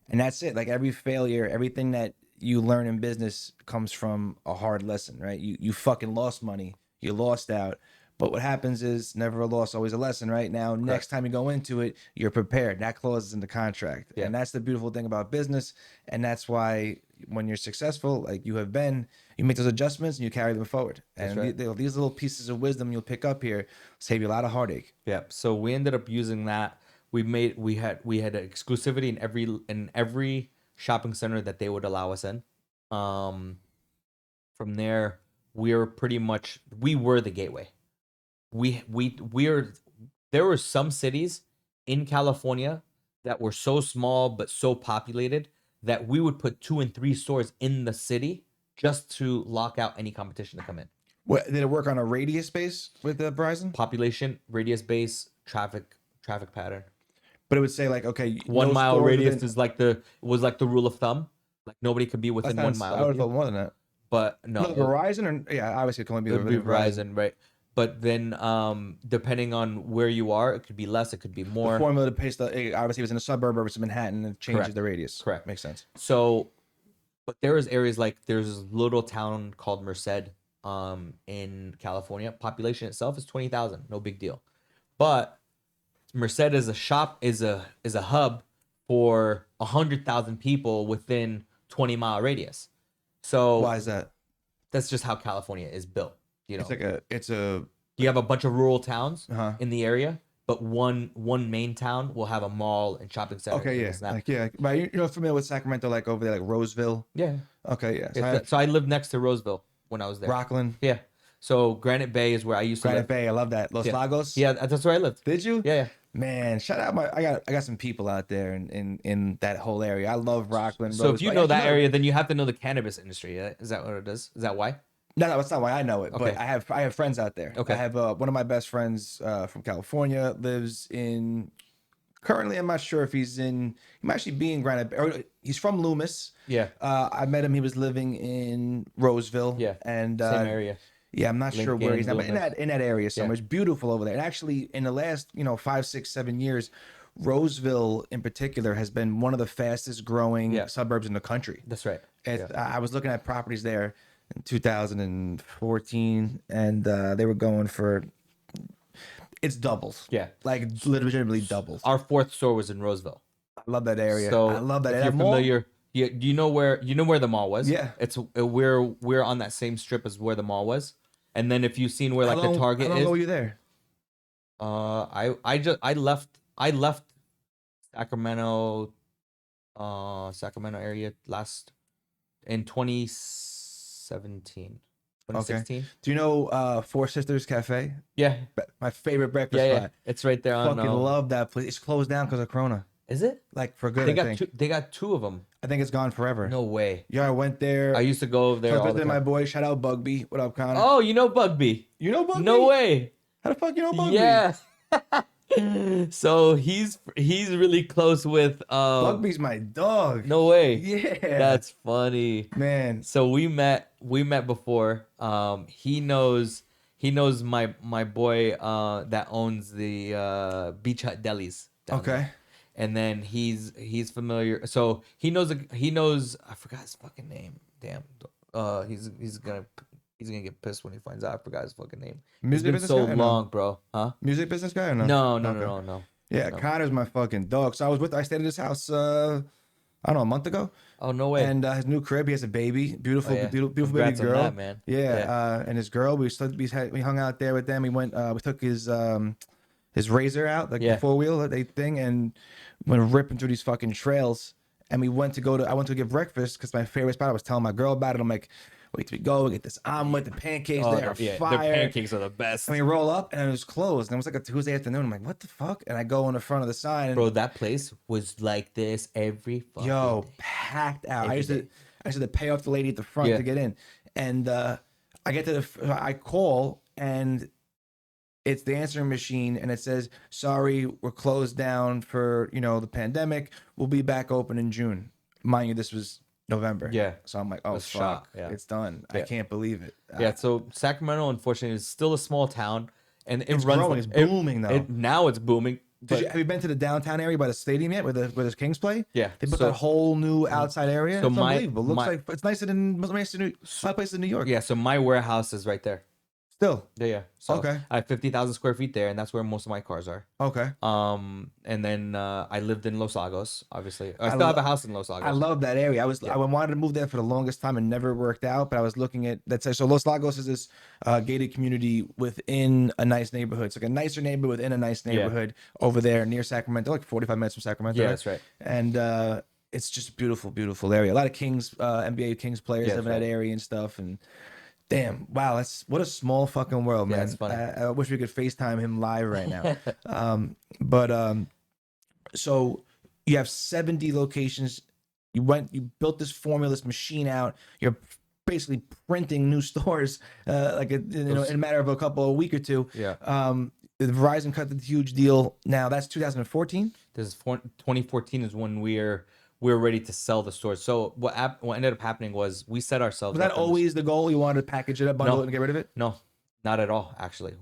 Speaker 1: and that's it. Like every failure, everything that you learn in business comes from a hard lesson, right? You fucking lost money, you lost out, but what happens is never a loss, always a lesson, right? Now, next time you go into it, you're prepared. That clause is in the contract, and that's the beautiful thing about business, and that's why when you're successful, like you have been, you make those adjustments and you carry them forward. And these little pieces of wisdom you'll pick up here save you a lot of heartache.
Speaker 2: Yeah. So we ended up using that. We had exclusivity in every shopping center that they would allow us in. From there, we were the gateway. There were some cities in California that were so small but so populated that we would put 2 and 3 stores in the city just to lock out any competition to come in.
Speaker 1: What did it work on a radius base with the Verizon?
Speaker 2: Population, radius base, traffic pattern.
Speaker 1: But it would say like, okay,
Speaker 2: 1 mile radius was like the rule of thumb. Like nobody could be within 1 mile.
Speaker 1: I would have thought more than that.
Speaker 2: But no,
Speaker 1: Verizon obviously it can only be
Speaker 2: Verizon, right? But then, depending on where you are, it could be less, it could be more.
Speaker 1: The formula to paste obviously it was in a suburb or it's in Manhattan, it changes the radius.
Speaker 2: Correct.
Speaker 1: Makes sense.
Speaker 2: So, but there's areas like there's a little town called Merced, in California. Population itself is 20,000, no big deal. But Merced is a hub for 100,000 people within 20-mile radius. So
Speaker 1: why is that?
Speaker 2: That's just how California is built.
Speaker 1: You
Speaker 2: have a bunch of rural towns in the area, but one main town will have a mall and shopping center.
Speaker 1: Okay, yeah, But you're familiar with Sacramento, like over there, like Roseville.
Speaker 2: Yeah.
Speaker 1: Okay, yeah.
Speaker 2: So I lived next to Roseville when I was there.
Speaker 1: Rockland.
Speaker 2: Yeah. So Granite Bay is where I used to live.
Speaker 1: Granite Bay, I love that. Los Lagos.
Speaker 2: Yeah, that's where I lived.
Speaker 1: Did you?
Speaker 2: Yeah.
Speaker 1: Man, shout out I got some people out there in that whole area. I love Rockland,
Speaker 2: So if you
Speaker 1: Roseville.
Speaker 2: know
Speaker 1: Actually,
Speaker 2: that
Speaker 1: no,
Speaker 2: area, then you have to know the cannabis industry. Is that what it is? Is that why?
Speaker 1: no, that's not why I know it. But
Speaker 2: Okay.
Speaker 1: I have friends out there. I
Speaker 2: Okay.
Speaker 1: have one of my best friends from California lives in. Currently, I'm not sure if he might actually be in Granite. Or he's from Loomis.
Speaker 2: Yeah.
Speaker 1: I met him. He was living in Roseville,
Speaker 2: Yeah.
Speaker 1: and
Speaker 2: Same area.
Speaker 1: yeah, I'm not sure where he's
Speaker 2: Lincoln,
Speaker 1: now, but
Speaker 2: Loomis.
Speaker 1: in that area
Speaker 2: Yeah.
Speaker 1: somewhere. It's beautiful over there. And actually, in the last 5, 6, 7 years, Roseville in particular has been one of the fastest growing
Speaker 2: Yeah.
Speaker 1: suburbs in the country.
Speaker 2: That's right.
Speaker 1: It's,
Speaker 2: Yeah.
Speaker 1: I was looking at properties there in 2014, and they were going for it's doubles.
Speaker 2: Yeah.
Speaker 1: Like legitimately doubles.
Speaker 2: Our fourth store was in Roseville.
Speaker 1: I love that area. I
Speaker 2: So
Speaker 1: love that.
Speaker 2: if
Speaker 1: That
Speaker 2: you're
Speaker 1: mall?
Speaker 2: familiar, you know where the mall was.
Speaker 1: Yeah.
Speaker 2: It's we're on that same strip as where the mall was. And then if you've seen where like the Target
Speaker 1: how long
Speaker 2: is,
Speaker 1: ago were you there?
Speaker 2: I left Sacramento, Sacramento area last in 2017,
Speaker 1: Okay.
Speaker 2: 2016.
Speaker 1: Do you know Four Sisters Cafe?
Speaker 2: Yeah,
Speaker 1: My favorite breakfast
Speaker 2: yeah, yeah.
Speaker 1: spot.
Speaker 2: It's right there on.
Speaker 1: Fucking love that place. It's closed down because of Corona.
Speaker 2: Is it?
Speaker 1: Like for good, I think.
Speaker 2: They got two of them.
Speaker 1: I think it's gone forever.
Speaker 2: No way.
Speaker 1: Yeah, I went there.
Speaker 2: I used to go over
Speaker 1: So
Speaker 2: there
Speaker 1: I was
Speaker 2: all the
Speaker 1: visiting my
Speaker 2: time.
Speaker 1: boy. Shout out Bugby. What up, Connor?
Speaker 2: Oh, you know Bugby?
Speaker 1: You know Bugby?
Speaker 2: No way.
Speaker 1: How the fuck you know Bugby?
Speaker 2: Yeah. So he's really close with
Speaker 1: Bugby's my dog.
Speaker 2: no way.
Speaker 1: Yeah.
Speaker 2: That's funny.
Speaker 1: Man.
Speaker 2: So we met before. He knows my boy that owns the Beach Hut Delis down
Speaker 1: Okay.
Speaker 2: there. And then he's familiar. So he knows I forgot his fucking name. Damn. He's gonna get pissed when he finds out I forgot his fucking name.
Speaker 1: Music
Speaker 2: It's been
Speaker 1: business
Speaker 2: so
Speaker 1: guy or no?
Speaker 2: long, bro. Huh?
Speaker 1: Music business guy or no?
Speaker 2: No.
Speaker 1: Yeah,
Speaker 2: No.
Speaker 1: Connor's my fucking dog. So I stayed at his house I don't know, a month ago.
Speaker 2: Oh, no way.
Speaker 1: And his new crib, he has a baby, beautiful,
Speaker 2: Oh, yeah.
Speaker 1: beautiful
Speaker 2: Congrats
Speaker 1: baby
Speaker 2: on
Speaker 1: girl.
Speaker 2: that, man.
Speaker 1: Yeah,
Speaker 2: Yeah.
Speaker 1: and his girl, we hung out there with them. We went, we took his razor out, like
Speaker 2: Yeah.
Speaker 1: the 4-wheel that they thing, and went ripping through these fucking trails. And I went to get breakfast because my favorite spot. I was telling my girl about it. I'm like, wait till we go, we get this omelet, the pancakes, they are
Speaker 2: Their
Speaker 1: fire.
Speaker 2: pancakes are the best.
Speaker 1: And we roll up and it was closed. And it was like a Tuesday afternoon. I'm like, what the fuck? And I go in the front of the sign and
Speaker 2: Bro, that place was like this every fucking
Speaker 1: yo,
Speaker 2: day.
Speaker 1: packed out.
Speaker 2: Every
Speaker 1: I used
Speaker 2: day.
Speaker 1: to pay off the lady at the front
Speaker 2: Yeah.
Speaker 1: to get in. And I get to I call and it's the answering machine and it says, sorry, we're closed down for, the pandemic. We'll be back open in June. Mind you, this was November.
Speaker 2: Yeah.
Speaker 1: So I'm like, oh,
Speaker 2: was
Speaker 1: fuck.
Speaker 2: shocked, yeah.
Speaker 1: It's done. I
Speaker 2: Yeah.
Speaker 1: can't believe it.
Speaker 2: Yeah, so Sacramento, unfortunately, is still a small town, and it
Speaker 1: It's
Speaker 2: runs.
Speaker 1: growing. It's booming, though.
Speaker 2: Now it's booming. But
Speaker 1: Have you been to the downtown area by the stadium yet, where the Kings play?
Speaker 2: Yeah,
Speaker 1: they put
Speaker 2: so-
Speaker 1: that whole new outside area.
Speaker 2: So
Speaker 1: It's
Speaker 2: my-
Speaker 1: unbelievable. Looks
Speaker 2: my-
Speaker 1: like it's nicer than my place in New York.
Speaker 2: yeah, so my warehouse is right there.
Speaker 1: Still.
Speaker 2: Yeah. So
Speaker 1: Okay.
Speaker 2: I have 50,000 square feet there, and that's where most of my cars are.
Speaker 1: Okay.
Speaker 2: And then I lived in Los Lagos, obviously. I still
Speaker 1: lo-
Speaker 2: have a house in Los Lagos.
Speaker 1: I love that area.
Speaker 2: Yeah.
Speaker 1: I wanted to move there for the longest time and never worked out. But I was looking at so Los Lagos is this gated community within a nice neighborhood. It's like a nicer neighborhood within a nice neighborhood over there near Sacramento, like 45 minutes from Sacramento.
Speaker 2: Yeah, that's right.
Speaker 1: And it's just a beautiful, beautiful area. A lot of Kings, NBA Kings players
Speaker 2: Yeah,
Speaker 1: live in
Speaker 2: that's
Speaker 1: that
Speaker 2: right.
Speaker 1: area and stuff. And damn, wow, what a small fucking world,
Speaker 2: Yeah,
Speaker 1: man.
Speaker 2: it's funny.
Speaker 1: I wish we could FaceTime him live right now. So you have 70 locations. You built this formula, this machine out. You're basically printing new stores, in a matter of a week or two.
Speaker 2: Yeah.
Speaker 1: The Verizon cut the huge deal. Now that's 2014.
Speaker 2: This is 2014 is when we're ready to sell the stores. So what ended up happening was we set ourselves
Speaker 1: Was that
Speaker 2: up in this-
Speaker 1: always the goal? You wanted to package it up, bundle it, and get rid of it?
Speaker 2: No, not at all. Actually,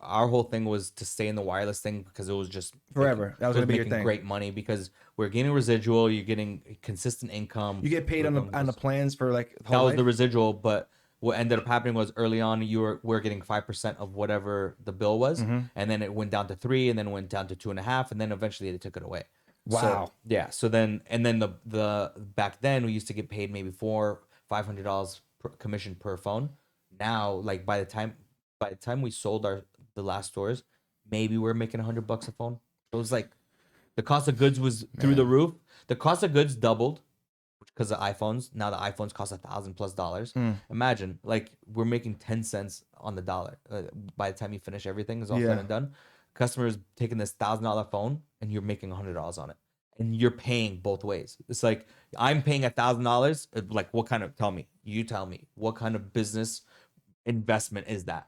Speaker 2: our whole thing was to stay in the wireless thing because it was just
Speaker 1: Forever. That was gonna be your
Speaker 2: making
Speaker 1: thing.
Speaker 2: great money because we're getting residual. You're getting consistent income.
Speaker 1: You get paid on the plans for like the
Speaker 2: that
Speaker 1: whole
Speaker 2: was the
Speaker 1: life?
Speaker 2: residual, but what ended up happening was early on we're getting 5% of whatever the bill was,
Speaker 1: Mm-hmm.
Speaker 2: and then it went down to 3, and then it went down to 2.5, and then eventually they took it away.
Speaker 1: Wow.
Speaker 2: So, yeah. So then the back then we used to get paid maybe $500 commission per phone. Now, like by the time we sold the last stores, maybe we're making $100 a phone. So it was like the cost of goods was through the roof. The cost of goods doubled because of iPhones. Now the iPhones cost $1,000+. Imagine, like, we're making 10 cents on the dollar by the time you finish everything is all
Speaker 1: Yeah.
Speaker 2: said and done. Customer's taking this $1,000 phone and you're making $100 on it, and you're paying both ways. It's like I'm paying $1,000. Like, what kind of? You tell me, what kind of business investment is that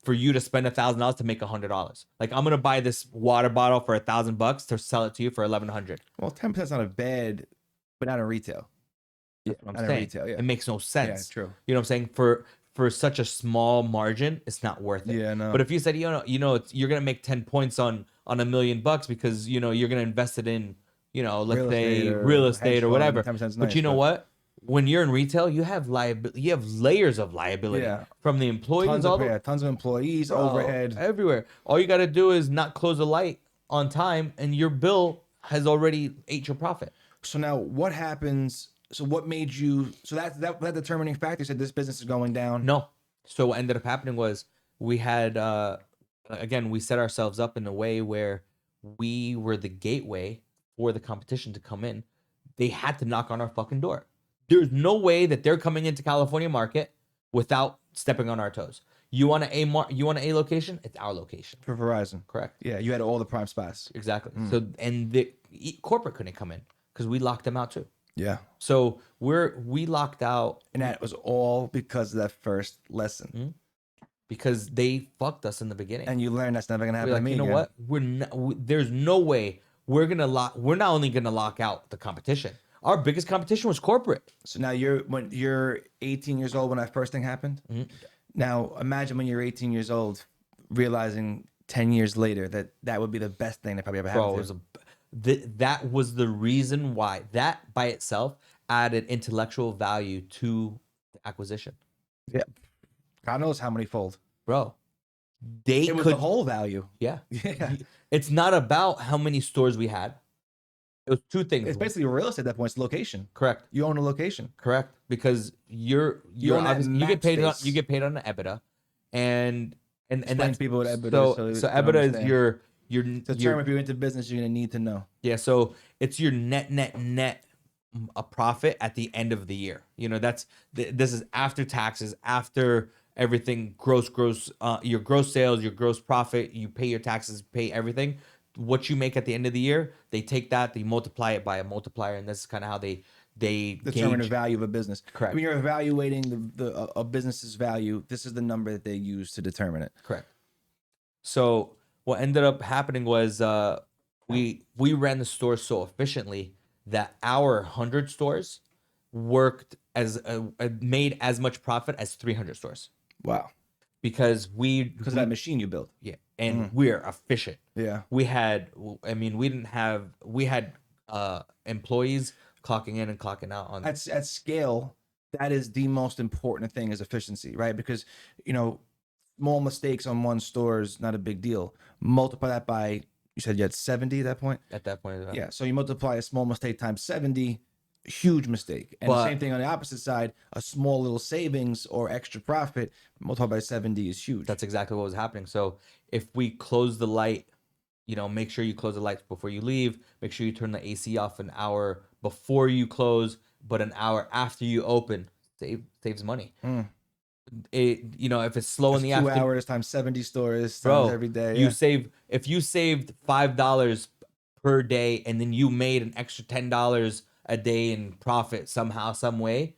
Speaker 2: for you to spend $1,000 to make $100? Like, I'm gonna buy this water bottle for $1,000 to sell it to you for 1,100.
Speaker 1: Well, 10% is not a bad, but not in retail.
Speaker 2: Yeah,
Speaker 1: Not
Speaker 2: I'm
Speaker 1: in
Speaker 2: saying
Speaker 1: retail, yeah.
Speaker 2: it makes no sense.
Speaker 1: Yeah, true.
Speaker 2: You know what I'm saying? For such a small margin, it's not worth it.
Speaker 1: Yeah, no.
Speaker 2: But if you said, you're gonna make 10 points on $1 million because you're gonna invest it in, let's say real estate or whatever.
Speaker 1: 10% is
Speaker 2: But
Speaker 1: nice,
Speaker 2: you know what? When you're in retail, you have layers of liability from the employees,
Speaker 1: tons of employees, overhead
Speaker 2: everywhere. All you got to do is not close the light on time, and your bill has already ate your profit.
Speaker 1: So now, what happens? So what made you? So that determining factor said this business is going down.
Speaker 2: No. So what ended up happening was we had again, we set ourselves up in a way where we were the gateway for the competition to come in. They had to knock on our fucking door. There's no way that they're coming into California market without stepping on our toes. You want an A location? It's our location.
Speaker 1: For Verizon.
Speaker 2: Correct.
Speaker 1: Yeah, you had all the prime spots.
Speaker 2: Exactly. So, and the corporate couldn't come in because we locked them out too.
Speaker 1: Yeah.
Speaker 2: So we locked out,
Speaker 1: and that was all because of that first lesson.
Speaker 2: Because they fucked us in the beginning.
Speaker 1: And you learned that's never gonna happen to me.
Speaker 2: You know what? There's no way we're not only gonna lock out the competition. Our biggest competition was corporate.
Speaker 1: So now when you're 18 years old when that first thing happened. Now imagine when you're 18 years old, realizing 10 years later that would be the best thing that probably ever happened.
Speaker 2: That was the reason why that by itself added intellectual value to the acquisition.
Speaker 1: Yeah, God knows how many fold,
Speaker 2: bro.
Speaker 1: It was the whole value.
Speaker 2: Yeah. It's not about how many stores we had. It was two things.
Speaker 1: It's basically real estate at that point. It's location.
Speaker 2: Correct.
Speaker 1: You own a location.
Speaker 2: Correct. Because you get paid on the EBITDA, and that's
Speaker 1: people what EBITDA.
Speaker 2: So EBITDA is your
Speaker 1: determine if you're into business. You're gonna need to know.
Speaker 2: Yeah. So it's your net a profit at the end of the year. This is after taxes, after everything, your gross sales, your gross profit. You pay your taxes, pay everything. What you make at the end of the year, they take that, they multiply it by a multiplier, and this is kind of how they
Speaker 1: determine the value of a business.
Speaker 2: Correct.
Speaker 1: When you're evaluating a business's value, this is the number that they use to determine it.
Speaker 2: Correct. So what ended up happening was we ran the store so efficiently that our 100 stores worked made as much profit as 300 stores.
Speaker 1: Wow.
Speaker 2: Because
Speaker 1: of that machine you built.
Speaker 2: Yeah. And we're efficient.
Speaker 1: Yeah.
Speaker 2: We had employees clocking in and clocking out on
Speaker 1: at scale. That is the most important thing, is efficiency, right? Because small mistakes on one store is not a big deal. Multiply that by, you said you had 70 at that point?
Speaker 2: At that point.
Speaker 1: Yeah. So you multiply a small mistake times 70, huge mistake. And the same thing on the opposite side, a small little savings or extra profit multiplied by 70 is huge.
Speaker 2: That's exactly what was happening. So if we close the light, make sure you close the lights before you leave. Make sure you turn the AC off an hour before you close, but an hour after you open. Saves money. If it's slow in the afternoon,
Speaker 1: 2 hours times 70 stores
Speaker 2: bro,
Speaker 1: every day.
Speaker 2: If you saved $5 per day and then you made an extra $10 a day in profit somehow, some way,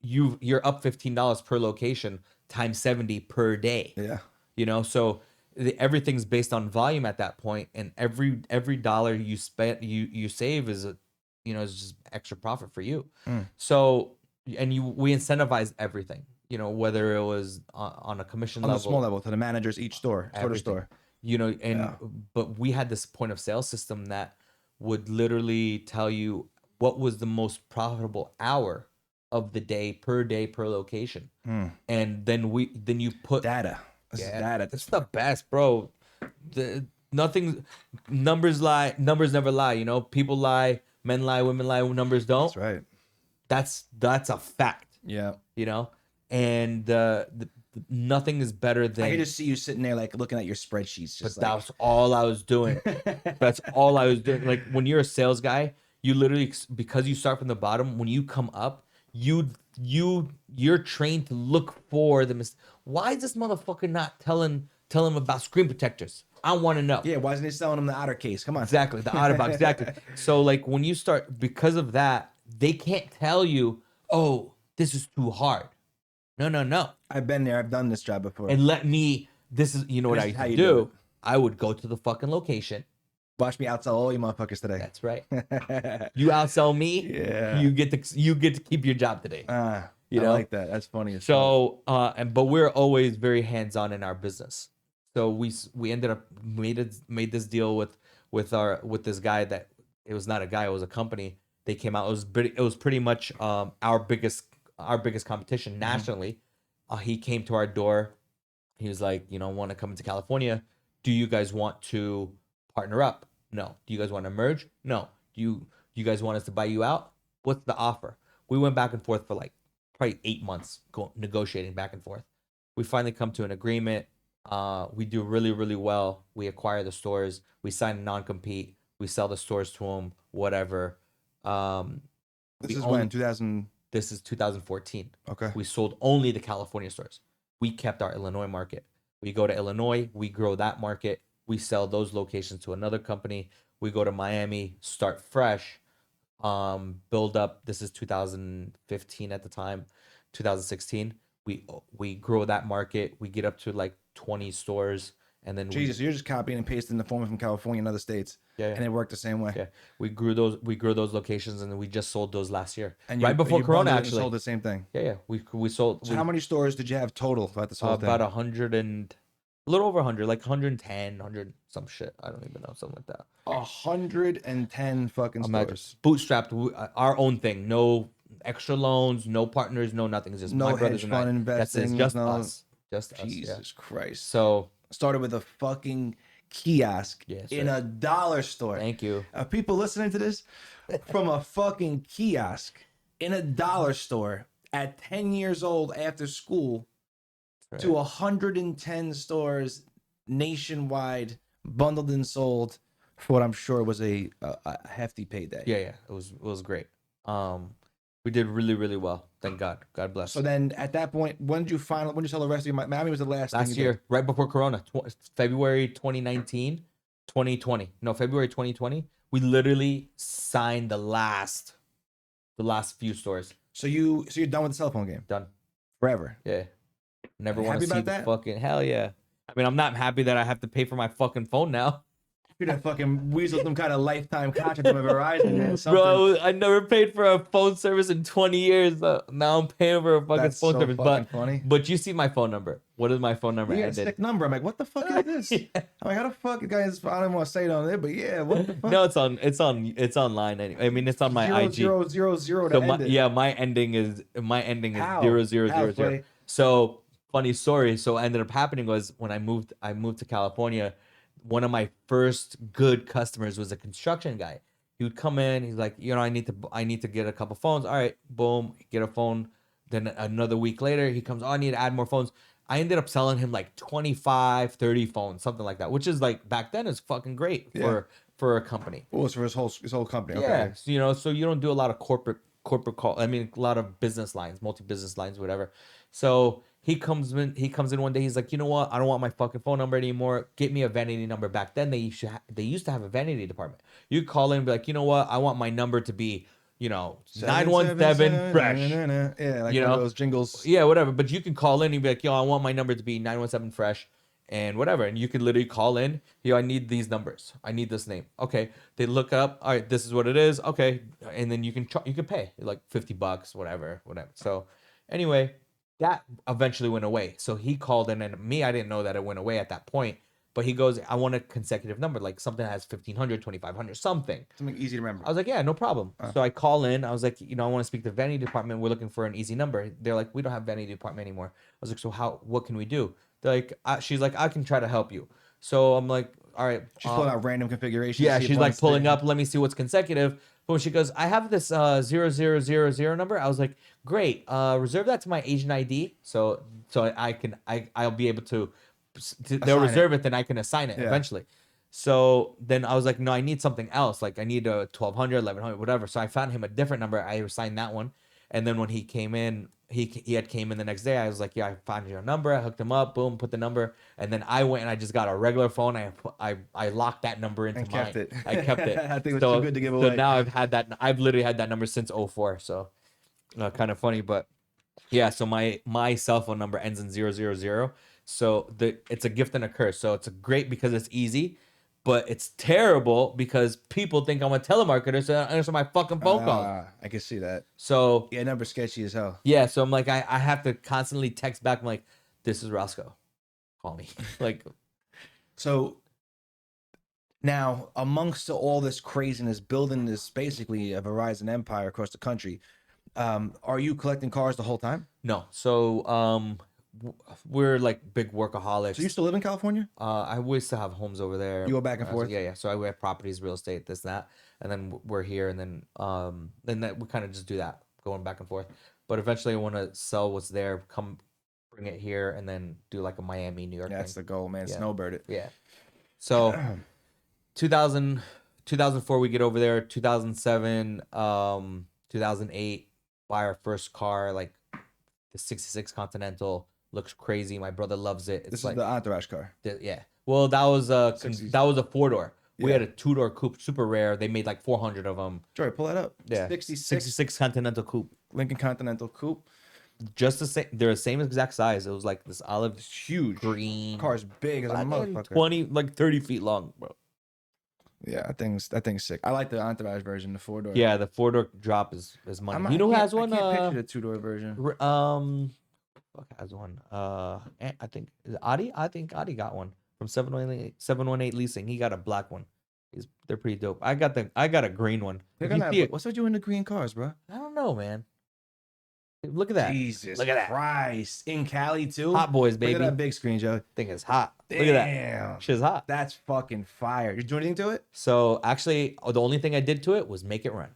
Speaker 2: you're up $15 per location times 70 per day.
Speaker 1: Yeah.
Speaker 2: So everything's based on volume at that point, and every dollar you spend, you save is is just extra profit for you. So we incentivize everything. Whether it was on a commission level,
Speaker 1: on a small level, to the managers each store to store.
Speaker 2: But we had this point of sale system that would literally tell you what was the most profitable hour of the day per location. And then you put
Speaker 1: data. Data.
Speaker 2: That's the best, bro. Numbers never lie. People lie, men lie, women lie, numbers don't.
Speaker 1: That's right.
Speaker 2: That's a fact.
Speaker 1: Yeah.
Speaker 2: And nothing is better than.
Speaker 1: I can just see you sitting there like looking at your spreadsheets.
Speaker 2: That's all I was doing. That's all I was doing. Like when you're a sales guy, you literally, because you start from the bottom, when you come up, you're trained to look for the why is this motherfucker not telling him about screen protectors? I want to know.
Speaker 1: Yeah, why isn't he selling them the outer case? Come on.
Speaker 2: Exactly, the outer box, exactly. So like when you start, because of that, they can't tell you, oh, this is too hard. No.
Speaker 1: I've been there. I've done this job before.
Speaker 2: And this is, you know what I used to do? I would go to the fucking location.
Speaker 1: Watch me outsell all you motherfuckers today.
Speaker 2: That's right. You outsell me.
Speaker 1: Yeah.
Speaker 2: You get to keep your job today.
Speaker 1: You know, I like that. That's funny.
Speaker 2: So, but we're always very hands-on in our business. So we ended up made this deal with this guy that it was not a guy, it was a company. They came out. It was pretty much our biggest competition nationally. He came to our door. He was like, want to come into California? Do you guys want to partner up? No. Do you guys want to merge? No. Do you guys want us to buy you out? What's the offer? We went back and forth for like probably 8 months, negotiating back and forth. We finally come to an agreement. We do really, really well. We acquire the stores. We sign a non-compete. We sell the stores to them, whatever.
Speaker 1: This is when? 2000?
Speaker 2: This is 2014.
Speaker 1: Okay.
Speaker 2: We sold only the California stores. We kept our Illinois market. We go to Illinois. We grow that market. We sell those locations to another company. We go to Miami, start fresh, build up. This is 2015 at the time, 2016. We grow that market. We get up to like 20 stores, and then
Speaker 1: Jesus, you're just copying and pasting the formula from California and other states.
Speaker 2: Yeah.
Speaker 1: And it worked the same way.
Speaker 2: Yeah, we grew those locations, and then we just sold those last year,
Speaker 1: and
Speaker 2: right before Corona. Actually,
Speaker 1: sold the same thing.
Speaker 2: Yeah. We sold.
Speaker 1: So how many stores did you have total throughout this whole thing?
Speaker 2: About 100 and a little over 100, like 110, 100 some shit. I don't even know, something like that.
Speaker 1: 110 fucking stores.
Speaker 2: Bootstrapped, our own thing. No extra loans, no partners, no nothing. It's just
Speaker 1: no
Speaker 2: my brothers
Speaker 1: hedge fund investing.
Speaker 2: That's it. Just us. Just us.
Speaker 1: Jesus Christ.
Speaker 2: So
Speaker 1: started with a fucking kiosk in a dollar store.
Speaker 2: Thank you.
Speaker 1: People listening to this, from a fucking kiosk in a dollar store at 10 years old after school to 110 stores nationwide, bundled and sold for what I'm sure was a hefty payday.
Speaker 2: Yeah. It was great. We did really, really well. Thank God. God bless.
Speaker 1: So then at that point, when did you sell the rest of your Miami? Was the last
Speaker 2: year, right before Corona, February 2019, 2020. No, February 2020. We literally signed the last few stores.
Speaker 1: So you're done with the cell phone game?
Speaker 2: Done.
Speaker 1: Forever?
Speaker 2: Yeah. Never want to see the fucking, hell yeah. I mean, I'm not happy that I have to pay for my fucking phone now.
Speaker 1: You'd have fucking weaseled some kind of lifetime contract from Verizon, man.
Speaker 2: Bro, I never paid for a phone service in 20 years. Now I'm paying for a fucking phone service. But
Speaker 1: funny.
Speaker 2: But you see my phone number. What is my phone number?
Speaker 1: You got a sick number. I'm like, what the fuck is this? Yeah. I'm like, how the fuck, guys? I don't want to say it on there, but yeah, what the fuck?
Speaker 2: No, it's online. Anyway. I mean, it's on my IG.
Speaker 1: 000
Speaker 2: so my ending is 0000. So funny story. So what ended up happening was when I moved to California. One of my first good customers was a construction guy. He would come in. He's like, I need to get a couple phones. All right, boom, get a phone. Then another week later, he comes, I need to add more phones. I ended up selling him like 25, 30 phones, something like that, which is like back then is fucking great for a company.
Speaker 1: Well, it's for his whole company.
Speaker 2: Yeah,
Speaker 1: okay.
Speaker 2: So you don't do a lot of corporate call. I mean, a lot of business lines, multi-business lines, whatever. So he comes in one day. He's like, you know what? I don't want my fucking phone number anymore. Get me a vanity number. Back then, they used to have a vanity department. You call in and be like, you know what? I want my number to be, 917 fresh.
Speaker 1: Yeah, like one of those jingles.
Speaker 2: Yeah, whatever. But you can call in and be like, I want my number to be 917 fresh and whatever. And you can literally call in, I need these numbers. I need this name. Okay. They look up. All right, this is what it is. Okay. And then you can pay like $50, whatever. So anyway, that eventually went away. So he called in, and I didn't know that it went away at that point. But he goes, I want a consecutive number, like something that has 1,500, 2,500, something.
Speaker 1: Something easy to remember.
Speaker 2: I was like, yeah, no problem. So I call in. I was like, I want to speak to the vanity department. We're looking for an easy number. They're like, we don't have vanity department anymore. I was like, so what can we do? They're like, she's like, I can try to help you. So I'm like, all right.
Speaker 1: She's pulling out random configurations.
Speaker 2: Yeah, she's like pulling up. Let me see what's consecutive. Boom, she goes, I have this 0000 number. I was like, great. Reserve that to my agent ID. So I'll be able to, they'll reserve it, then I can assign it eventually. So then I was like, no, I need something else. Like I need a 1,200, 1,100, whatever. So I found him a different number. I assigned that one. And then when he came in, he had came in the next day. I was like, yeah, I found your number. I hooked him up. Boom, put the number. And then I went and I just got a regular phone. I locked that number into
Speaker 1: And
Speaker 2: mine.
Speaker 1: kept it.
Speaker 2: I kept it.
Speaker 1: I think it was too good to give
Speaker 2: So
Speaker 1: away.
Speaker 2: now I've literally had that number since 04. So kind of funny, but yeah. So my cell phone number ends in 000. So it's a gift and a curse. So it's great because it's easy. But it's terrible because people think I'm a telemarketer, so I answer my fucking phone calls.
Speaker 1: I can see that.
Speaker 2: So
Speaker 1: Yeah, number sketchy as hell.
Speaker 2: yeah, so I'm like, I have to constantly text back. I'm like, this is Rosco. Call me. Like,
Speaker 1: so now amongst all this craziness, building this basically a Verizon empire across the country, are you collecting cars the whole time?
Speaker 2: no. So we're like big workaholics.
Speaker 1: So you still live in California?
Speaker 2: I always still have homes over there.
Speaker 1: You go back and forth?
Speaker 2: Yeah. So I have properties, real estate, this, that, and then we're here, and then that we kind of just do that, going back and forth. But eventually, I want to sell what's there, come bring it here, and then do like a Miami, New York.
Speaker 1: That's
Speaker 2: thing.
Speaker 1: the goal, man.
Speaker 2: Yeah.
Speaker 1: Snowbird it.
Speaker 2: Yeah. So 2004 we get over there. 2007, 2008, buy our first car, like the 66 Continental. Looks crazy. My brother loves it. It's
Speaker 1: This
Speaker 2: like
Speaker 1: is the entourage car.
Speaker 2: yeah. Well, that was a 4-door. We
Speaker 1: Yeah.
Speaker 2: had a 2-door coupe, super rare. They made like 400 of them.
Speaker 1: Joey, pull that up.
Speaker 2: Yeah, 66 Continental coupe.
Speaker 1: Lincoln Continental coupe.
Speaker 2: Just the same. They're the same exact size. It was like this olive,
Speaker 1: It's huge.
Speaker 2: green.
Speaker 1: Car's big as a
Speaker 2: fucking
Speaker 1: motherfucker.
Speaker 2: 30 feet long, bro.
Speaker 1: Yeah, that thing's sick. I like the entourage version, the 4-door.
Speaker 2: Yeah, the 4-door drop is money. You know who has one?
Speaker 1: I can't picture the 2-door version.
Speaker 2: Fuck has one. I think is it Adi? I think Adi got one from 718 Leasing. He got a black one. They're pretty dope. I got a green one.
Speaker 1: What's with you in the green cars, bro?
Speaker 2: I don't know, man. Look at that.
Speaker 1: Jesus
Speaker 2: Look at that.
Speaker 1: Christ. In Cali, too?
Speaker 2: Hot boys, baby.
Speaker 1: Look at that big screen, Joe.
Speaker 2: Thing is hot.
Speaker 1: Damn.
Speaker 2: Look at that. Shit's hot.
Speaker 1: That's fucking fire. You do anything to it?
Speaker 2: So actually, the only thing I did to it was make it run.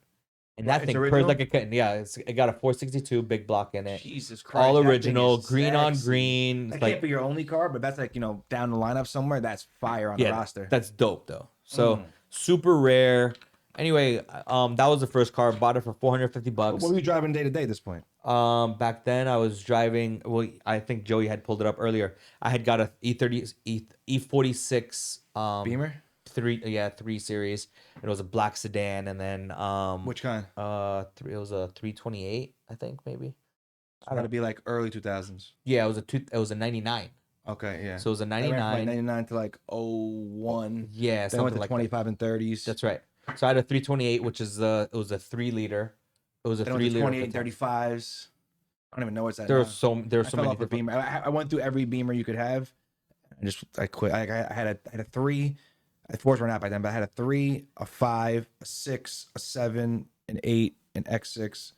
Speaker 2: And that
Speaker 1: It's
Speaker 2: thing purrs
Speaker 1: original?
Speaker 2: like a kitten. Yeah, it got a 462 big block in it.
Speaker 1: Jesus Christ.
Speaker 2: All
Speaker 1: that thing
Speaker 2: original,
Speaker 1: is
Speaker 2: green on
Speaker 1: sexy.
Speaker 2: green.
Speaker 1: That
Speaker 2: Like,
Speaker 1: can't be your only car, but that's like, down the lineup somewhere. That's fire on the roster.
Speaker 2: that's dope though. So super rare. Anyway, that was the first car. Bought it for $450.
Speaker 1: What were you driving day to day at this point?
Speaker 2: Back then I was driving. Well, I think Joey had pulled it up earlier. I had got a E46
Speaker 1: Beamer?
Speaker 2: 3 series. It was a black sedan, and then
Speaker 1: Which kind?
Speaker 2: it was a 328, I think maybe.
Speaker 1: I gotta be like early 2000s.
Speaker 2: Yeah, it was a 99.
Speaker 1: Okay, yeah.
Speaker 2: So it was a
Speaker 1: I ran from
Speaker 2: 99.
Speaker 1: like 99 to like 01.
Speaker 2: Yeah,
Speaker 1: Then I went
Speaker 2: something
Speaker 1: to
Speaker 2: like
Speaker 1: 25 and 30s.
Speaker 2: That's right. So I had a 328, which is it was a 3-liter. It was a
Speaker 1: Then I went to
Speaker 2: 3-liter.
Speaker 1: 28 and 35s. I don't even know what's that.
Speaker 2: There's
Speaker 1: now.
Speaker 2: so
Speaker 1: I fell
Speaker 2: many
Speaker 1: off the
Speaker 2: different.
Speaker 1: Beamer. I went through every Beamer you could have. I quit. I had a 3. I forced ran out by then, but I had a 3, a 5, a 6, a 7, an 8, an X6.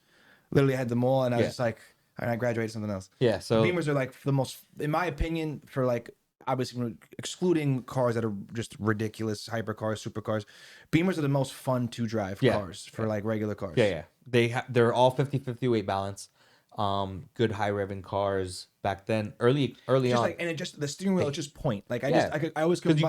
Speaker 1: Literally had them all, and I was just like, I graduated something else.
Speaker 2: Yeah, so
Speaker 1: Beamers are like the most, in my opinion, for like obviously excluding cars that are just ridiculous hypercars, supercars. Beamers are the most fun to drive cars for like regular cars.
Speaker 2: yeah. They're all 50-50 weight balance. Good high revving cars back then. Early
Speaker 1: Just
Speaker 2: on,
Speaker 1: like, and it just the steering wheel just point. Like I always
Speaker 2: because you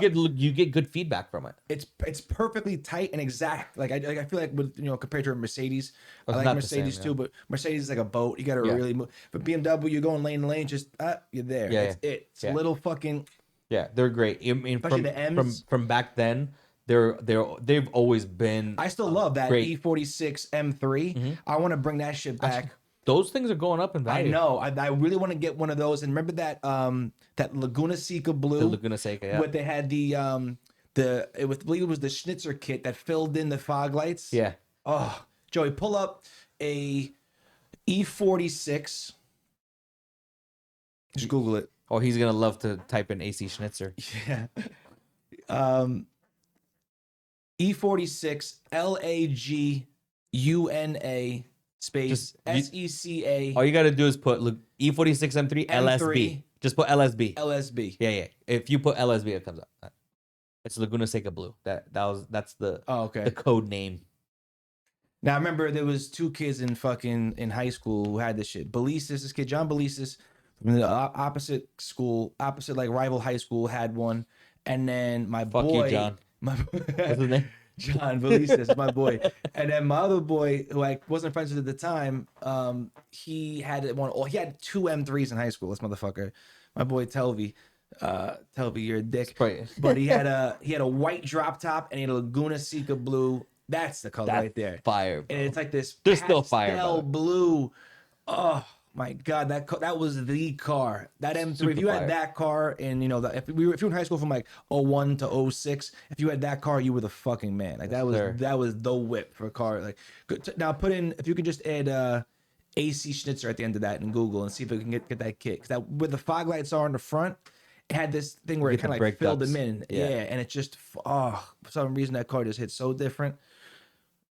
Speaker 2: get good feedback from it.
Speaker 1: it's perfectly tight and exact. Like I feel like with compared to a Mercedes, I
Speaker 2: It's
Speaker 1: like
Speaker 2: not the
Speaker 1: Mercedes
Speaker 2: same,
Speaker 1: too, but Mercedes is like a boat. You got to really move. But BMW, you're going lane to lane, just you're there.
Speaker 2: Yeah,
Speaker 1: It's a little fucking.
Speaker 2: Yeah, they're great. I mean,
Speaker 1: Especially the M's.
Speaker 2: from back then, they've always been.
Speaker 1: I still love that
Speaker 2: great.
Speaker 1: E46 M3. I want to bring that shit back.
Speaker 2: Those things are going up in
Speaker 1: I
Speaker 2: value.
Speaker 1: know. I really want to get one of those. And remember that Laguna Seca blue?
Speaker 2: The Laguna Seca, yeah.
Speaker 1: What they had I believe it was the Schnitzer kit that filled in the fog lights.
Speaker 2: Yeah.
Speaker 1: Oh, Joey, pull up a E46. Just Google it.
Speaker 2: Oh, he's gonna love to type in AC Schnitzer.
Speaker 1: Yeah. E46 LAGUNA space SECA.
Speaker 2: All you gotta do is put E46 M3 LSB.
Speaker 1: M3.
Speaker 2: Just put LSB.
Speaker 1: LSB.
Speaker 2: Yeah. If you put LSB, it comes up. It's Laguna Seca Blue. That's the
Speaker 1: okay.
Speaker 2: The code name.
Speaker 1: Now I remember there was 2 kids in high school who had this shit. This kid John Belisis from the opposite school, opposite like rival high school had one, and then my
Speaker 2: Fuck
Speaker 1: boy,
Speaker 2: you, John.
Speaker 1: my
Speaker 2: What's his name?
Speaker 1: John Valises is my boy. And then my other boy, who I wasn't friends with at the time, he had one. Oh, he had two M3s in high school. This motherfucker, my boy Telvi. Telvi, you're a dick.
Speaker 2: Right.
Speaker 1: But he had a white drop top and he had a Laguna Seca blue. That's the color right there.
Speaker 2: Fire, bro.
Speaker 1: And it's like this
Speaker 2: There's still fire,
Speaker 1: pastel
Speaker 2: brother.
Speaker 1: blue. Oh my god, that was the car. That M3.
Speaker 2: Super
Speaker 1: If you
Speaker 2: fire.
Speaker 1: had that car, and you know, if you were in high school from like 01 to 06, if you had that car, you were the fucking man. Like
Speaker 2: sir.
Speaker 1: that was the whip for a car. Like now, put in, if you could just add AC Schnitzer at the end of that in Google and see if we can get that kit. Because that, where the fog lights are in the front, it had this thing where it
Speaker 2: Get
Speaker 1: kind
Speaker 2: the
Speaker 1: of like
Speaker 2: brake
Speaker 1: filled
Speaker 2: ducts.
Speaker 1: them in.
Speaker 2: Yeah.
Speaker 1: Yeah, and it just for some reason that car just hit so different.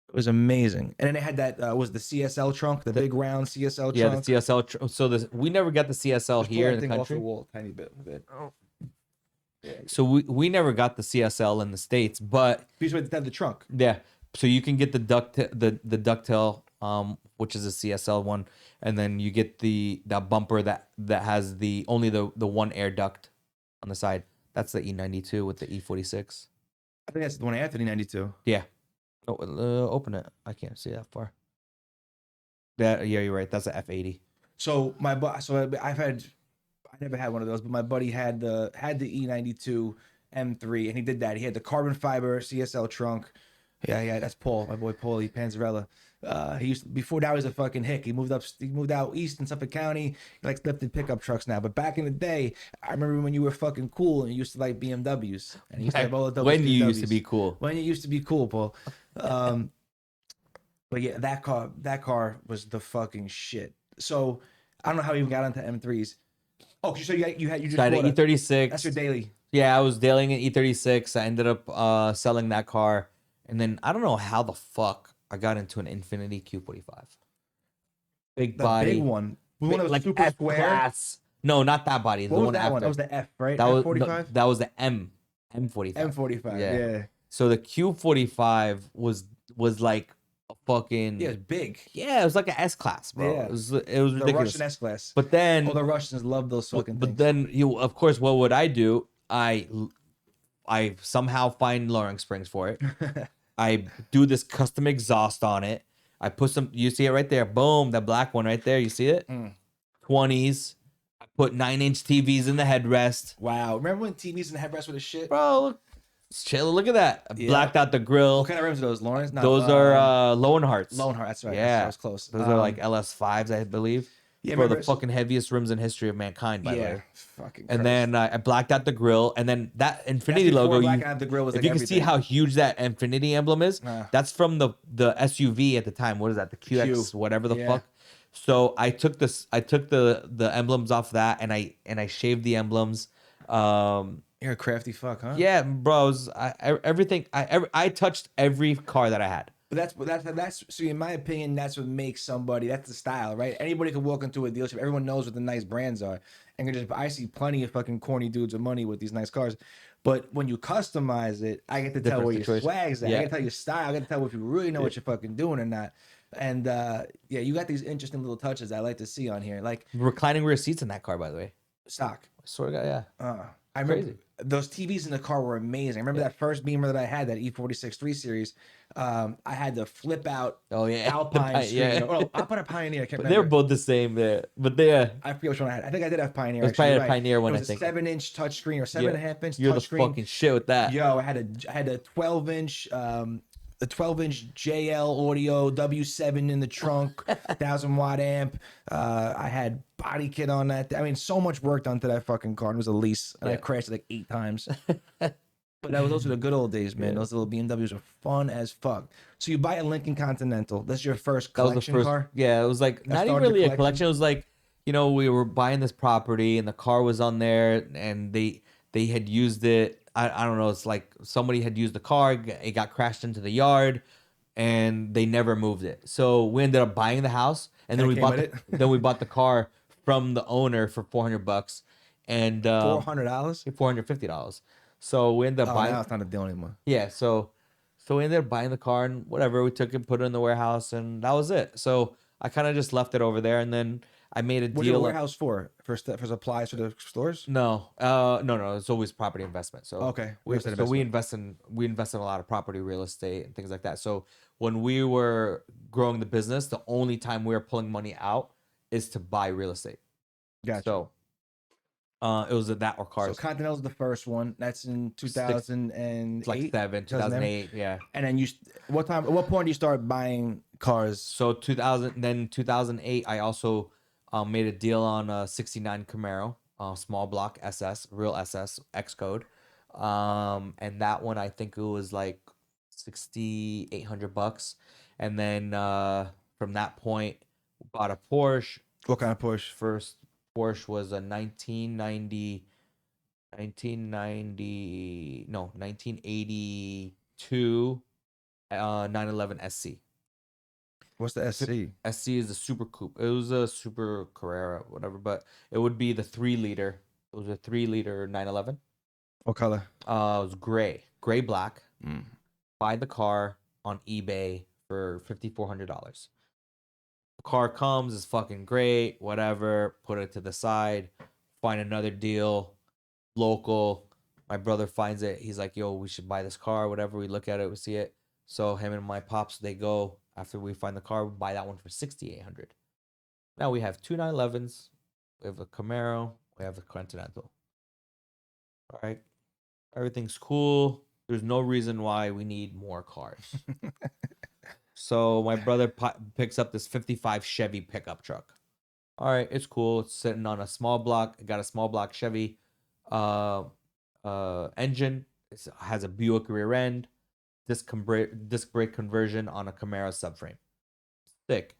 Speaker 1: It was amazing. And then it had that was the CSL trunk, the big round CSL
Speaker 2: Yeah,
Speaker 1: trunk.
Speaker 2: the CSL. So we never got the CSL
Speaker 1: Just pull
Speaker 2: here
Speaker 1: that
Speaker 2: in the
Speaker 1: thing off
Speaker 2: country.
Speaker 1: the wall a tiny bit. Good.
Speaker 2: So we never got the CSL in the States, but
Speaker 1: You just have the trunk.
Speaker 2: yeah. So you can get the ducktail, which is a CSL one, and then you get that bumper that has only the one air duct on the side. That's the E92 with the E46.
Speaker 1: I think that's the one after the 92.
Speaker 2: Yeah. Oh, open it. I can't see that far. Yeah, you're right. That's a F80.
Speaker 1: So I never had one of those, but my buddy had the E92 M3, and he did that. He had the carbon fiber CSL trunk. Yeah, that's Paul, my boy Paulie Panzarella. He used before that was a fucking hick. He moved out east in Suffolk County. He likes lifted pickup trucks now. But back in the day, I remember when you were fucking cool and you used to like BMWs and you used to have all the
Speaker 2: When you
Speaker 1: BMWs.
Speaker 2: used to be cool.
Speaker 1: When you used to be cool, Paul. But yeah, that car was the fucking shit. So I don't know how you even got onto M3s. Oh, so you just
Speaker 2: Got an
Speaker 1: bought a-
Speaker 2: E36.
Speaker 1: That's your daily.
Speaker 2: Yeah, I was dealing an E36. I ended up selling that car, and then I don't know how the fuck I got into an Infiniti Q45. Big
Speaker 1: The
Speaker 2: body,
Speaker 1: big one. The one that was
Speaker 2: like
Speaker 1: super
Speaker 2: F-class.
Speaker 1: square.
Speaker 2: No, not that body.
Speaker 1: What
Speaker 2: The
Speaker 1: was
Speaker 2: one
Speaker 1: that
Speaker 2: after.
Speaker 1: one? That was the F, right?
Speaker 2: That was
Speaker 1: F45?
Speaker 2: that was the M45.
Speaker 1: M45,
Speaker 2: Yeah.
Speaker 1: yeah.
Speaker 2: So the Q45 was like a fucking
Speaker 1: Yeah, it's big.
Speaker 2: yeah, it was like an S class, bro.
Speaker 1: Yeah.
Speaker 2: It was
Speaker 1: The
Speaker 2: ridiculous.
Speaker 1: Russian S-Class.
Speaker 2: But then
Speaker 1: Oh, the Russians love those fucking
Speaker 2: but
Speaker 1: things.
Speaker 2: then of course, what would I do? I somehow find lowering springs for it. I do this custom exhaust on it. I put some. You see it right there. Boom, that black one right there. You see it? 20s. I put 9-inch TVs in the headrest.
Speaker 1: Wow. Remember when TVs and headrests were the shit?
Speaker 2: Bro, look, chill. Look at that. I
Speaker 1: Yeah.
Speaker 2: blacked out the grill.
Speaker 1: What kind of rims are those, Lawrence? No,
Speaker 2: Those are Lowenharts.
Speaker 1: Lowenhart, that's right.
Speaker 2: Yeah,
Speaker 1: That was close.
Speaker 2: Those are like LS5s, I believe.
Speaker 1: yeah,
Speaker 2: Bro, the
Speaker 1: remember-
Speaker 2: fucking heaviest rims in history of mankind, by the
Speaker 1: yeah,
Speaker 2: way.
Speaker 1: fucking
Speaker 2: And
Speaker 1: Christ.
Speaker 2: then I blacked out the grill, and then that
Speaker 1: That's
Speaker 2: Infinity
Speaker 1: before
Speaker 2: logo.
Speaker 1: blacking out the grill was
Speaker 2: If
Speaker 1: like
Speaker 2: you can see
Speaker 1: everything.
Speaker 2: how huge that Infinity emblem is,
Speaker 1: Ah.
Speaker 2: that's from the SUV at the time. What is that? The QX, whatever the
Speaker 1: Yeah.
Speaker 2: fuck. So I took the emblems off that, and I shaved the emblems.
Speaker 1: You're a crafty fuck, huh?
Speaker 2: Yeah, bros. Everything. I touched every car that I had.
Speaker 1: But that's so in my opinion, that's what makes somebody. That's the style, right? Anybody can walk into a dealership. Everyone knows what the nice brands are, and I see plenty of fucking corny dudes with money with these nice cars. But when you customize it, I get to tell
Speaker 2: Different
Speaker 1: where your
Speaker 2: situation.
Speaker 1: swag's at. I
Speaker 2: Yeah.
Speaker 1: get to tell your style. I get to tell if you really know what you're fucking doing or not. And yeah, you got these interesting little touches I like to see on here, like
Speaker 2: Reclining rear seats in that car, by the way.
Speaker 1: stock.
Speaker 2: I swear to God, yeah.
Speaker 1: I remember
Speaker 2: Crazy.
Speaker 1: those TVs in the car were amazing. I remember that first Beamer that I had, that E46 3 Series. I had the flip out
Speaker 2: Oh yeah,
Speaker 1: Alpine screen.
Speaker 2: yeah.
Speaker 1: Oh, Alpine or Pioneer. I can't
Speaker 2: But they were
Speaker 1: remember.
Speaker 2: both the same, yeah. But they.
Speaker 1: I forget which one I had. I think I did have Pioneer.
Speaker 2: It was
Speaker 1: actually,
Speaker 2: probably
Speaker 1: you're
Speaker 2: a
Speaker 1: right.
Speaker 2: Pioneer one,
Speaker 1: It
Speaker 2: I
Speaker 1: was
Speaker 2: think.
Speaker 1: a 7-inch touchscreen or 7.5-inch
Speaker 2: You're the
Speaker 1: touchscreen.
Speaker 2: fucking shit with that.
Speaker 1: Yo, I had a 12-inch the 12-inch JL audio W7 in the trunk, 1,000-watt amp. I had body kit on that. I mean, so much work done to that fucking car. It was a lease, and I
Speaker 2: Yeah.
Speaker 1: crashed it like 8 times. But those were the good old days, man.
Speaker 2: Yeah.
Speaker 1: Those little BMWs were fun as fuck. So you buy a Lincoln Continental. That's your first
Speaker 2: That was
Speaker 1: collection
Speaker 2: the first.
Speaker 1: car.
Speaker 2: Yeah, it was like not even
Speaker 1: started the
Speaker 2: really a
Speaker 1: collection?
Speaker 2: collection. It was like, we were buying this property and the car was on there, and they had used it. I don't know. It's like somebody had used the car. It got crashed into the yard, and they never moved it. So we ended up buying the house, and then
Speaker 1: That
Speaker 2: we
Speaker 1: came
Speaker 2: bought
Speaker 1: with
Speaker 2: then we bought the car from the owner for $400, and
Speaker 1: $400.
Speaker 2: $450. So we ended up
Speaker 1: Oh,
Speaker 2: buying.
Speaker 1: now it's not a deal anymore.
Speaker 2: Yeah, so we ended up buying the car and whatever. We took it, put it in the warehouse, and that was it. So I kind of just left it over there, and then I made a
Speaker 1: What's your
Speaker 2: deal.
Speaker 1: warehouse for supplies for the stores?
Speaker 2: No. It's always property investment. So
Speaker 1: Okay, real estate
Speaker 2: we
Speaker 1: investment.
Speaker 2: invest in a lot of property, real estate, and things like that. So when we were growing the business, the only time we were pulling money out is to buy real estate.
Speaker 1: Gotcha.
Speaker 2: So it was that or
Speaker 1: So
Speaker 2: cars.
Speaker 1: Continental's the first one. That's in 2008.
Speaker 2: It's like 2008, yeah.
Speaker 1: And then what point do you start buying cars?
Speaker 2: So 2008, I also made a deal on a 69 Camaro, small block SS, real SS, X code. And that one, I think it was like $6,800. And then from that point, bought a Porsche.
Speaker 1: What kind of Porsche?
Speaker 2: First Porsche was a 1982 911 SC.
Speaker 1: What's the SC?
Speaker 2: SC is a super coupe. It was a super Carrera, whatever, but it would be the 3 liter. It was a 3 liter 911.
Speaker 1: What color?
Speaker 2: It was gray black.
Speaker 1: Mm.
Speaker 2: Buy the car on eBay for $5,400. The car comes, is fucking great, whatever. Put it to the side. Find another deal, local. My brother finds it. He's like, "Yo, we should buy this car." Whatever. We look at it, we see it. So him and my pops, they go after we find the car. We buy that one for $6,800. Now we have two 911s. We have a Camaro. We have a Continental. All right, everything's cool. There's no reason why we need more cars. So my brother picks up this 55 Chevy pickup truck. All right, it's cool. It's sitting on a small block. It got a small block Chevy engine. It has a Buick rear end. Disc brake conversion on a Camaro subframe. Sick.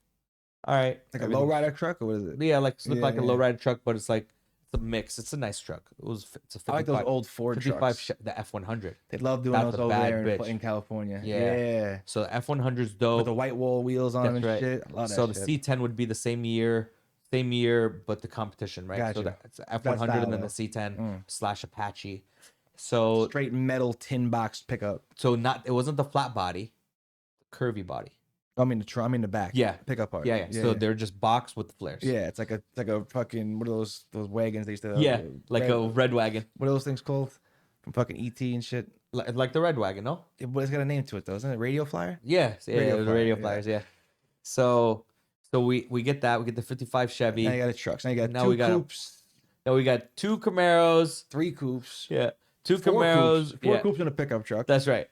Speaker 2: All right.
Speaker 1: Like a lowrider truck, or what is it?
Speaker 2: Yeah, like a lowrider truck, but it's like it's a mix. It's a nice truck. It's a 55,
Speaker 1: I like those old Ford
Speaker 2: 55
Speaker 1: trucks.
Speaker 2: The F100.
Speaker 1: They love doing
Speaker 2: That's
Speaker 1: those
Speaker 2: a
Speaker 1: over
Speaker 2: bad
Speaker 1: there
Speaker 2: bitch.
Speaker 1: in California.
Speaker 2: Yeah.
Speaker 1: Yeah.
Speaker 2: So the F100's dope.
Speaker 1: With the white wall wheels on them and
Speaker 2: That's right.
Speaker 1: shit. I love that
Speaker 2: So the
Speaker 1: shit.
Speaker 2: C10 would be the same year, but the competition, right?
Speaker 1: Gotcha.
Speaker 2: So it's F100
Speaker 1: That style,
Speaker 2: and then
Speaker 1: though.
Speaker 2: the C10 / Apache. So
Speaker 1: Straight metal tin box pickup.
Speaker 2: it wasn't the flat body, the curvy body.
Speaker 1: I mean the back.
Speaker 2: Yeah.
Speaker 1: Pickup part.
Speaker 2: Yeah. So they're just boxed with flares.
Speaker 1: Yeah, it's like a fucking, what are those wagons they used to
Speaker 2: Yeah, like a red wagon,
Speaker 1: what are those things called? From fucking ET and shit.
Speaker 2: like the red wagon, no?
Speaker 1: But it's got a name to it though, isn't it? Radio Flyer?
Speaker 2: Yeah,
Speaker 1: Radio
Speaker 2: the
Speaker 1: flyer,
Speaker 2: radio
Speaker 1: yeah.
Speaker 2: flyers, yeah. So we get that. We get the 55 Chevy.
Speaker 1: Now you got a truck. Now you got
Speaker 2: Now
Speaker 1: two
Speaker 2: we got
Speaker 1: coupes,
Speaker 2: Now we got 2 Camaros.
Speaker 1: 3 coupes,
Speaker 2: Yeah, 2
Speaker 1: 4
Speaker 2: Camaros.
Speaker 1: coupes, 4
Speaker 2: Yeah,
Speaker 1: coupes in a pickup truck.
Speaker 2: that's right.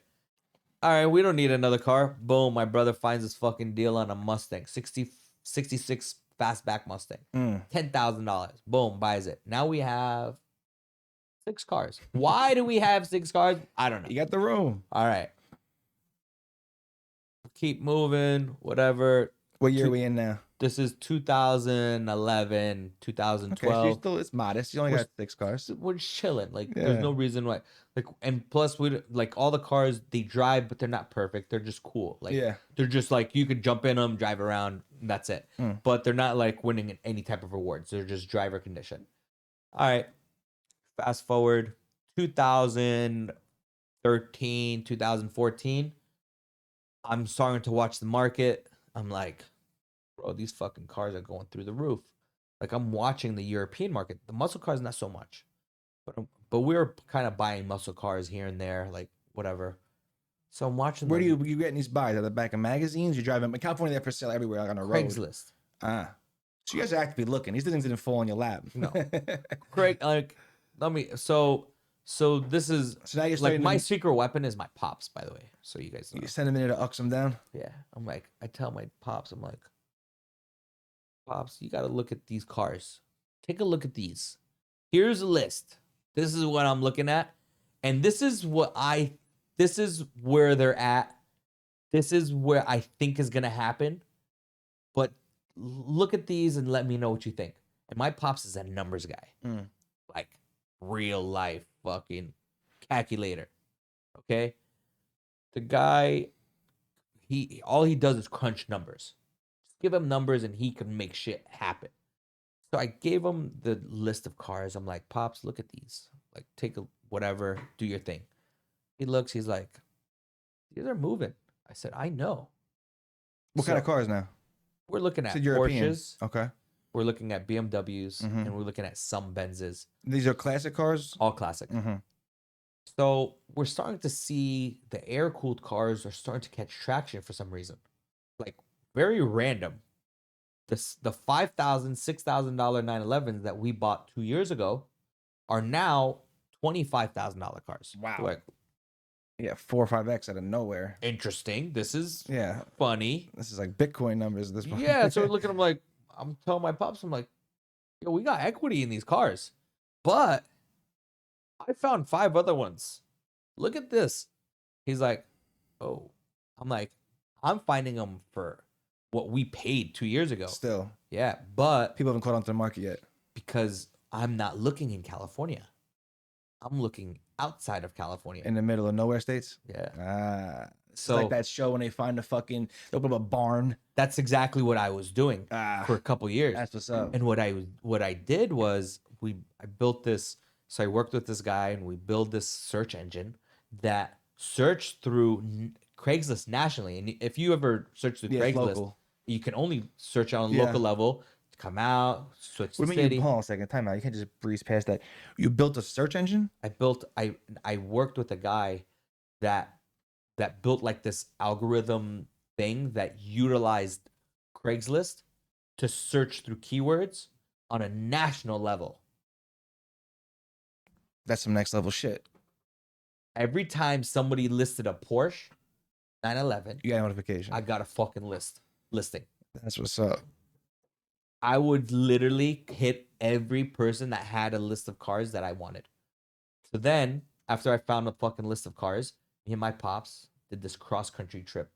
Speaker 2: All right, we don't need another car. Boom, my brother finds this fucking deal on a Mustang, 66 fastback Mustang, $10,000. Boom, buys it. Now we have 6 cars. Why do we have 6 cars? I don't know.
Speaker 1: You got the room.
Speaker 2: All right, keep moving. Whatever.
Speaker 1: What year are we in now?
Speaker 2: This is 2011,
Speaker 1: Okay,
Speaker 2: 2012.
Speaker 1: so it's modest. You only got 6 cars.
Speaker 2: We're chilling. Like
Speaker 1: Yeah.
Speaker 2: there's no reason why. Like, and plus like all the cars they drive, but they're not perfect. They're just cool. Like
Speaker 1: Yeah.
Speaker 2: they're just like you could jump in them, drive around, and that's it. But they're not like winning any type of rewards. They're just driver condition. All right. Fast forward 2013, 2014. I'm starting to watch the market. I'm like, bro, these fucking cars are going through the roof. Like I'm watching the European market. The muscle cars, not so much, but we were kind of buying muscle cars here and there, like whatever. So I'm watching.
Speaker 1: Where do you getting these buys? At the back of magazines? You driving in California? They're for sale everywhere, like on a road.
Speaker 2: Craigslist.
Speaker 1: Ah, so you guys are actively looking. These things didn't fall in your lap.
Speaker 2: No. Craig, like, let me. So this is
Speaker 1: So now you're
Speaker 2: like
Speaker 1: starting
Speaker 2: my
Speaker 1: to,
Speaker 2: secret weapon is my pops. By the way, so you guys know.
Speaker 1: you send them in to ux them down.
Speaker 2: Yeah, I'm like, I tell my pops, I'm like, pops, you got to look at these cars. Take a look at these. Here's a list. This is what I'm looking at, and this is where they're at. This is where I think is gonna happen. But look at these and let me know what you think. And my pops is a numbers guy, like real life fucking calculator. Okay, the guy, all he does is crunch numbers. Just give him numbers and he can make shit happen. So I gave him the list of cars. I'm like, Pops, look at these. Like, take a whatever, do your thing. He looks, he's like, these are moving. I said, I know.
Speaker 1: What kind of cars now?
Speaker 2: We're looking at
Speaker 1: Said European.
Speaker 2: Porsches,
Speaker 1: Okay.
Speaker 2: we're looking at BMWs,
Speaker 1: Mhm.
Speaker 2: and we're looking at some Benzes,
Speaker 1: These are classic cars.
Speaker 2: all classic.
Speaker 1: Mm-hmm.
Speaker 2: So we're starting to see the air cooled cars are starting to catch traction for some reason, like very random. The $5,000, $6,000 911s that we bought 2 years ago are now $25,000 cars.
Speaker 1: Wow.
Speaker 2: Like,
Speaker 1: Yeah, 4 or 5x out of nowhere.
Speaker 2: interesting. This is
Speaker 1: Yeah,
Speaker 2: funny.
Speaker 1: this is like Bitcoin numbers at this point.
Speaker 2: Yeah. So we're looking at them like, I'm telling my pops, I'm like, yo, we got equity in these cars, but I found 5 other ones. Look at this. He's like, oh, I'm like, I'm finding them for what we paid 2 years ago.
Speaker 1: Still,
Speaker 2: Yeah, but
Speaker 1: people haven't caught onto the market yet.
Speaker 2: because I'm not looking in California, I'm looking outside of California.
Speaker 1: In the middle of nowhere states.
Speaker 2: Yeah.
Speaker 1: It's
Speaker 2: So
Speaker 1: like that show when they find a fucking, they open up a barn.
Speaker 2: that's exactly what I was doing
Speaker 1: Ah,
Speaker 2: for a couple years.
Speaker 1: that's what's up.
Speaker 2: And what I did was I built this. So I worked with this guy, and we built this search engine that searched through Craigslist nationally. And if you ever search through
Speaker 1: Yeah, it's
Speaker 2: Craigslist,
Speaker 1: local.
Speaker 2: you can only search on a
Speaker 1: Yeah.
Speaker 2: local level. Come out, switch
Speaker 1: What
Speaker 2: to
Speaker 1: do you mean?
Speaker 2: city.
Speaker 1: Hold on a second. Time out. You can't just breeze past that. You built a search engine.
Speaker 2: I worked with a guy that built like this algorithm thing that utilized Craigslist to search through keywords on a national level.
Speaker 1: That's some next level shit.
Speaker 2: Every time somebody listed a Porsche 911,
Speaker 1: You got a notification.
Speaker 2: I got a fucking listing.
Speaker 1: That's what's up.
Speaker 2: I would literally hit every person that had a list of cars that I wanted. So then, after I found a fucking list of cars, me and my pops did this cross-country trip.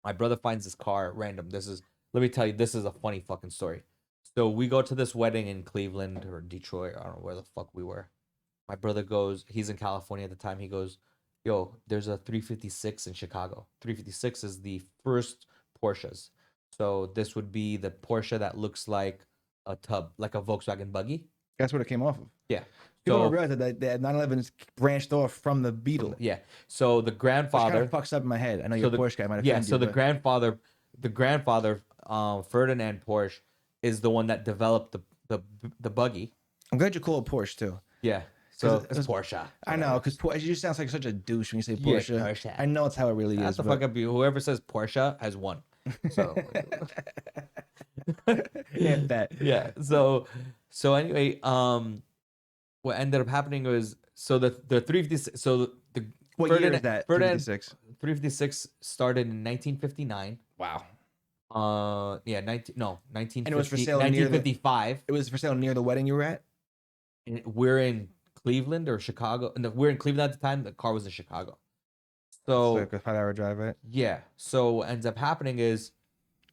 Speaker 2: My brother finds this car random. Let me tell you, this is a funny fucking story. So we go to this wedding in Cleveland or Detroit. I don't know where the fuck we were. My brother goes, he's in California at the time. He goes, yo, there's a 356 in Chicago. 356 is the first Porsches. So this would be the Porsche that looks like a tub, like a Volkswagen buggy.
Speaker 1: That's what it came off of.
Speaker 2: Yeah.
Speaker 1: People
Speaker 2: So
Speaker 1: don't realize that 911 is branched off from the Beetle.
Speaker 2: yeah. So the
Speaker 1: Which kind
Speaker 2: grandfather.
Speaker 1: of fucks up in my head. I know
Speaker 2: So
Speaker 1: you're a
Speaker 2: the-
Speaker 1: Porsche guy. Might offend
Speaker 2: Yeah.
Speaker 1: you,
Speaker 2: So the
Speaker 1: but
Speaker 2: grandfather, Ferdinand Porsche, is the one that developed the buggy.
Speaker 1: I'm glad you call it Porsche too.
Speaker 2: Yeah. So
Speaker 1: 'Cause
Speaker 2: it's Porsche.
Speaker 1: I know, because it just sounds like such a douche when you say
Speaker 2: Yeah,
Speaker 1: Porsche.
Speaker 2: Porsche.
Speaker 1: I know it's how it really
Speaker 2: Shut
Speaker 1: is.
Speaker 2: the
Speaker 1: but...
Speaker 2: fuck up, you. Whoever says Porsche has won. So
Speaker 1: Yeah, that.
Speaker 2: yeah. So anyway, what ended up happening was the 356. So the
Speaker 1: What year is that? 356.
Speaker 2: 356 started in 1959.
Speaker 1: Wow.
Speaker 2: Yeah, 1950,
Speaker 1: And it was for sale near the-
Speaker 2: 1955.
Speaker 1: It was for sale near the wedding you were at.
Speaker 2: And we're in Cleveland or Chicago. No, we're in Cleveland at the time. The car was in Chicago.
Speaker 1: So
Speaker 2: So
Speaker 1: like a 5-hour drive, right?
Speaker 2: yeah. So what ends up happening is,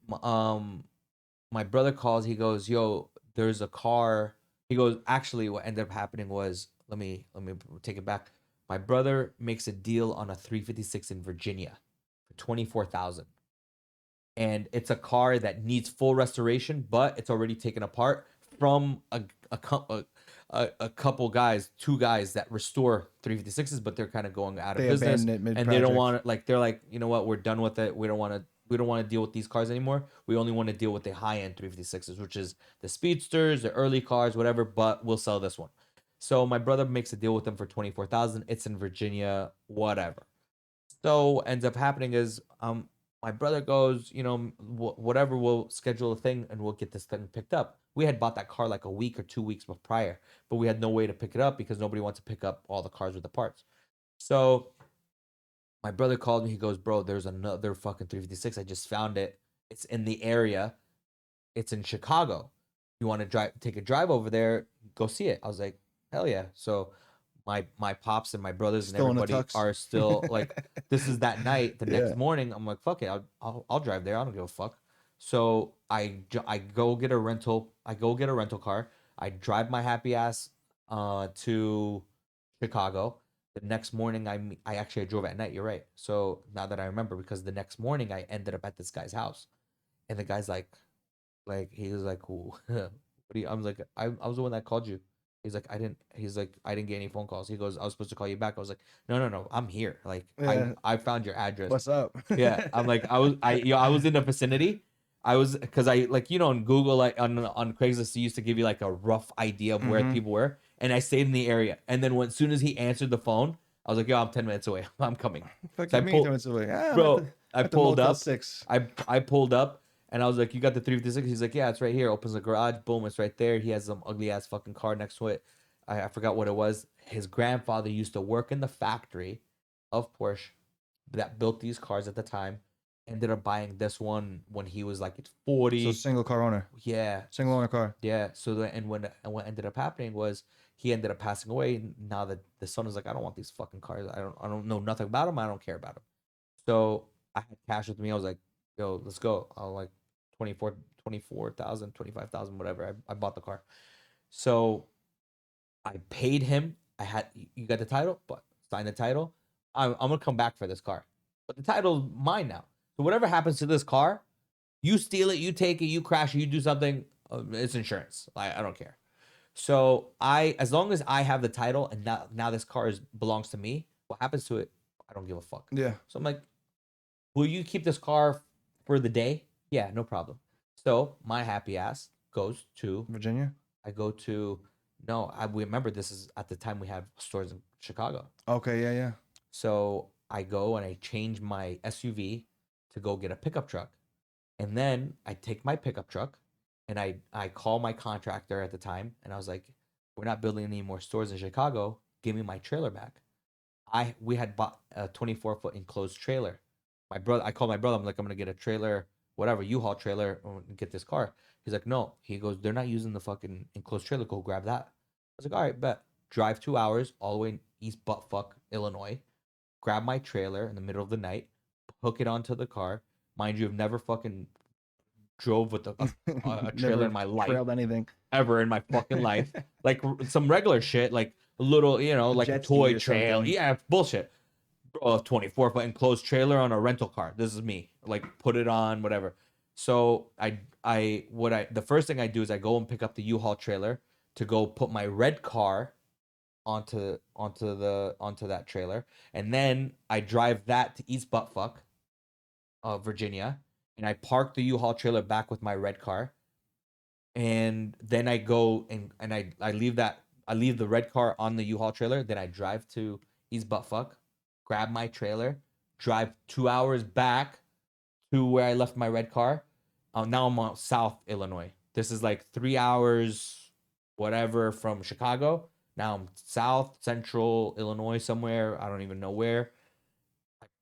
Speaker 2: my brother calls. He goes, "Yo, there's a car." He goes, "Actually, what ended up happening was, let me take it back. My brother makes a deal on a 356 in Virginia for 24,000, and it's a car that needs full restoration, but it's already taken apart from a couple guys, two guys that restore 356s, but they're kind of going out of
Speaker 1: They
Speaker 2: business,
Speaker 1: abandoned it
Speaker 2: and they don't
Speaker 1: mid-project.
Speaker 2: want to, like, they're like, you know what, we're done with it. We don't want to deal with these cars anymore. We only want to deal with the high-end 356s, which is the speedsters, the early cars, whatever, but we'll sell this one. So my brother makes a deal with them for 24,000. It's in Virginia, whatever. So ends up happening is, my brother goes, you know, whatever, we'll schedule a thing and we'll get this thing picked up. We had bought that car like a week or 2 weeks prior, but we had no way to pick it up because nobody wants to pick up all the cars with the parts. So my brother called me. He goes, bro, there's another fucking 356. I just found it. It's in the area. It's in Chicago. You want to take a drive over there, go see it. I was like, hell yeah. So my pops and my brothers
Speaker 1: Still in
Speaker 2: and
Speaker 1: the
Speaker 2: everybody
Speaker 1: tux?
Speaker 2: are still like, this is that night. The
Speaker 1: Yeah.
Speaker 2: next morning, I'm like, fuck it, I'll drive there. I don't give a fuck. So I go get a rental. I go get a rental car. I drive my happy ass to Chicago. The next morning, I actually drove at night. You're right. So now that I remember, because the next morning I ended up at this guy's house, and the guy's like he was like, "What do you?" I'm like, I was the one that called you. He's like, I didn't get any phone calls. He goes, I was supposed to call you back. I was like, no, I'm here. Like,
Speaker 1: Yeah.
Speaker 2: I found your address.
Speaker 1: What's up?
Speaker 2: Yeah, I'm like, I was in the vicinity. I was because I like on Google like on Craigslist, it used to give you like a rough idea of where people were, and I stayed in the area. And then as soon as he answered the phone, I was like, "Yo, I'm 10 minutes away. I'm coming."
Speaker 1: Fuck
Speaker 2: So I
Speaker 1: you, me
Speaker 2: pulled,
Speaker 1: 10 minutes away. Ah, I'm
Speaker 2: bro. I
Speaker 1: at the
Speaker 2: pulled
Speaker 1: Motel
Speaker 2: up.
Speaker 1: 6.
Speaker 2: I pulled up, and I was like, "You got the 356?" He's like, "Yeah, it's right here." Opens the garage. Boom, it's right there. He has some ugly ass fucking car next to it. I forgot what it was. His grandfather used to work in the factory of Porsche that built these cars at the time. Ended up buying this one when he was like
Speaker 1: So
Speaker 2: 40.
Speaker 1: single car owner.
Speaker 2: Yeah,
Speaker 1: Single owner car.
Speaker 2: yeah. So and what ended up happening was he ended up passing away. And now that the son is like, I don't want these fucking cars. I don't know nothing about them. I don't care about them. So I had cash with me. I was like, yo, let's go. I was like 24,000, 25,000, whatever. I bought the car. So I paid him. I had you got the title, but sign the title. I'm gonna come back for this car, but the title's mine now. So whatever happens to this car, you steal it, you take it, you crash it, you do something. It's insurance. I don't care. So as long as I have the title and now this car belongs to me, what happens to it, I don't give a fuck.
Speaker 1: Yeah.
Speaker 2: So I'm like, will you keep this car for the day? Yeah, no problem. So my happy ass goes to
Speaker 1: Virginia?
Speaker 2: I go to no, we remember this is at the time we have stores in Chicago.
Speaker 1: Okay, yeah, yeah.
Speaker 2: So I go and I change my SUV to go get a pickup truck. And then I take my pickup truck and I call my contractor at the time and I was like, we're not building any more stores in Chicago. Give me my trailer back. We had bought a 24-foot enclosed trailer. I called my brother. I'm like, I'm gonna get a trailer, whatever, U-Haul trailer, and get this car. He's like, no. He goes, they're not using the fucking enclosed trailer. Go grab that. I was like, all right, bet. Drive 2 hours all the way in East Buttfuck, Illinois. Grab my trailer in the middle of the night. Hook it onto the car. Mind you, I've never fucking drove with a trailer
Speaker 1: Never
Speaker 2: in my life
Speaker 1: trailed anything.
Speaker 2: ever in my fucking life. Like some regular shit, like a little, like a
Speaker 1: Jet ski
Speaker 2: toy
Speaker 1: or
Speaker 2: trail.
Speaker 1: something.
Speaker 2: Yeah, bullshit. Bro, a 24-foot enclosed trailer on a rental car. This is me. Like put it on, whatever. So the first thing I do is I go and pick up the U-Haul trailer to go put my red car onto that trailer, and then I drive that to East Buttfuck, Virginia, and I park the U-Haul trailer back with my red car, and then I go and I leave the red car on the U-Haul trailer. Then I drive to East Buttfuck, grab my trailer, drive 2 hours back to where I left my red car. Now I'm on South Illinois. This is like 3 hours, whatever, from Chicago. Now I'm South Central Illinois somewhere. I don't even know where.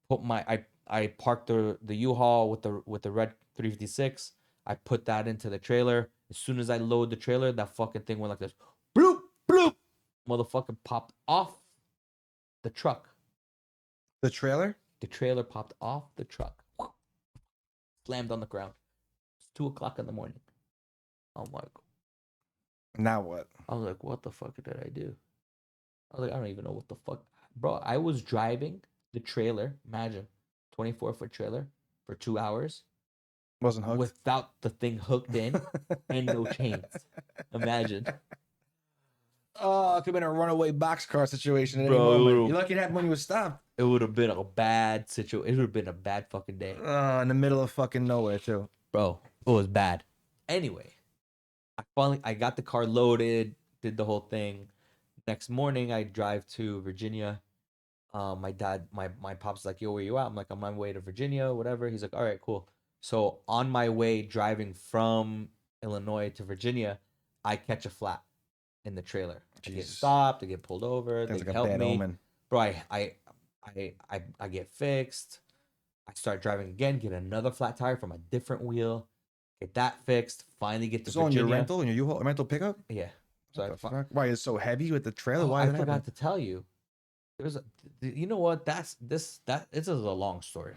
Speaker 2: I parked the U-Haul with the red 356. I put that into the trailer. As soon as I load the trailer, that fucking thing went like this. Bloop, bloop. Motherfucker popped off the truck.
Speaker 1: The trailer?
Speaker 2: The trailer popped off the truck. Slammed on the ground. It's 2 o'clock in the morning. I'm like,
Speaker 1: Now what?
Speaker 2: I was like, what the fuck did I do? I was like, I don't even know what the fuck. Bro, I was driving the trailer, imagine, 24-foot trailer for 2 hours
Speaker 1: Wasn't hooked?
Speaker 2: without the thing hooked in and no chains. Imagine.
Speaker 1: Oh, it could have been a runaway boxcar situation at any
Speaker 2: Bro,
Speaker 1: moment. You're lucky that when you was stopped.
Speaker 2: It would have been a bad situation. It would have been a bad fucking day.
Speaker 1: In the middle of fucking nowhere, too.
Speaker 2: Bro, it was bad. Anyway, I got the car loaded, did the whole thing. Next morning, I drive to Virginia. My dad, my pop's like, yo, where you at? I'm like, on my way to Virginia, whatever. He's like, all right, cool. So on my way driving from Illinois to Virginia, I catch a flat in the trailer. I get
Speaker 1: Jesus.
Speaker 2: stopped, I get pulled over,
Speaker 1: That's
Speaker 2: they
Speaker 1: like a
Speaker 2: help
Speaker 1: bad
Speaker 2: me.
Speaker 1: omen.
Speaker 2: Bro, I get fixed. I start driving again, get another flat tire from a different wheel, get that fixed, finally get to
Speaker 1: So on
Speaker 2: Virginia.
Speaker 1: your rental, in your U-Haul rental pickup?
Speaker 2: Yeah. So
Speaker 1: What the fuck? Why is it so heavy with the trailer? Why
Speaker 2: I
Speaker 1: did that
Speaker 2: forgot
Speaker 1: happen?
Speaker 2: to tell you. You know what? This is a long story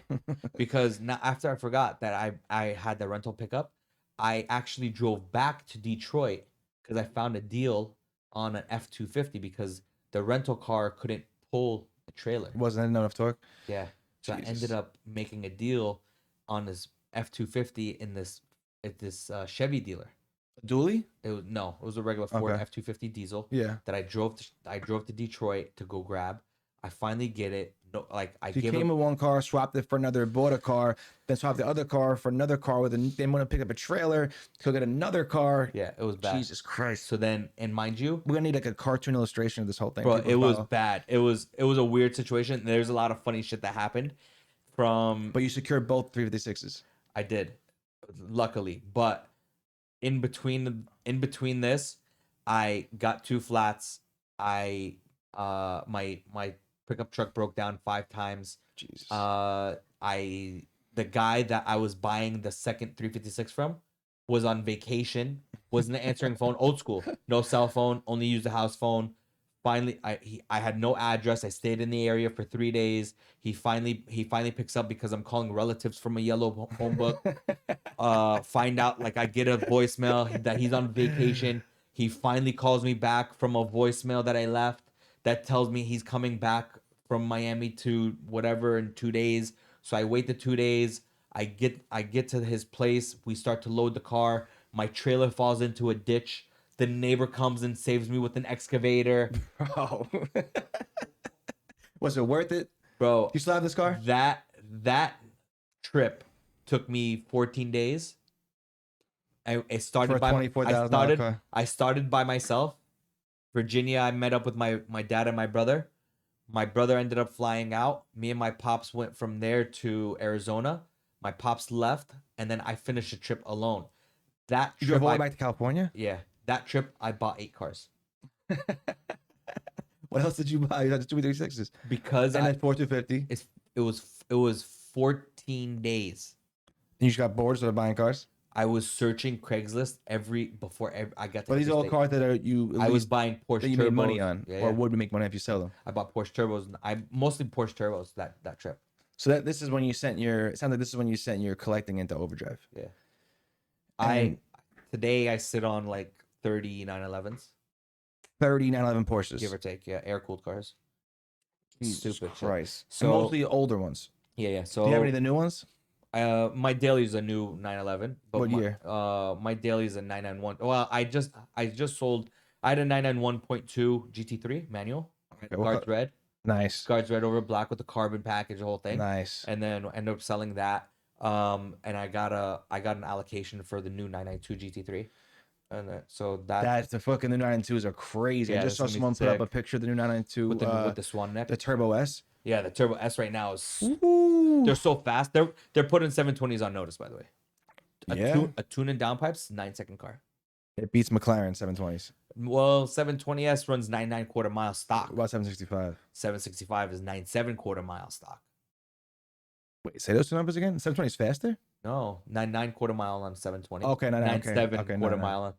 Speaker 2: because now after I forgot that I had the rental pickup, I actually drove back to Detroit because I found a deal on an F-250 because the rental car couldn't pull the trailer.
Speaker 1: Wasn't enough torque?
Speaker 2: Yeah. So
Speaker 1: Jesus.
Speaker 2: I ended up making a deal on this F-250 in this Chevy dealer.
Speaker 1: A dually?
Speaker 2: It was a regular Ford
Speaker 1: Okay.
Speaker 2: F-250 diesel
Speaker 1: Yeah.
Speaker 2: that I drove to Detroit to go grab. I finally get it. no, like I
Speaker 1: So you
Speaker 2: gave
Speaker 1: came
Speaker 2: him.
Speaker 1: with one car, swapped it for another, bought a car, then swapped the other car for another car with then want to pick up a trailer to get another car.
Speaker 2: Yeah, it was bad.
Speaker 1: Jesus Christ.
Speaker 2: So then, and mind you,
Speaker 1: We're gonna need like a cartoon illustration of this whole thing.
Speaker 2: bro,
Speaker 1: People
Speaker 2: it was
Speaker 1: follow.
Speaker 2: bad. It was a weird situation. There's a lot of funny shit that happened from.
Speaker 1: But you secured both 356s.
Speaker 2: I did, luckily, but in between this, I got two flats. My pickup truck broke down 5 times.
Speaker 1: Jesus.
Speaker 2: The guy that I was buying the second 356 from was on vacation, wasn't answering phone, old school, no cell phone, only used the house phone. Finally, I had no address. I stayed in the area for 3 days. He finally picks up because I'm calling relatives from a yellow phone book. Find out, like, I get a voicemail that he's on vacation. He finally calls me back from a voicemail that I left that tells me he's coming back from Miami to whatever in 2 days. So I wait the 2 days. I get to his place. We start to load the car. My trailer falls into a ditch. The neighbor comes and saves me with an excavator.
Speaker 1: Bro. Was it worth it?
Speaker 2: Bro,
Speaker 1: You still have this car?
Speaker 2: that trip took me 14 days. I started
Speaker 1: For a
Speaker 2: by
Speaker 1: $24,000 car.
Speaker 2: I started by myself. Virginia, I met up with my dad and my brother. My brother ended up flying out. Me and my pops went from there to Arizona. My pops left, and then I finished the trip alone. That
Speaker 1: You
Speaker 2: trip,
Speaker 1: drove all the way back to California?
Speaker 2: yeah, that trip I bought 8 cars
Speaker 1: What else did you buy? You had the 236s.
Speaker 2: because
Speaker 1: And then 4250.
Speaker 2: it was 14 days.
Speaker 1: And you just got bored, started buying cars?
Speaker 2: I was searching Craigslist I got to
Speaker 1: Well, these are all
Speaker 2: interstate.
Speaker 1: cars that are you at
Speaker 2: I was
Speaker 1: least
Speaker 2: buying Porsche
Speaker 1: that you
Speaker 2: turbos.
Speaker 1: made money on,
Speaker 2: Yeah,
Speaker 1: or
Speaker 2: yeah.
Speaker 1: would make money if you sell them.
Speaker 2: I bought Porsche turbos. I mostly Porsche turbos that trip.
Speaker 1: So that this is when you sent your. It sounds like this is when you sent your collecting into overdrive.
Speaker 2: Yeah.
Speaker 1: And
Speaker 2: Today I sit on like 30 911s,
Speaker 1: 3911 Porsches.
Speaker 2: give or take. Yeah, air cooled cars.
Speaker 1: Jesus
Speaker 2: Stupid shit.
Speaker 1: Christ.
Speaker 2: So-
Speaker 1: So mostly older ones.
Speaker 2: Yeah. So
Speaker 1: Do you have any of the new ones?
Speaker 2: my daily is a new 911. But
Speaker 1: What
Speaker 2: my,
Speaker 1: year?
Speaker 2: My daily is a 991. Well, I just sold. I had a 991.2 GT3 manual,
Speaker 1: Okay, what
Speaker 2: guards
Speaker 1: color?
Speaker 2: red,
Speaker 1: Nice.
Speaker 2: guards red over black with the carbon package, the whole thing.
Speaker 1: Nice.
Speaker 2: And then ended up selling that. And I got an allocation for the new 992 GT3, and so
Speaker 1: That's the fucking the 992s are crazy.
Speaker 2: Yeah,
Speaker 1: I just
Speaker 2: that's
Speaker 1: saw
Speaker 2: gonna be
Speaker 1: someone put up a
Speaker 2: sick.
Speaker 1: picture of the new 992
Speaker 2: with the swan neck.
Speaker 1: the Turbo S.
Speaker 2: Yeah, the Turbo S right now is
Speaker 1: Ooh.
Speaker 2: they're so fast. They're putting 720s on notice, by the way.
Speaker 1: Yeah.
Speaker 2: A tune and downpipes 9-second car.
Speaker 1: It beats McLaren 720s.
Speaker 2: Well, 720S runs 99 quarter mile stock.
Speaker 1: About 765.
Speaker 2: 765 is 97 quarter mile stock.
Speaker 1: Wait, say those two numbers again. 720 is faster.
Speaker 2: No, 99 quarter mile on 720.
Speaker 1: Okay,
Speaker 2: 97
Speaker 1: okay,
Speaker 2: quarter mile on.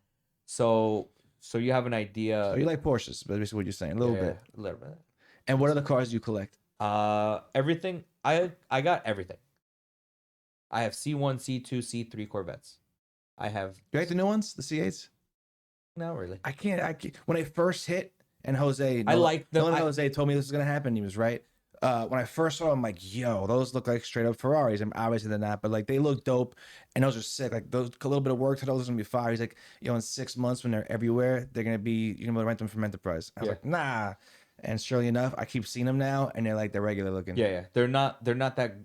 Speaker 2: So you have an idea.
Speaker 1: So you like Porsches, but basically what you're saying, a little bit.
Speaker 2: A little bit.
Speaker 1: And what other cars do you collect?
Speaker 2: Everything. I got everything. I have C1, C2, C3 Corvettes. I have
Speaker 1: You like the new ones, the C8s?
Speaker 2: not really.
Speaker 1: I can't. When I first hit, and Jose,
Speaker 2: I like them.
Speaker 1: Jose told me this was gonna happen. He was right. When I first saw them, I'm like, yo, those look like straight up Ferraris. And obviously they're not, but like they look dope, and those are sick. Like those, a little bit of work to those is gonna be fire. He's like, in 6 months when they're everywhere, they're gonna be you can rent them from Enterprise. I was like, nah. And surely enough, I keep seeing them now, and they're like they're regular looking.
Speaker 2: Yeah. They're not that.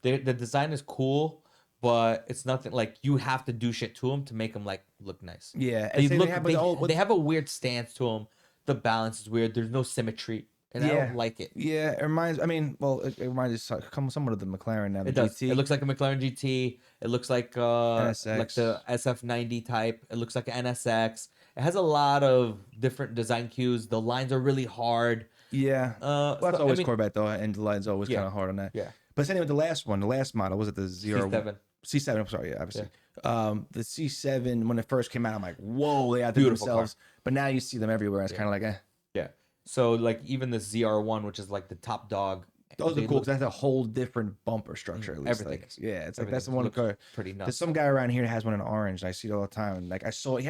Speaker 2: The design is cool, but it's nothing like you have to do shit to them to make them like look nice.
Speaker 1: Yeah,
Speaker 2: They
Speaker 1: and same
Speaker 2: look.
Speaker 1: thing happened with
Speaker 2: They have a weird stance to them. The balance is weird. There's no symmetry, and I
Speaker 1: Yeah.
Speaker 2: don't like it.
Speaker 1: Yeah, it reminds. I mean, well, it reminds us somewhat of the McLaren now. The
Speaker 2: It does.
Speaker 1: GT.
Speaker 2: It looks like a McLaren GT. It looks like the SF90 type. It looks like an NSX. It has a lot of different design cues. The lines are really hard.
Speaker 1: Yeah. Well, that's
Speaker 2: So,
Speaker 1: always
Speaker 2: I mean,
Speaker 1: Corvette though, and the line's always
Speaker 2: Yeah.
Speaker 1: kind of hard on that.
Speaker 2: Yeah.
Speaker 1: But same with the last one, the last model was it the zero
Speaker 2: C7.
Speaker 1: C7? I'm sorry, yeah, obviously. The C7 when it first came out, I'm like, whoa, they outdid
Speaker 2: Beautiful
Speaker 1: themselves. But now you see them everywhere. And it's kind of like,
Speaker 2: Yeah. So like even the ZR1, which is like the top dog.
Speaker 1: those
Speaker 2: they
Speaker 1: are cool
Speaker 2: look-
Speaker 1: because that's a whole different bumper structure. At least,
Speaker 2: everything
Speaker 1: like,
Speaker 2: is.
Speaker 1: yeah, it's like
Speaker 2: everything
Speaker 1: that's the one
Speaker 2: looks
Speaker 1: car.
Speaker 2: pretty
Speaker 1: There's
Speaker 2: nuts.
Speaker 1: some guy around here that has one in orange. And I see it all the time. And like I saw, he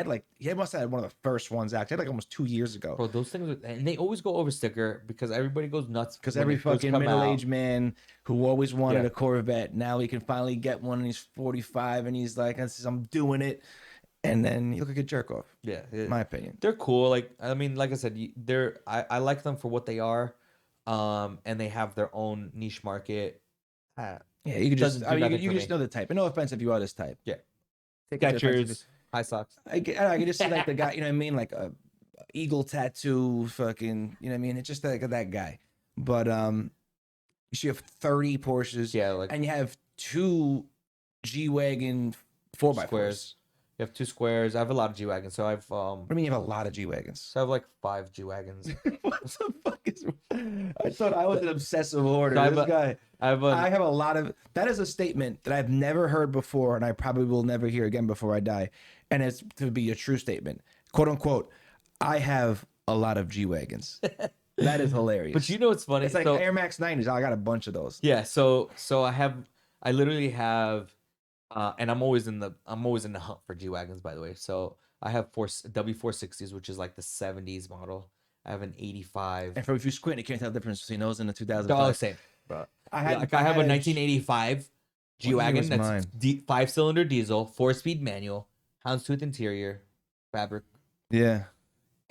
Speaker 1: must have had one of the first ones out. He had like almost 2 years ago.
Speaker 2: Bro, those things and they always go over sticker because everybody goes nuts.
Speaker 1: Because
Speaker 2: when
Speaker 1: every
Speaker 2: it first
Speaker 1: fucking
Speaker 2: come out.
Speaker 1: middle-aged man who always wanted
Speaker 2: Yeah.
Speaker 1: a Corvette, now he can finally get one, and he's 45, and he's like, "I'm doing it," and then you look like a jerk off.
Speaker 2: Yeah.
Speaker 1: In my opinion.
Speaker 2: They're cool. Like I mean, like I said, I like them for what they are. And they have their own niche market.
Speaker 1: Yeah, you can just.
Speaker 2: Doesn't
Speaker 1: I
Speaker 2: do
Speaker 1: mean,
Speaker 2: nothing
Speaker 1: you
Speaker 2: for
Speaker 1: can just
Speaker 2: me.
Speaker 1: know the type. And no offense if you are this type.
Speaker 2: Yeah.
Speaker 1: Take it to offense if
Speaker 2: Skechers, high socks.
Speaker 1: I can just see like the guy. You know what I mean? Like a eagle tattoo. Fucking. You know what I mean? It's just like that guy. But you have 30 Porsches.
Speaker 2: Yeah, like
Speaker 1: and you have 2 G-Wagon 4x4s.
Speaker 2: squares. You have 2 squares. I have a lot of G wagons, so I've
Speaker 1: What do you mean you have a lot of G-Wagons?
Speaker 2: so I have like 5 G wagons.
Speaker 1: What the fuck is? I thought I was an obsessive hoarder.
Speaker 2: So I have
Speaker 1: This
Speaker 2: a-
Speaker 1: guy.
Speaker 2: I
Speaker 1: have a lot of. That is a statement that I've never heard before, and I probably will never hear again before I die. And it's to be a true statement, quote unquote. I have a lot of G-Wagons. That is hilarious.
Speaker 2: But you know what's funny?
Speaker 1: it's like
Speaker 2: So,
Speaker 1: Air Max 90s. I got a bunch of those.
Speaker 2: yeah, so I literally have and I'm always in the hunt for G wagons, by the way. So I have W460s, which is like the 70s model. I have an 85.
Speaker 1: And if you squint, you can't tell the difference between those and the 2005.
Speaker 2: They're all the same, bro. I have a 1985 G wagon that's
Speaker 1: mine?
Speaker 2: 5-cylinder diesel, 4-speed manual, houndstooth interior, fabric.
Speaker 1: Yeah.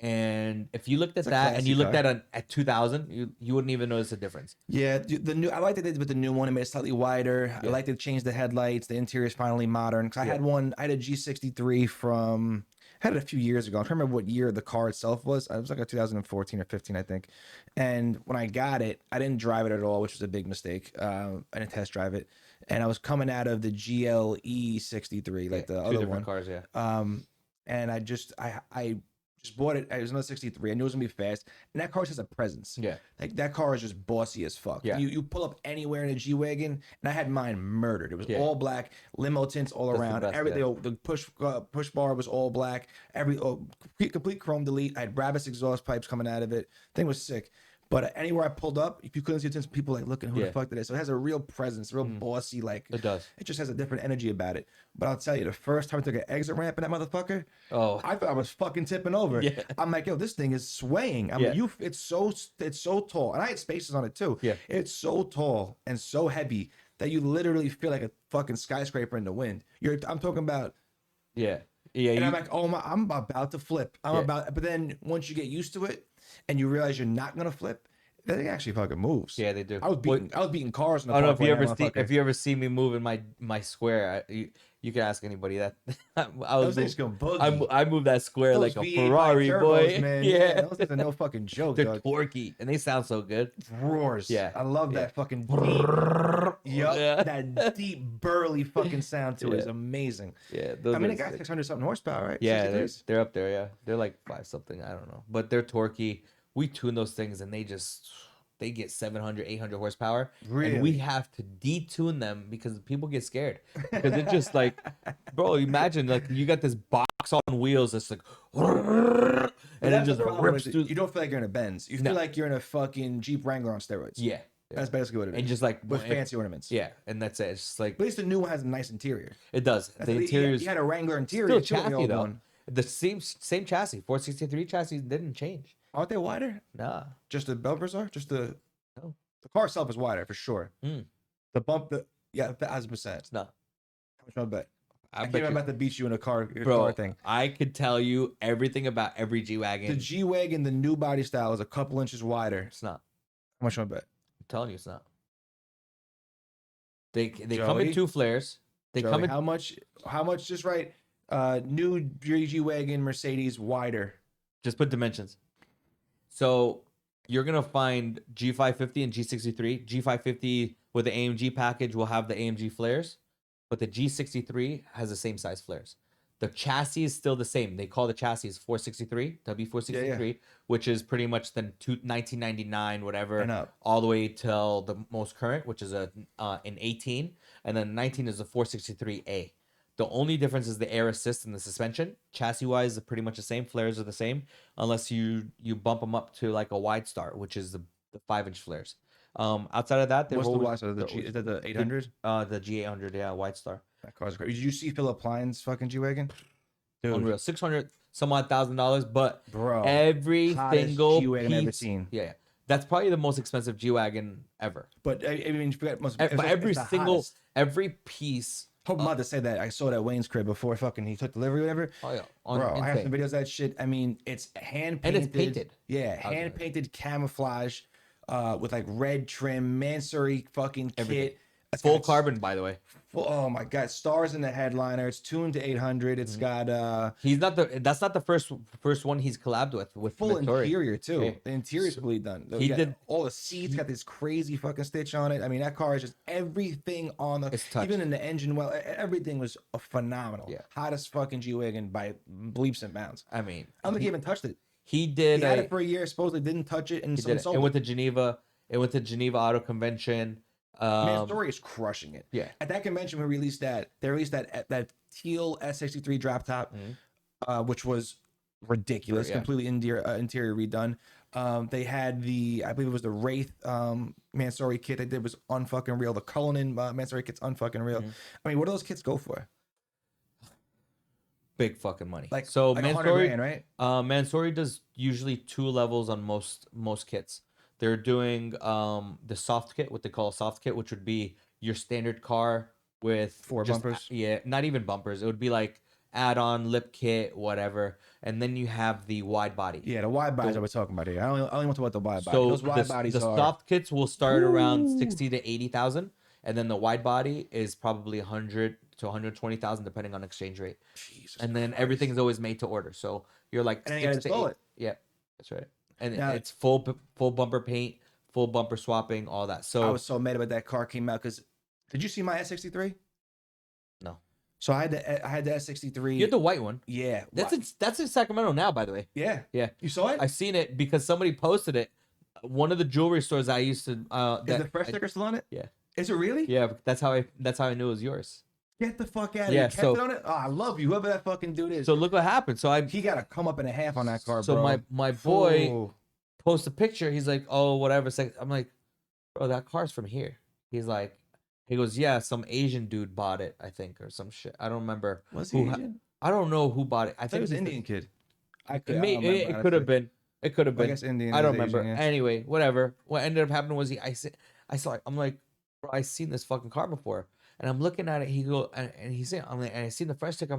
Speaker 2: And if you looked at
Speaker 1: It's a
Speaker 2: that and you
Speaker 1: classy
Speaker 2: looked
Speaker 1: car.
Speaker 2: at 2000, you wouldn't even notice a difference.
Speaker 1: Yeah, the new. I like that they did with the new one. It made it slightly wider. I
Speaker 2: Yeah.
Speaker 1: like they changed the headlights. The interior is finally modern. Cause I
Speaker 2: Yeah.
Speaker 1: had one. I had a G63 from. I had it a few years ago. I can't remember what year the car itself was. It was like a 2014 or 15, I think. And when I got it, I didn't drive it at all, which was a big mistake. I didn't test drive it, and I was coming out of the GLE 63, like the
Speaker 2: Two
Speaker 1: other
Speaker 2: different
Speaker 1: one.
Speaker 2: cars, yeah.
Speaker 1: And I just bought it. It was another 63. I knew it was gonna be fast, and that car just has a presence.
Speaker 2: Yeah.
Speaker 1: Like that car is just bossy as fuck.
Speaker 2: Yeah.
Speaker 1: You pull up anywhere in a G wagon, and I had mine murdered. It was
Speaker 2: Yeah.
Speaker 1: all black, limo tints all
Speaker 2: That's the
Speaker 1: around.
Speaker 2: best,
Speaker 1: Everything. The push bar was all black. Complete chrome delete. I had Brabus exhaust pipes coming out of it. Thing was sick. But anywhere I pulled up, if you couldn't see the tints, people like looking who
Speaker 2: Yeah.
Speaker 1: the fuck that is. So it has a real presence, real bossy. Like
Speaker 2: It does.
Speaker 1: it just has a different energy about it. But I'll tell you, the first time I took an exit ramp in that motherfucker,
Speaker 2: Oh,
Speaker 1: I thought I was fucking tipping over.
Speaker 2: Yeah.
Speaker 1: I'm like, yo, this thing is swaying. I'm
Speaker 2: Yeah.
Speaker 1: like, it's so tall, and I had spaces on it too.
Speaker 2: Yeah.
Speaker 1: It's so tall and so heavy that you literally feel like a fucking skyscraper in the wind. I'm talking about,
Speaker 2: yeah. Yeah.
Speaker 1: and
Speaker 2: You,
Speaker 1: I'm like, oh my, I'm about to flip.
Speaker 2: Yeah.
Speaker 1: But then once you get used to it, and you realize you're not gonna flip, that thing actually fucking moves.
Speaker 2: yeah, they do.
Speaker 1: I was beating cars in the
Speaker 2: I don't know
Speaker 1: parkway, that motherfucker.
Speaker 2: if you ever see me move in my square. You can ask anybody that.
Speaker 1: Those things go boogie.
Speaker 2: I move that square
Speaker 1: Those
Speaker 2: like a
Speaker 1: V8
Speaker 2: Ferrari,
Speaker 1: turbos,
Speaker 2: boy.
Speaker 1: man.
Speaker 2: Yeah.
Speaker 1: Those things are no fucking joke,
Speaker 2: They're
Speaker 1: dog.
Speaker 2: torquey and they sound so good.
Speaker 1: Roars.
Speaker 2: Yeah.
Speaker 1: I love
Speaker 2: Yeah.
Speaker 1: that fucking deep.
Speaker 2: Yeah.
Speaker 1: That deep burly fucking sound to it is
Speaker 2: Yeah.
Speaker 1: amazing.
Speaker 2: Yeah, those
Speaker 1: I mean,
Speaker 2: are
Speaker 1: it got
Speaker 2: sick.
Speaker 1: 600 something horsepower, right?
Speaker 2: Yeah,
Speaker 1: 63s?
Speaker 2: they're up there. Yeah, they're like 5 something. I don't know, but they're torquey. We tune those things, and they get 700, 800 horsepower.
Speaker 1: Really?
Speaker 2: And we have to detune them because people get scared. Because it's just like, bro, imagine like you got this box on wheels that's like, and it
Speaker 1: That's
Speaker 2: just
Speaker 1: the problem
Speaker 2: rips
Speaker 1: with it.
Speaker 2: through.
Speaker 1: You don't feel like you're in a Benz. You feel
Speaker 2: No.
Speaker 1: like you're in a fucking Jeep Wrangler on steroids.
Speaker 2: Yeah,
Speaker 1: That's basically what it is.
Speaker 2: and just like
Speaker 1: with fancy ornaments.
Speaker 2: Yeah, and that's it. It's just like
Speaker 1: But at least the new one has a nice interior.
Speaker 2: it does.
Speaker 1: That's
Speaker 2: The interior is
Speaker 1: you had a Wrangler interior
Speaker 2: still
Speaker 1: too in the
Speaker 2: chassis
Speaker 1: old
Speaker 2: though.
Speaker 1: one.
Speaker 2: The same chassis. 463 chassis didn't change.
Speaker 1: Aren't they wider?
Speaker 2: Nah.
Speaker 1: Just the bumpers are? Just the
Speaker 2: No.
Speaker 1: the car itself is wider for sure.
Speaker 2: Mm.
Speaker 1: The bump, yeah, 1,000%.
Speaker 2: It's not.
Speaker 1: How much I bet?
Speaker 2: I
Speaker 1: I
Speaker 2: bet
Speaker 1: came
Speaker 2: you-
Speaker 1: about to beat you in a car
Speaker 2: Bro,
Speaker 1: thing.
Speaker 2: I could tell you everything about every G
Speaker 1: The
Speaker 2: wagon.
Speaker 1: G Wagon, the new body style, is a couple inches wider.
Speaker 2: It's not.
Speaker 1: How much I bet?
Speaker 2: I'm telling you, it's not. They come
Speaker 1: Joey?
Speaker 2: in 2 flares. They
Speaker 1: Joey,
Speaker 2: come in.
Speaker 1: how much? Just right. New G Wagon Mercedes wider.
Speaker 2: Just put dimensions. So you're gonna find G550 and G63. G550 with the AMG package will have the AMG flares, but the G63 has the same size flares. The chassis is still the same. They call the chassis 463, W463, which is pretty much the 1999 whatever,
Speaker 1: And up.
Speaker 2: all the way till the most current, which is an 18, and then 19 is the 463A. The only difference is the air assist and the suspension. Chassis wise, they're pretty much the same. Flares are the same, unless you bump them up to like a wide start, which is the 5-inch flares. Outside of that,
Speaker 1: What's the
Speaker 2: always,
Speaker 1: wide side of the G? Is that the 800?
Speaker 2: the G800, yeah, wide star.
Speaker 1: That car's great. Did you see Philip Klein's fucking G Wagon? Dude,
Speaker 2: Unreal, $600 some odd $1,000, but
Speaker 1: bro,
Speaker 2: every
Speaker 1: hottest
Speaker 2: single
Speaker 1: G-Wagon I've ever
Speaker 2: piece,
Speaker 1: seen.
Speaker 2: yeah, that's probably the most expensive G wagon ever.
Speaker 1: But I mean, you forget most.
Speaker 2: But every
Speaker 1: Every
Speaker 2: piece.
Speaker 1: Hope I'm about to say that I saw that Wayne's crib before fucking he took delivery or whatever.
Speaker 2: Oh yeah,
Speaker 1: Bro, I have some
Speaker 2: insane.
Speaker 1: videos of that shit. I mean, it's hand
Speaker 2: And
Speaker 1: painted.
Speaker 2: it's painted.
Speaker 1: Yeah, hand painted camouflage. with like red trim, Mansory fucking
Speaker 2: Everything.
Speaker 1: kit. It's
Speaker 2: Full
Speaker 1: got
Speaker 2: carbon, by the way.
Speaker 1: oh my god, stars in the headliner. It's tuned to 800. It's got
Speaker 2: He's not the. That's not the first one he's collabed with
Speaker 1: full
Speaker 2: Mansory.
Speaker 1: interior too.
Speaker 2: Okay.
Speaker 1: The interior is
Speaker 2: So
Speaker 1: completely done.
Speaker 2: he
Speaker 1: Got
Speaker 2: did-
Speaker 1: all the seats. Got this crazy fucking stitch on it. I mean, that car is just everything on the.
Speaker 2: It's touched.
Speaker 1: Even in the engine, well, everything was phenomenal.
Speaker 2: Yeah.
Speaker 1: Hottest fucking G wagon by leaps and bounds.
Speaker 2: I mean,
Speaker 1: I don't think he even touched it.
Speaker 2: he
Speaker 1: He
Speaker 2: did.
Speaker 1: had it for a year. Supposedly didn't touch it, and
Speaker 2: He
Speaker 1: someone
Speaker 2: did it.
Speaker 1: sold
Speaker 2: And
Speaker 1: it.
Speaker 2: with the Geneva, Auto Convention.
Speaker 1: Mansory is crushing it.
Speaker 2: Yeah.
Speaker 1: At that convention, we released that. They released that teal S63 drop top, which was ridiculous,
Speaker 2: Yeah.
Speaker 1: completely interior redone. They had I believe it was the Wraith Mansory kit they did was unfucking real. The Cullinan Mansory kit's unfucking real. I mean, what do those kits go for?
Speaker 2: Big fucking money.
Speaker 1: Like
Speaker 2: so,
Speaker 1: like $100
Speaker 2: Mansory,
Speaker 1: grand, right?
Speaker 2: Mansory does usually 2 levels on most kits. They're doing the soft kit, what they call a soft kit, which would be your standard car with
Speaker 1: 4 bumpers.
Speaker 2: Yeah, not even bumpers. It would be like add-on lip kit, whatever. And then you have the wide body.
Speaker 1: Yeah, the wide bodies I was talking about here. I only want to talk about the wide body.
Speaker 2: So
Speaker 1: Those wide
Speaker 2: the
Speaker 1: bodies
Speaker 2: the
Speaker 1: are
Speaker 2: soft kits will start around 60 to 80,000, and then the wide body is probably 100 to 120,000 depending on exchange rate.
Speaker 1: Jesus
Speaker 2: And then
Speaker 1: Christ.
Speaker 2: everything is always made to order. So you're like
Speaker 1: And then you gotta
Speaker 2: 6 to
Speaker 1: install
Speaker 2: 8.
Speaker 1: it.
Speaker 2: Yeah, that's right. And
Speaker 1: Now-
Speaker 2: it's full bumper paint, full bumper swapping, all that.
Speaker 1: I
Speaker 2: So
Speaker 1: was so mad about that car came out because did you see my S63?
Speaker 2: no,
Speaker 1: So I had the S63.
Speaker 2: you have the white one.
Speaker 1: Yeah.
Speaker 2: That's in Sacramento now, by the way.
Speaker 1: Yeah.
Speaker 2: Yeah,
Speaker 1: You saw it?
Speaker 2: I seen it because somebody posted it. One of the jewelry stores I used to.
Speaker 1: Is
Speaker 2: that
Speaker 1: the fresh
Speaker 2: I-
Speaker 1: sticker still on it?
Speaker 2: Yeah.
Speaker 1: Is it really?
Speaker 2: Yeah, that's how I knew it was yours.
Speaker 1: Get the fuck out of
Speaker 2: Yeah,
Speaker 1: here. Kept
Speaker 2: so-
Speaker 1: it on it? Oh, I love you. Whoever that fucking dude is.
Speaker 2: So look what happened. So
Speaker 1: he got to come up in a half on that car,
Speaker 2: So
Speaker 1: bro.
Speaker 2: my boy
Speaker 1: Ooh.
Speaker 2: posts a picture. He's like, oh, whatever. I'm like, bro, that car's from here. He goes, yeah, some Asian dude bought it, I think, or some shit. I don't remember.
Speaker 1: Was
Speaker 2: who
Speaker 1: he
Speaker 2: ha-
Speaker 1: Asian?
Speaker 2: I don't know who bought it. I
Speaker 1: I thought
Speaker 2: think
Speaker 1: it was an
Speaker 2: he's the-
Speaker 1: Indian kid.
Speaker 2: It
Speaker 1: don't
Speaker 2: could
Speaker 1: remember,
Speaker 2: have been. It could have
Speaker 1: I
Speaker 2: been.
Speaker 1: guess Indian.
Speaker 2: I don't
Speaker 1: is Asian,
Speaker 2: remember.
Speaker 1: yeah.
Speaker 2: Anyway, whatever. What ended up happening was I saw it. I'm like, bro, I seen this fucking car before, and I'm looking at it. He go and he's saying, I'm like, and I seen the fresh sticker. I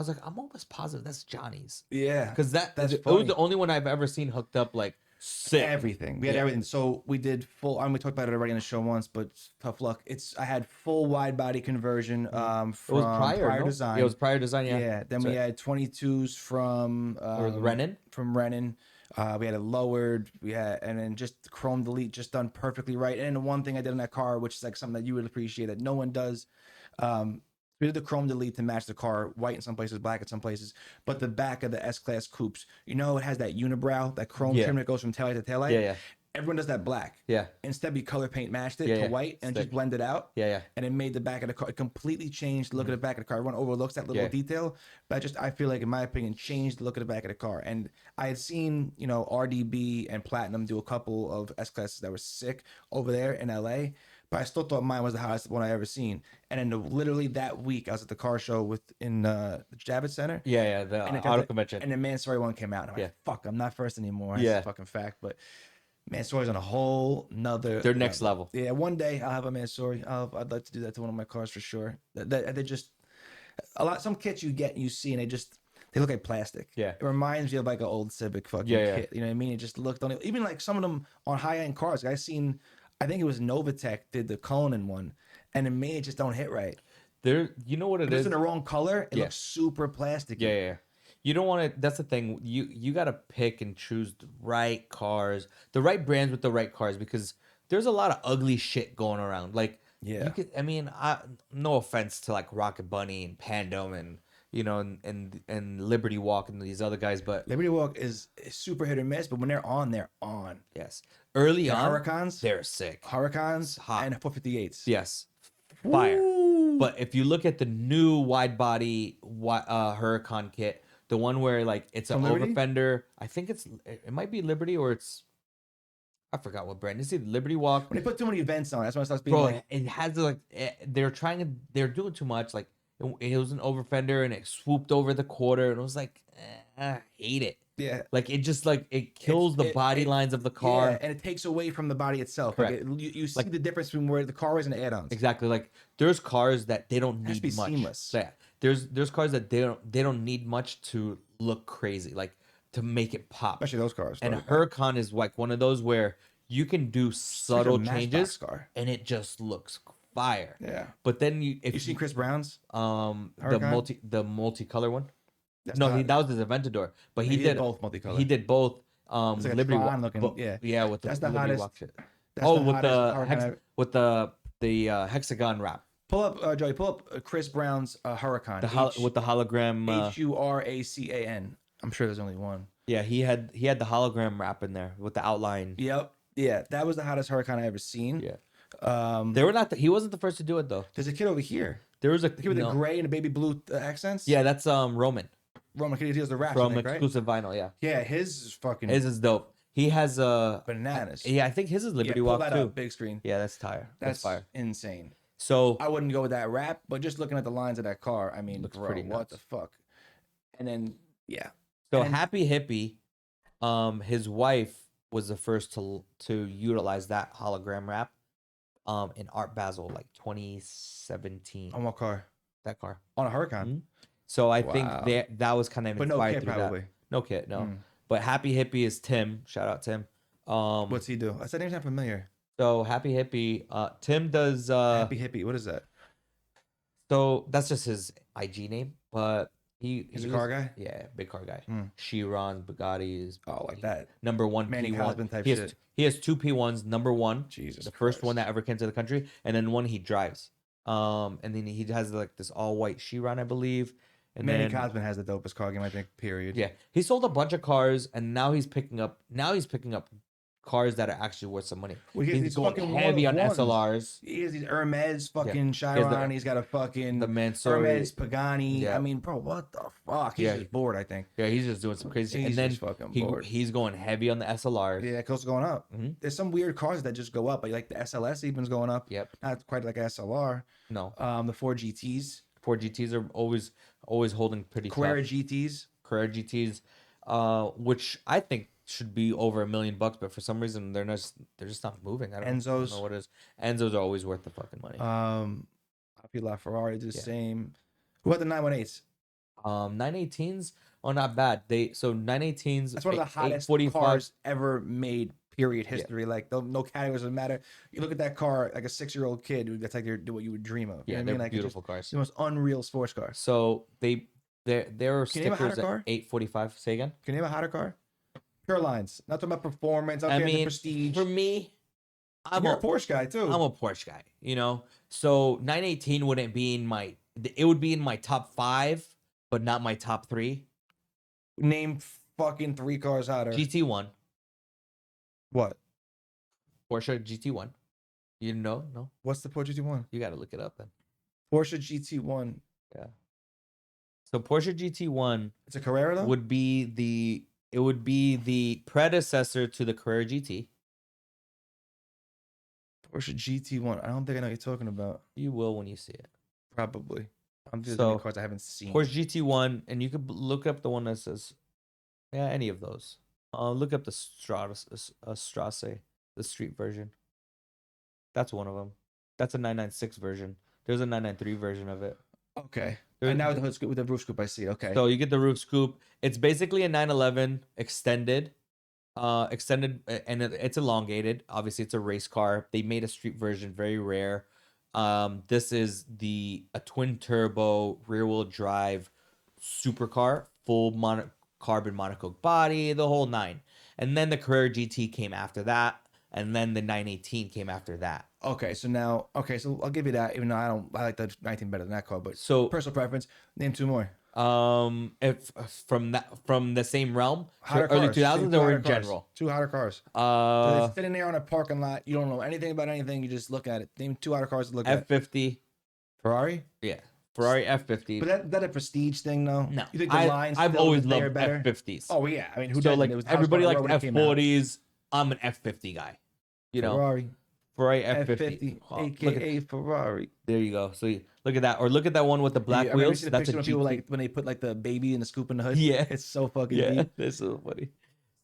Speaker 2: was like, I'm almost positive that's Johnny's
Speaker 1: Yeah.
Speaker 2: because
Speaker 1: That's
Speaker 2: it
Speaker 1: funny.
Speaker 2: was the only one I've ever seen hooked up like sick.
Speaker 1: Everything. We had
Speaker 2: Yeah.
Speaker 1: everything. So we did full. I mean, we talked about it already in the show once, but tough luck. I had full wide body conversion from
Speaker 2: It was prior no?
Speaker 1: design.
Speaker 2: Yeah, it was prior design. Yeah.
Speaker 1: Yeah. Then
Speaker 2: That's
Speaker 1: we
Speaker 2: right.
Speaker 1: had 22s from
Speaker 2: Or the Renan.
Speaker 1: From Renan. We had it lowered. And then just the chrome delete, just done perfectly right. And the one thing I did on that car, which is like something that you would appreciate that no one does. We did the chrome delete to match the car, white in some places, black in some places. But the back of the S-Class coupes, it has that unibrow, that chrome
Speaker 2: Yeah.
Speaker 1: trim that goes from taillight to taillight.
Speaker 2: Yeah, yeah,
Speaker 1: Everyone does that black.
Speaker 2: yeah,
Speaker 1: Instead, we color paint matched it
Speaker 2: Yeah,
Speaker 1: to
Speaker 2: yeah.
Speaker 1: white and just
Speaker 2: Sick.
Speaker 1: blend it out.
Speaker 2: yeah, yeah.
Speaker 1: And it made the back of the car, it completely changed the look of the back of the car. Everyone overlooks that little
Speaker 2: Yeah.
Speaker 1: detail. But I feel like, in my opinion, changed the look of the back of the car. And I had seen, RDB and Platinum do a couple of S-Classes that were sick over there in LA. But I still thought mine was the hottest one I ever seen. And then literally that week, I was at the car show in the Javits Center.
Speaker 2: Yeah, yeah, the
Speaker 1: And it
Speaker 2: auto
Speaker 1: got
Speaker 2: convention.
Speaker 1: And the Mansory one came out. And I'm
Speaker 2: Yeah.
Speaker 1: like, fuck, I'm not first anymore. That's
Speaker 2: Yeah.
Speaker 1: a fucking fact. But Mansory's on a whole nother.
Speaker 2: They're next level.
Speaker 1: Yeah, one day I'll have a Mansory. I'd like to do that to one of my cars for sure. They just some kits you get and you see and they look like plastic.
Speaker 2: Yeah.
Speaker 1: It reminds you of like an old Civic fucking
Speaker 2: Yeah.
Speaker 1: kit. You know what I mean? It just looked on it. Even like some of them on high end cars. I think it was Novatech did the Cullinan one, and to me it just don't hit right.
Speaker 2: You know what it
Speaker 1: If it's
Speaker 2: is?
Speaker 1: in the wrong color, it
Speaker 2: Yeah.
Speaker 1: looks super plastic.
Speaker 2: Yeah, yeah, yeah. You don't want to. That's the thing. You got to pick and choose the right cars, the right brands with the right cars, because there's a lot of ugly shit going around. Like,
Speaker 1: Yeah.
Speaker 2: you could. I mean, no offense to like Rocket Bunny and Pandom and and Liberty Walk and these other guys, but
Speaker 1: Liberty Walk is super hit or miss, but when they're on, they're on.
Speaker 2: yes, early
Speaker 1: The
Speaker 2: on,
Speaker 1: Huracans,
Speaker 2: they're sick.
Speaker 1: Huracans,
Speaker 2: Hot.
Speaker 1: and 458s.
Speaker 2: Yes, fire.
Speaker 1: Ooh.
Speaker 2: But if you look at the new wide body Huracan kit, the one where like it's an
Speaker 1: From
Speaker 2: over
Speaker 1: Liberty?
Speaker 2: fender, I think it might be Liberty or I forgot what brand. It's either Liberty Walk.
Speaker 1: When they put too many events on, that's when it starts being
Speaker 2: Bro,
Speaker 1: like,
Speaker 2: it has they're doing too much. Like it was an over fender and it swooped over the quarter and it was like, I hate it.
Speaker 1: yeah.
Speaker 2: Like it just like it kills the body lines of the car.
Speaker 1: Yeah, and it takes away from the body itself.
Speaker 2: Correct.
Speaker 1: Like you see the difference between where the car is and the add-ons.
Speaker 2: Exactly. Like there's cars that they don't
Speaker 1: It has to
Speaker 2: need
Speaker 1: be
Speaker 2: much.
Speaker 1: seamless.
Speaker 2: Yeah. There's cars that they don't need much to look crazy, like to make it pop.
Speaker 1: Especially those cars.
Speaker 2: And Huracan is like one of those where you can do
Speaker 1: Such a
Speaker 2: subtle
Speaker 1: Matchbox
Speaker 2: changes,
Speaker 1: car.
Speaker 2: and it just looks fire.
Speaker 1: Yeah.
Speaker 2: But then
Speaker 1: You seen Chris Brown's?
Speaker 2: the multicolor one.
Speaker 1: That's
Speaker 2: No,
Speaker 1: the,
Speaker 2: that was his Aventador. But
Speaker 1: he
Speaker 2: he did
Speaker 1: both multicolor.
Speaker 2: he did both
Speaker 1: It's like a
Speaker 2: Liberty
Speaker 1: Tron looking. Yeah.
Speaker 2: yeah, with
Speaker 1: That's
Speaker 2: the
Speaker 1: the
Speaker 2: Liberty
Speaker 1: hottest.
Speaker 2: Walk shit.
Speaker 1: That's
Speaker 2: Oh,
Speaker 1: the
Speaker 2: with
Speaker 1: hottest
Speaker 2: the
Speaker 1: Huracan.
Speaker 2: with the hexagon wrap.
Speaker 1: Pull up, Joey. Pull up Chris Brown's Huracan.
Speaker 2: With the hologram
Speaker 1: Huracan. I'm sure there's only one.
Speaker 2: yeah, he had the hologram wrap in there with the outline.
Speaker 1: Yep. Yeah, that was the hottest Huracan I ever seen.
Speaker 2: Yeah. They were not he wasn't the first to do it though.
Speaker 1: There's a kid over here.
Speaker 2: There was a
Speaker 1: The kid with the gray and the baby blue accents.
Speaker 2: Yeah, that's Roman
Speaker 1: Roman kid deals the wraps.
Speaker 2: from
Speaker 1: I think, right?
Speaker 2: Exclusive Vinyl, yeah.
Speaker 1: Yeah, his is fucking
Speaker 2: His is dope. He has
Speaker 1: bananas.
Speaker 2: yeah, I think his is Liberty
Speaker 1: pull
Speaker 2: Walk
Speaker 1: that
Speaker 2: too.
Speaker 1: up, big screen.
Speaker 2: Yeah, that's tire. That's fire.
Speaker 1: Insane.
Speaker 2: So
Speaker 1: I wouldn't go with that wrap, but just looking at the lines of that car, I mean,
Speaker 2: Looks
Speaker 1: bro,
Speaker 2: pretty
Speaker 1: what
Speaker 2: nuts.
Speaker 1: the fuck? And then yeah.
Speaker 2: So
Speaker 1: And-
Speaker 2: Happy Hippie, his wife was the first to utilize that hologram wrap, in Art Basel, like 2017.
Speaker 1: On what car?
Speaker 2: That car.
Speaker 1: On a Huracan.
Speaker 2: Mhm. So I
Speaker 1: Wow.
Speaker 2: think that was kind of
Speaker 1: But no
Speaker 2: inspired
Speaker 1: kid
Speaker 2: through
Speaker 1: probably.
Speaker 2: that. No kid, no.
Speaker 1: Mm.
Speaker 2: But Happy Hippie is Tim. Shout out Tim.
Speaker 1: What's he do? I said name's not familiar.
Speaker 2: So Happy Hippie, Tim does
Speaker 1: Happy Hippie. What is that?
Speaker 2: so that's just his IG name, but
Speaker 1: He's a car guy?
Speaker 2: Yeah, big car guy.
Speaker 1: Mm.
Speaker 2: Chiron, Bugattis.
Speaker 1: Oh, like that.
Speaker 2: Number one
Speaker 1: Manny
Speaker 2: P1.
Speaker 1: Cosman type
Speaker 2: he has,
Speaker 1: shit.
Speaker 2: He has two P1s. Number one,
Speaker 1: Jesus.
Speaker 2: the first
Speaker 1: Christ.
Speaker 2: one that ever came to the country, and then one he drives. And then he has like this all white Chiron, I believe. And
Speaker 1: Manny
Speaker 2: then
Speaker 1: Cosman has the dopest car game, I think. Period.
Speaker 2: yeah, he sold a bunch of cars, and now he's picking up cars that are actually worth some money.
Speaker 1: Well, he has
Speaker 2: He's
Speaker 1: these
Speaker 2: going
Speaker 1: fucking
Speaker 2: heavy on
Speaker 1: one-of-ones.
Speaker 2: SLRs.
Speaker 1: He has these Hermes fucking
Speaker 2: He
Speaker 1: Chiron.
Speaker 2: has
Speaker 1: He's got a fucking
Speaker 2: The Mansory.
Speaker 1: Hermes Pagani.
Speaker 2: Yeah.
Speaker 1: I mean, bro, what the fuck? He's
Speaker 2: Yeah.
Speaker 1: just bored, I think.
Speaker 2: Yeah, he's just doing some crazy shit.
Speaker 1: He's
Speaker 2: And then
Speaker 1: just fucking bored.
Speaker 2: he's going heavy on the SLRs.
Speaker 1: Yeah, costs going up.
Speaker 2: Mhm.
Speaker 1: There's some weird cars that just go up. Like the SLS even's going up.
Speaker 2: Yep.
Speaker 1: Not quite like SLR.
Speaker 2: No.
Speaker 1: The Ford GTs.
Speaker 2: Ford GTs are always holding pretty
Speaker 1: Carrera
Speaker 2: tough.
Speaker 1: GTs.
Speaker 2: Carrera GTs, which I think should be over $1 million, but for some reason they're just not moving. I don't
Speaker 1: Enzos.
Speaker 2: know what it is. Enzos are always worth the fucking money.
Speaker 1: I feel like Ferrari do the
Speaker 2: Yeah.
Speaker 1: same. Who had the 918s?
Speaker 2: 918s are not bad. 918s.
Speaker 1: That's one of the hottest
Speaker 2: 845s.
Speaker 1: cars ever made. Period. History. Like no categories doesn't matter. You look at that car, like a 6-year-old kid. That's like what you would dream of. You
Speaker 2: Yeah,
Speaker 1: know what I
Speaker 2: they're
Speaker 1: mean? Like
Speaker 2: beautiful cars.
Speaker 1: the most unreal sports cars.
Speaker 2: So there are
Speaker 1: Can you name a
Speaker 2: stickers
Speaker 1: hotter
Speaker 2: at
Speaker 1: car?
Speaker 2: 845. Say again.
Speaker 1: Can you name a hotter car? Pure lines. Not talking about performance.
Speaker 2: I
Speaker 1: Okay,
Speaker 2: mean,
Speaker 1: prestige.
Speaker 2: for me,
Speaker 1: You're a Porsche guy too.
Speaker 2: I'm a Porsche guy, you know. So 918 wouldn't be in my. It would be in my top 5, but not my top 3.
Speaker 1: Name fucking 3 cars hotter.
Speaker 2: GT1,
Speaker 1: What?
Speaker 2: Porsche GT1. You know? No,
Speaker 1: What's the Porsche GT1?
Speaker 2: you got to look it up then.
Speaker 1: Porsche GT1.
Speaker 2: Yeah. So Porsche GT1
Speaker 1: It's a Carrera though.
Speaker 2: would be the predecessor to the Carrera GT.
Speaker 1: Porsche GT1. I don't think I know what you're talking about.
Speaker 2: You will when you see it.
Speaker 1: Probably. I'm just
Speaker 2: So,
Speaker 1: cars I haven't seen.
Speaker 2: Porsche GT1, and you could look up the one that says, yeah, any of those. Look up the Strasse, the street version. That's one of them. That's a 996 version. There's a 993 version of it.
Speaker 1: Okay.
Speaker 2: There-
Speaker 1: And now with the hood scoop, with the roof scoop, I see. Okay.
Speaker 2: So you get the roof scoop. It's basically a 911 extended, and it's elongated. Obviously, it's a race car. They made a street version, very rare. This is a twin turbo rear wheel drive supercar, full carbon monocoque body, the whole 9. And then the Carrera GT came after that, and then the 918 came after that.
Speaker 1: Okay, so I'll give you that. Even though I like the 19 better than that car, but
Speaker 2: So
Speaker 1: personal preference. Name 2 more.
Speaker 2: if from the same realm,
Speaker 1: Hotter
Speaker 2: early
Speaker 1: cars.
Speaker 2: 2000s
Speaker 1: Name
Speaker 2: or
Speaker 1: 2 hotter
Speaker 2: in
Speaker 1: cars.
Speaker 2: general.
Speaker 1: 2 hotter cars. So
Speaker 2: Uh,
Speaker 1: they're sitting there on a parking lot. You don't know anything about anything. You just look at it. Name 2 hotter cars to look at.
Speaker 2: F50,
Speaker 1: Ferrari.
Speaker 2: yeah, Ferrari F50.
Speaker 1: But that a prestige thing though.
Speaker 2: No,
Speaker 1: You think the lines?
Speaker 2: I've
Speaker 1: still
Speaker 2: always
Speaker 1: that they are
Speaker 2: loved
Speaker 1: better?
Speaker 2: F50s.
Speaker 1: Oh yeah. I mean, who
Speaker 2: So
Speaker 1: doesn't?
Speaker 2: like
Speaker 1: It was the
Speaker 2: everybody
Speaker 1: house
Speaker 2: likes
Speaker 1: car when it came out.
Speaker 2: F40s. I'm an F50 guy. You know,
Speaker 1: Ferrari.
Speaker 2: Ferrari
Speaker 1: F50,
Speaker 2: Wow, look
Speaker 1: aka Ferrari.
Speaker 2: there you go. So look at that, or look at that one with the black
Speaker 1: Have you ever
Speaker 2: wheels.
Speaker 1: seen the
Speaker 2: That's a
Speaker 1: picture when
Speaker 2: GT.
Speaker 1: people like when they put like the baby in the scoop in the hood?
Speaker 2: Yeah.
Speaker 1: It's so fucking
Speaker 2: Yeah,
Speaker 1: deep.
Speaker 2: that's so funny.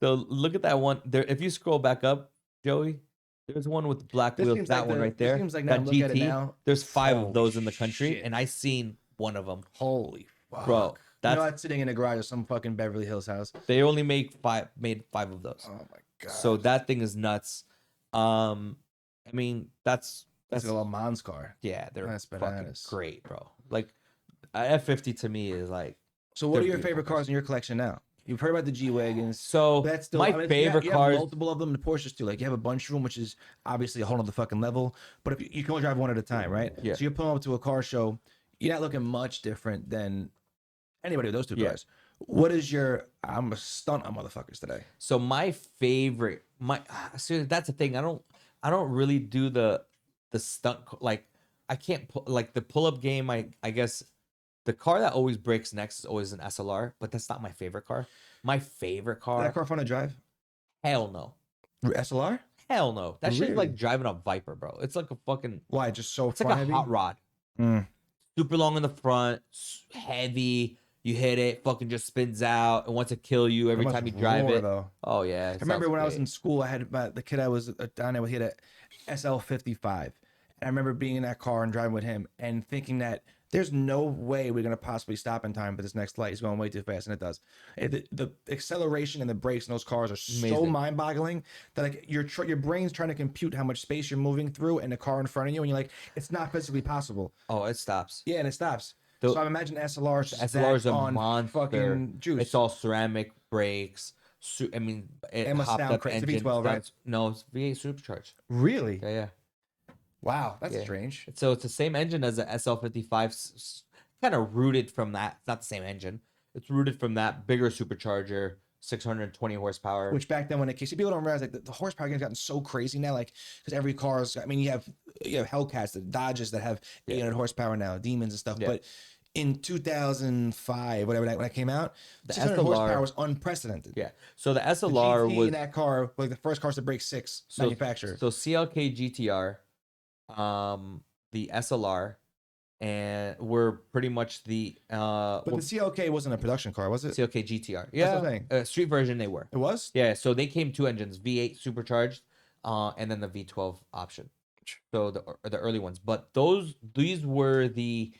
Speaker 2: So look at that one there. If you scroll back up, Joey, there's one with black
Speaker 1: This
Speaker 2: wheels.
Speaker 1: seems
Speaker 2: That
Speaker 1: like
Speaker 2: one
Speaker 1: the-
Speaker 2: right
Speaker 1: this
Speaker 2: there.
Speaker 1: seems like now,
Speaker 2: that
Speaker 1: look at it
Speaker 2: GT.
Speaker 1: now.
Speaker 2: There's 5 of
Speaker 1: Holy
Speaker 2: those in the country,
Speaker 1: shit.
Speaker 2: and I seen one of them.
Speaker 1: Holy fuck.
Speaker 2: Bro,
Speaker 1: You
Speaker 2: that's
Speaker 1: know, that's sitting in a garage of some fucking Beverly Hills house.
Speaker 2: they only made 5 of those.
Speaker 1: Oh my god.
Speaker 2: So that thing is nuts. I mean, that's
Speaker 1: That's a little Mons car.
Speaker 2: yeah, they're
Speaker 1: That's
Speaker 2: fucking
Speaker 1: bananas.
Speaker 2: great, bro. Like F50 to me is like
Speaker 1: So, what
Speaker 2: they're
Speaker 1: are your
Speaker 2: beautiful
Speaker 1: favorite cars in your collection now? You've heard about the G wagons.
Speaker 2: So
Speaker 1: That's still.
Speaker 2: my
Speaker 1: I mean,
Speaker 2: favorite
Speaker 1: you have
Speaker 2: cars,
Speaker 1: multiple of them. The Porsches too. Like you have a bunch of them, which is obviously a whole other fucking level. But if you can only drive one at a time, right?
Speaker 2: Yeah.
Speaker 1: So you're pulling up to a car show. You're not looking much different than anybody with those two
Speaker 2: Yeah.
Speaker 1: cars. What is your? I'm a stunt on motherfuckers today.
Speaker 2: So my favorite, so that's the thing. I don't really do the stunt like I can't like the pull up game. I guess the car that always breaks next is always an SLR, but that's not my favorite car. My favorite
Speaker 1: That
Speaker 2: car,
Speaker 1: car fun to drive?
Speaker 2: hell no,
Speaker 1: SLR?
Speaker 2: hell no. That shit's
Speaker 1: Really?
Speaker 2: like driving a Viper, bro. It's like a fucking,
Speaker 1: Why? Just so
Speaker 2: it's like
Speaker 1: front
Speaker 2: a
Speaker 1: heavy?
Speaker 2: hot rod.
Speaker 1: Mm.
Speaker 2: Super long in the front, heavy. You hit it, fucking just spins out and wants to kill you every
Speaker 1: That must
Speaker 2: time you drive
Speaker 1: roar,
Speaker 2: it.
Speaker 1: though.
Speaker 2: Oh yeah,
Speaker 1: I remember when I was in school, I had the kid I was down there with, he had a SL55. And I remember being in that car and driving with him and thinking that there's no way we're going to possibly stop in time for this next light. He's going way too fast, and it does. The acceleration and the brakes in those cars are so
Speaker 2: Amazing.
Speaker 1: mind-boggling that like your brain's trying to compute how much space you're moving through and the car in front of you, and you're like, it's not physically possible.
Speaker 2: Oh, it stops.
Speaker 1: Yeah, and it stops.
Speaker 2: The-
Speaker 1: So I imagine SLR's just
Speaker 2: SLR is
Speaker 1: that
Speaker 2: a
Speaker 1: on
Speaker 2: monster.
Speaker 1: fucking juice.
Speaker 2: It's all ceramic brakes. I mean, it
Speaker 1: It must
Speaker 2: hopped
Speaker 1: sound
Speaker 2: up
Speaker 1: crazy. It's a
Speaker 2: engine.
Speaker 1: V12, right?
Speaker 2: No, it's V8 supercharged.
Speaker 1: Really?
Speaker 2: Yeah, yeah.
Speaker 1: Wow, that's
Speaker 2: Yeah.
Speaker 1: strange.
Speaker 2: So it's the same engine as the SL55, kind of rooted from that. It's not the same engine. It's rooted from that bigger supercharger, 620 horsepower.
Speaker 1: Which back then when it came, see, people don't realize like the horsepower has gotten so crazy now, like because every car's. I mean, you have Hellcats, the Dodges that have 800 horsepower now, Demons and stuff.
Speaker 2: Yeah.
Speaker 1: But in 2005, whatever that when it came out,
Speaker 2: The
Speaker 1: 600
Speaker 2: SLR
Speaker 1: horsepower was unprecedented.
Speaker 2: Yeah. So the
Speaker 1: The
Speaker 2: SLR
Speaker 1: GT
Speaker 2: was
Speaker 1: in that car, like the first cars to break 6 manufacturer.
Speaker 2: So CLK GTR, the SLR, and were pretty much the
Speaker 1: But the CLK wasn't a production car, was it?
Speaker 2: CLK GTR.
Speaker 1: what
Speaker 2: Yeah,
Speaker 1: I'm saying.
Speaker 2: street version they were.
Speaker 1: It was.
Speaker 2: Yeah, so they came two engines, V8 supercharged, and then the V12 option. So the early ones, but these were the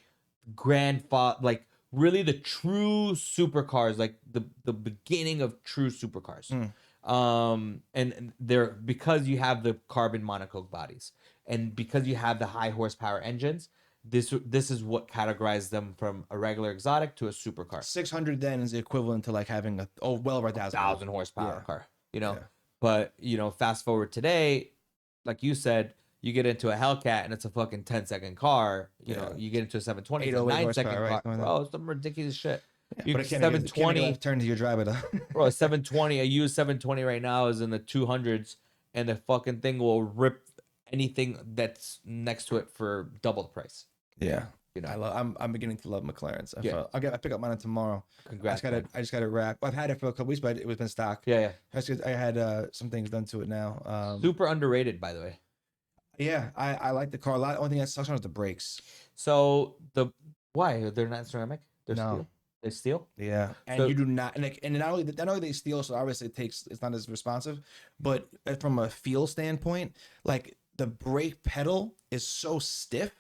Speaker 2: grandfather, like really the true supercars, like the beginning of true supercars. And they're because you have the carbon monocoque bodies, and because you have the high horsepower engines. This is what categorized them from a regular exotic to a supercar.
Speaker 1: 600 then is the equivalent to like having well over 1,000
Speaker 2: horsepower car, you know.
Speaker 1: Yeah.
Speaker 2: But fast forward today, like you said, you get into a Hellcat and it's a fucking 10-second car. You know, you get into a 720, it's a 9-second car.
Speaker 1: right?
Speaker 2: Bro, it's some ridiculous shit.
Speaker 1: But
Speaker 2: You
Speaker 1: it can't
Speaker 2: 720,
Speaker 1: turn to your driver though.
Speaker 2: bro, a 720, a used 720 right now is in the 200s, and the fucking thing will rip anything that's next to it for double the price.
Speaker 1: Yeah,
Speaker 2: You know,
Speaker 1: I'm beginning to love McLarens. I pick up mine tomorrow.
Speaker 2: congrats.
Speaker 1: I just got it wrapped. I've had it for a couple weeks, but it was in stock.
Speaker 2: Yeah.
Speaker 1: I had some things done to it now.
Speaker 2: Super underrated, by the way.
Speaker 1: Yeah, I like the car a lot. Only thing that sucks on it is the brakes.
Speaker 2: So why they're not ceramic? They're
Speaker 1: No.
Speaker 2: steel. They're steel.
Speaker 1: Yeah, and
Speaker 2: So-
Speaker 1: you do not, and not only they steal, so obviously it's not as responsive, but from a feel standpoint, like the brake pedal is so stiff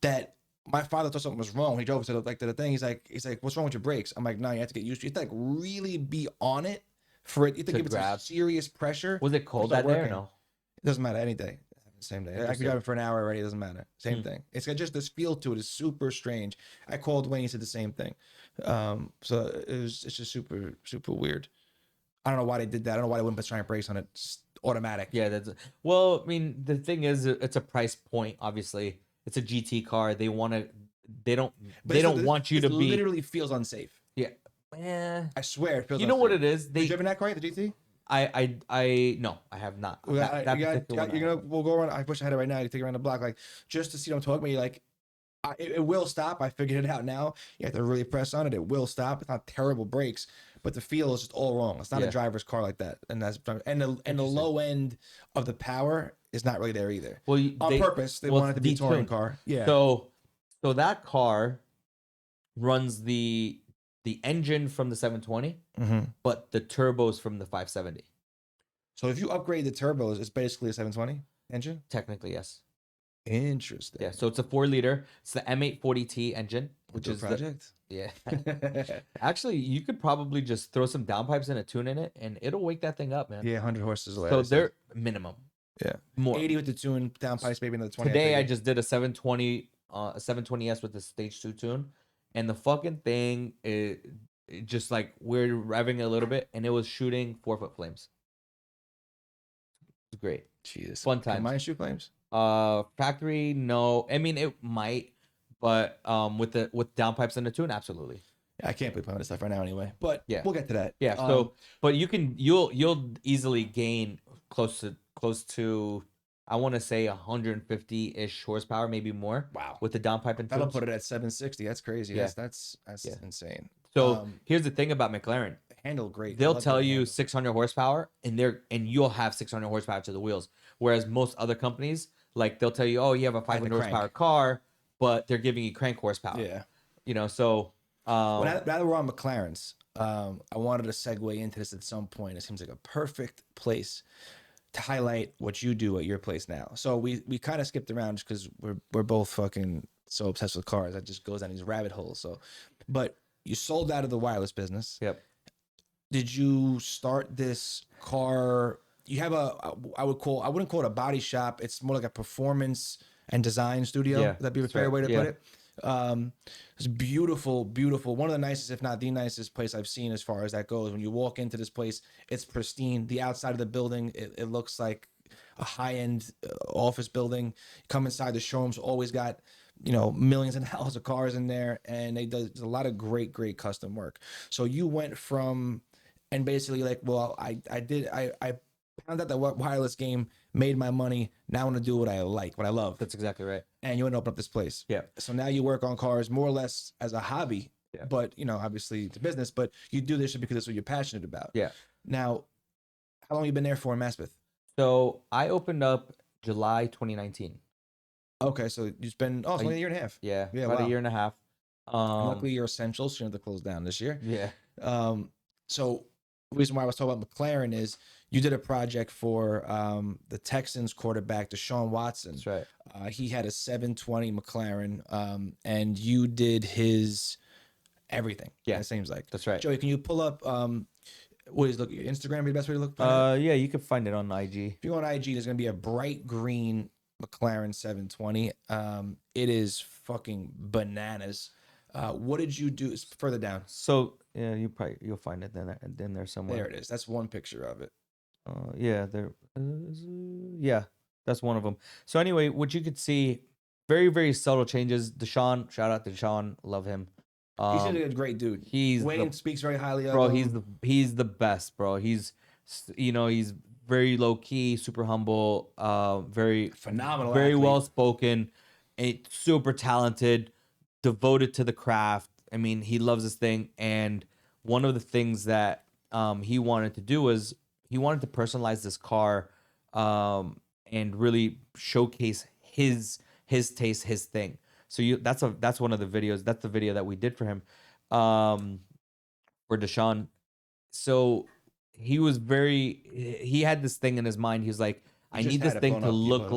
Speaker 1: that my father thought something was wrong. He drove to the thing. He's like, what's wrong with your brakes? I'm like, no, you have to get used to it. You have to like really be on it for it. You have to give it some
Speaker 2: grab.
Speaker 1: serious pressure.
Speaker 2: Was it cold
Speaker 1: Start
Speaker 2: that day or
Speaker 1: working.
Speaker 2: no?
Speaker 1: It doesn't matter any day. Same day. I could
Speaker 2: Interesting.
Speaker 1: drive it for an hour already. It doesn't matter. Same thing. It's got just this feel to it. It's super strange. I called Wayne. He said the same thing. So it's just super, super weird. I don't know why they did that. I don't know why they wouldn't put giant brakes on it. It's automatic.
Speaker 2: Yeah, well, I mean, the thing is, it's a price point. Obviously, it's a GT car. They don't want you to
Speaker 1: It
Speaker 2: be.
Speaker 1: literally feels unsafe.
Speaker 2: Yeah.
Speaker 1: I swear it feels.
Speaker 2: You know what
Speaker 1: unsafe.
Speaker 2: it is?
Speaker 1: You driven that car, the GT?
Speaker 2: No, I have not.
Speaker 1: We'll go around. I wish I had it right now. You take it around the block, like just to see what I'm talking about. Like, it will stop. I figured it out now. You have to really press on it. It will stop. It's not terrible brakes, but the feel is just all wrong. It's not a driver's car like that, and the low end of the power is not really there either.
Speaker 2: Well,
Speaker 1: on purpose, they wanted it to be a touring
Speaker 2: detuned.
Speaker 1: car. Yeah.
Speaker 2: So that car runs the engine from the 720, but the turbos from the 570.
Speaker 1: So if you upgrade the turbos, it's basically a 720 engine.
Speaker 2: Technically, yes.
Speaker 1: Interesting.
Speaker 2: Yeah. So it's a 4-liter. It's the M840T engine, which is
Speaker 1: project.
Speaker 2: Yeah. Actually, you could probably just throw some downpipes and a tune in it, and it'll wake that thing up, man.
Speaker 1: Yeah, 100 horses.
Speaker 2: So they're minimum.
Speaker 1: Yeah.
Speaker 2: More.
Speaker 1: 80 with the tune, downpipes, maybe another 20.
Speaker 2: Today I
Speaker 1: figured.
Speaker 2: just did a 720s with the stage 2 tune, and the fucking thing it just like we're revving a little bit, and it was shooting 4-foot flames. It's great.
Speaker 1: Jesus.
Speaker 2: Fun
Speaker 1: Can
Speaker 2: times.
Speaker 1: mine shoot flames?
Speaker 2: Factory, no. I mean, it might, but with downpipes and the tune, absolutely.
Speaker 1: Yeah, I can't be playing this stuff right now anyway. But
Speaker 2: Yeah.
Speaker 1: we'll get to that.
Speaker 2: Yeah. So, but you'll easily gain close to I want to say 150-ish horsepower, maybe more.
Speaker 1: Wow.
Speaker 2: With the downpipe and
Speaker 1: that'll
Speaker 2: tunes.
Speaker 1: put it at 760. That's crazy.
Speaker 2: Yeah.
Speaker 1: That's
Speaker 2: Yeah.
Speaker 1: insane.
Speaker 2: So here's the thing about McLaren.
Speaker 1: Handle great.
Speaker 2: They'll tell you 600 horsepower, and you'll have 600 horsepower to the wheels. Whereas most other companies, like they'll tell you, oh, you have a 500 horsepower car, but they're giving you crank horsepower.
Speaker 1: Yeah.
Speaker 2: You know, so
Speaker 1: now that we're on McLarens, I wanted to segue into this at some point. It seems like a perfect place to highlight what you do at your place now. So we kind of skipped around just because we're both fucking so obsessed with cars. That just goes down these rabbit holes. So, but you sold out of the wireless business.
Speaker 2: Yep.
Speaker 1: Did you start this car? You have I wouldn't call it a body shop. It's more like a performance and design studio.
Speaker 2: Yeah,
Speaker 1: That'd be a fair way to put it. It's beautiful, beautiful. One of the nicest, if not the nicest place I've seen as far as that goes. When you walk into this place, it's pristine. The outside of the building, it looks like a high-end office building. You come inside, the showroom's always got, millions of dollars of cars in there, and there's a lot of great custom work. So you went from, and basically like, well, I found out that wireless game made my money. Now I want to do what I like, what I love.
Speaker 2: That's exactly right.
Speaker 1: And you want to open up this place.
Speaker 2: Yeah.
Speaker 1: So now you work on cars more or less as a hobby.
Speaker 2: Yeah.
Speaker 1: But, obviously it's a business, but you do this because it's what you're passionate about.
Speaker 2: Yeah.
Speaker 1: Now, how long have you been there for in Maspeth?
Speaker 2: So I opened up July 2019.
Speaker 1: Okay, so it's been only a year and a half.
Speaker 2: Yeah,
Speaker 1: Yeah,
Speaker 2: about
Speaker 1: wow.
Speaker 2: a year and a half.
Speaker 1: Luckily, you're essential, so you have to close down this year.
Speaker 2: Yeah.
Speaker 1: So the reason why I was talking about McLaren is you did a project for the Texans quarterback, Deshaun Watson.
Speaker 2: That's right.
Speaker 1: He had a 720 McLaren, and you did his everything.
Speaker 2: Yeah,
Speaker 1: it seems like.
Speaker 2: That's right.
Speaker 1: Joey, can you pull up what is look your Instagram? Be the best way to look.
Speaker 2: Yeah, you can find it on IG.
Speaker 1: If you go on IG, there's gonna be a bright green McLaren 720. It is fucking bananas. What did you do? It's further down.
Speaker 2: So yeah, you'll find it then there somewhere.
Speaker 1: There it is. That's one picture of it.
Speaker 2: Yeah, there. Yeah, that's one of them. So anyway, what you could see, very very subtle changes. Deshaun, shout out to Deshaun, love him.
Speaker 1: He's a great dude. Wayne speaks very highly of him.
Speaker 2: He's the best, bro. He's very low key, super humble, very
Speaker 1: phenomenal,
Speaker 2: very
Speaker 1: athlete.
Speaker 2: well spoken, super talented, devoted to the craft. I mean, he loves this thing, and one of the things that he wanted to do was he wanted to personalize this car, and really showcase his taste, his thing. So that's one of the videos. That's the video that we did for him, for Deshaun. So he had this thing in his mind. He was like, I need this thing to look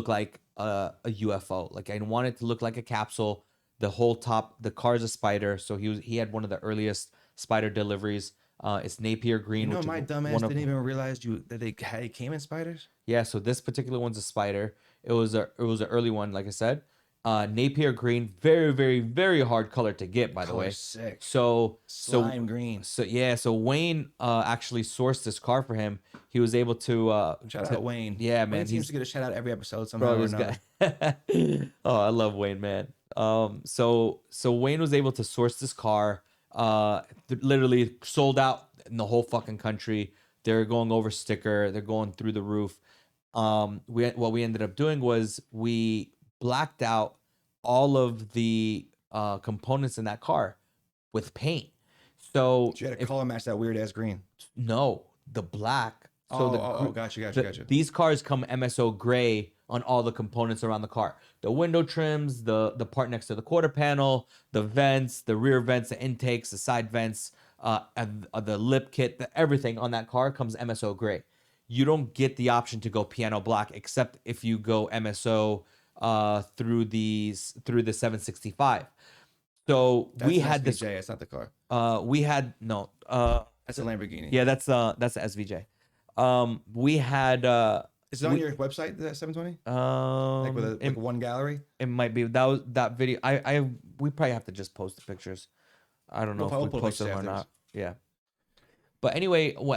Speaker 2: like a UFO. Like I want it to look like a capsule. The whole top, the car's a spider. So he had one of the earliest spider deliveries. It's Napier green.
Speaker 1: My dumbass didn't even realize that they came in spiders.
Speaker 2: Yeah, so this particular one's a spider. It was an early one, like I said. Napier green, very very very hard color to get, by the way.
Speaker 1: Sick.
Speaker 2: So
Speaker 1: slime green.
Speaker 2: So Wayne actually sourced this car for him. He was able to
Speaker 1: shout out Wayne.
Speaker 2: Yeah, man.
Speaker 1: Wayne seems to get a shout out every episode somehow.
Speaker 2: Bro, this guy. Oh, I love Wayne, man. So Wayne was able to source this car. Literally sold out in the whole fucking country. They're going over sticker. They're going through the roof. What we ended up doing was we blacked out all of the components in that car with paint. So
Speaker 1: you had to color match that weird ass green.
Speaker 2: No, the black. So
Speaker 1: gotcha.
Speaker 2: These cars come MSO gray on all the components around the car. The window trims, the part next to the quarter panel, the vents, the rear vents, the intakes, the side vents, and the lip kit, everything on that car comes MSO gray. You don't get the option to go piano black except if you go MSO through the 765. So
Speaker 1: that's
Speaker 2: we had
Speaker 1: SVJ, it's not the car.
Speaker 2: We had no.
Speaker 1: That's a Lamborghini.
Speaker 2: Yeah, that's a SVJ. We had
Speaker 1: Is it on your website, the 720? Like with
Speaker 2: it,
Speaker 1: one gallery?
Speaker 2: it might be that video. We probably have to just post the pictures. I don't know if we
Speaker 1: We'll
Speaker 2: posted
Speaker 1: pictures
Speaker 2: them or
Speaker 1: afterwards.
Speaker 2: not. Yeah. But anyway, what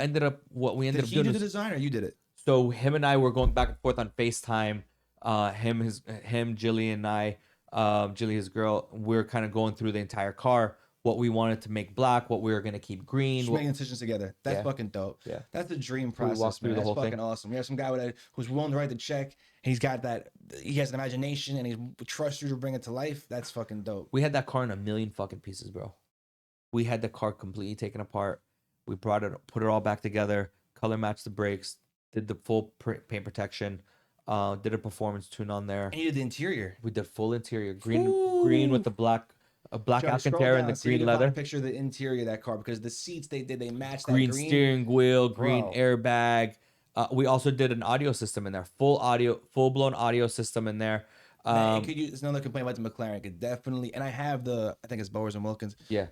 Speaker 2: we ended
Speaker 1: Did
Speaker 2: up
Speaker 1: he
Speaker 2: doing
Speaker 1: do the
Speaker 2: is,
Speaker 1: design or you did it?
Speaker 2: so him and I were going back and forth on FaceTime. Jilly and I, Jilly, his girl, we're kind of going through the entire car, what we wanted to make black, what we were gonna keep green.
Speaker 1: Just making decisions together. That's
Speaker 2: Yeah.
Speaker 1: fucking dope.
Speaker 2: Yeah.
Speaker 1: That's the dream
Speaker 2: So we
Speaker 1: process,
Speaker 2: walked through
Speaker 1: man.
Speaker 2: the
Speaker 1: That's
Speaker 2: whole
Speaker 1: fucking
Speaker 2: thing.
Speaker 1: awesome. We have some guy who's willing to write the check. He's got that. He has an imagination and he trusts you to bring it to life. That's fucking dope.
Speaker 2: We had that car in a million fucking pieces, bro. We had the car completely taken apart. We put it all back together, color matched the brakes, did the full paint protection, did a performance tune on there.
Speaker 1: And you did the interior.
Speaker 2: We did full interior, green with the black
Speaker 1: Johnny, scroll
Speaker 2: Alcantara and
Speaker 1: down
Speaker 2: the
Speaker 1: so you
Speaker 2: green
Speaker 1: can find a
Speaker 2: leather.
Speaker 1: picture of the interior of that car because the seats they matched that
Speaker 2: Green
Speaker 1: green.
Speaker 2: steering wheel, green
Speaker 1: Bro.
Speaker 2: airbag. We also did an audio system in there, full blown audio system in there.
Speaker 1: Man, it's another complaint about the McLaren. Could definitely, and I have I think it's Bowers and Wilkins.
Speaker 2: Yeah.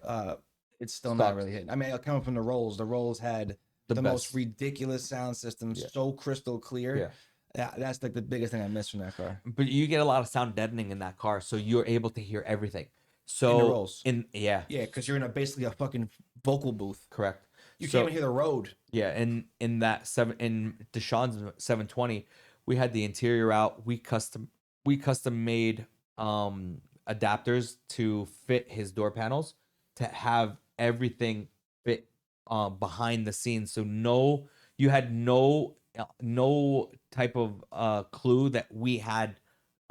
Speaker 1: It's still
Speaker 2: Stock.
Speaker 1: not really hitting. I mean, coming from the Rolls. The Rolls had the most
Speaker 2: best.
Speaker 1: ridiculous sound system,
Speaker 2: Yeah.
Speaker 1: so crystal clear.
Speaker 2: Yeah.
Speaker 1: Yeah, that's like the biggest thing I miss from that car.
Speaker 2: But you get a lot of sound deadening in that car, so you're able to hear everything. So
Speaker 1: In the Rolls.
Speaker 2: Yeah,
Speaker 1: because you're in basically a fucking vocal booth.
Speaker 2: correct.
Speaker 1: You
Speaker 2: So,
Speaker 1: can't even hear the road.
Speaker 2: yeah, in Deshaun's 720, we had the interior out. We custom made adapters to fit his door panels to have everything fit behind the scenes. So you had no type of clue that we had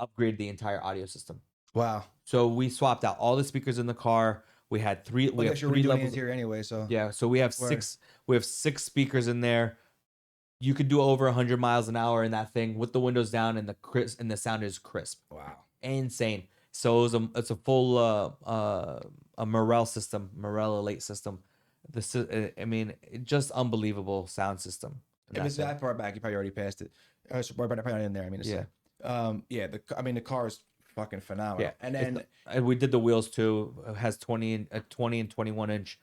Speaker 2: upgraded the entire audio system.
Speaker 1: Wow.
Speaker 2: So we swapped out all the speakers in the car. We had three.
Speaker 1: Well, I guess you're redoing the interior anyway, so
Speaker 2: Yeah, so we have six speakers in there. You could do over 100 miles an hour in that thing with the windows down, and the sound is crisp.
Speaker 1: Wow.
Speaker 2: Insane. So it's a full a Morel system, Morel Elite system. I mean, just unbelievable sound system.
Speaker 1: If it's that far back, you probably already passed it. So probably not in there. I mean, to
Speaker 2: Yeah.
Speaker 1: say. The car is fucking phenomenal.
Speaker 2: Yeah,
Speaker 1: And then
Speaker 2: and we did the wheels too. It has 20 and 21-inch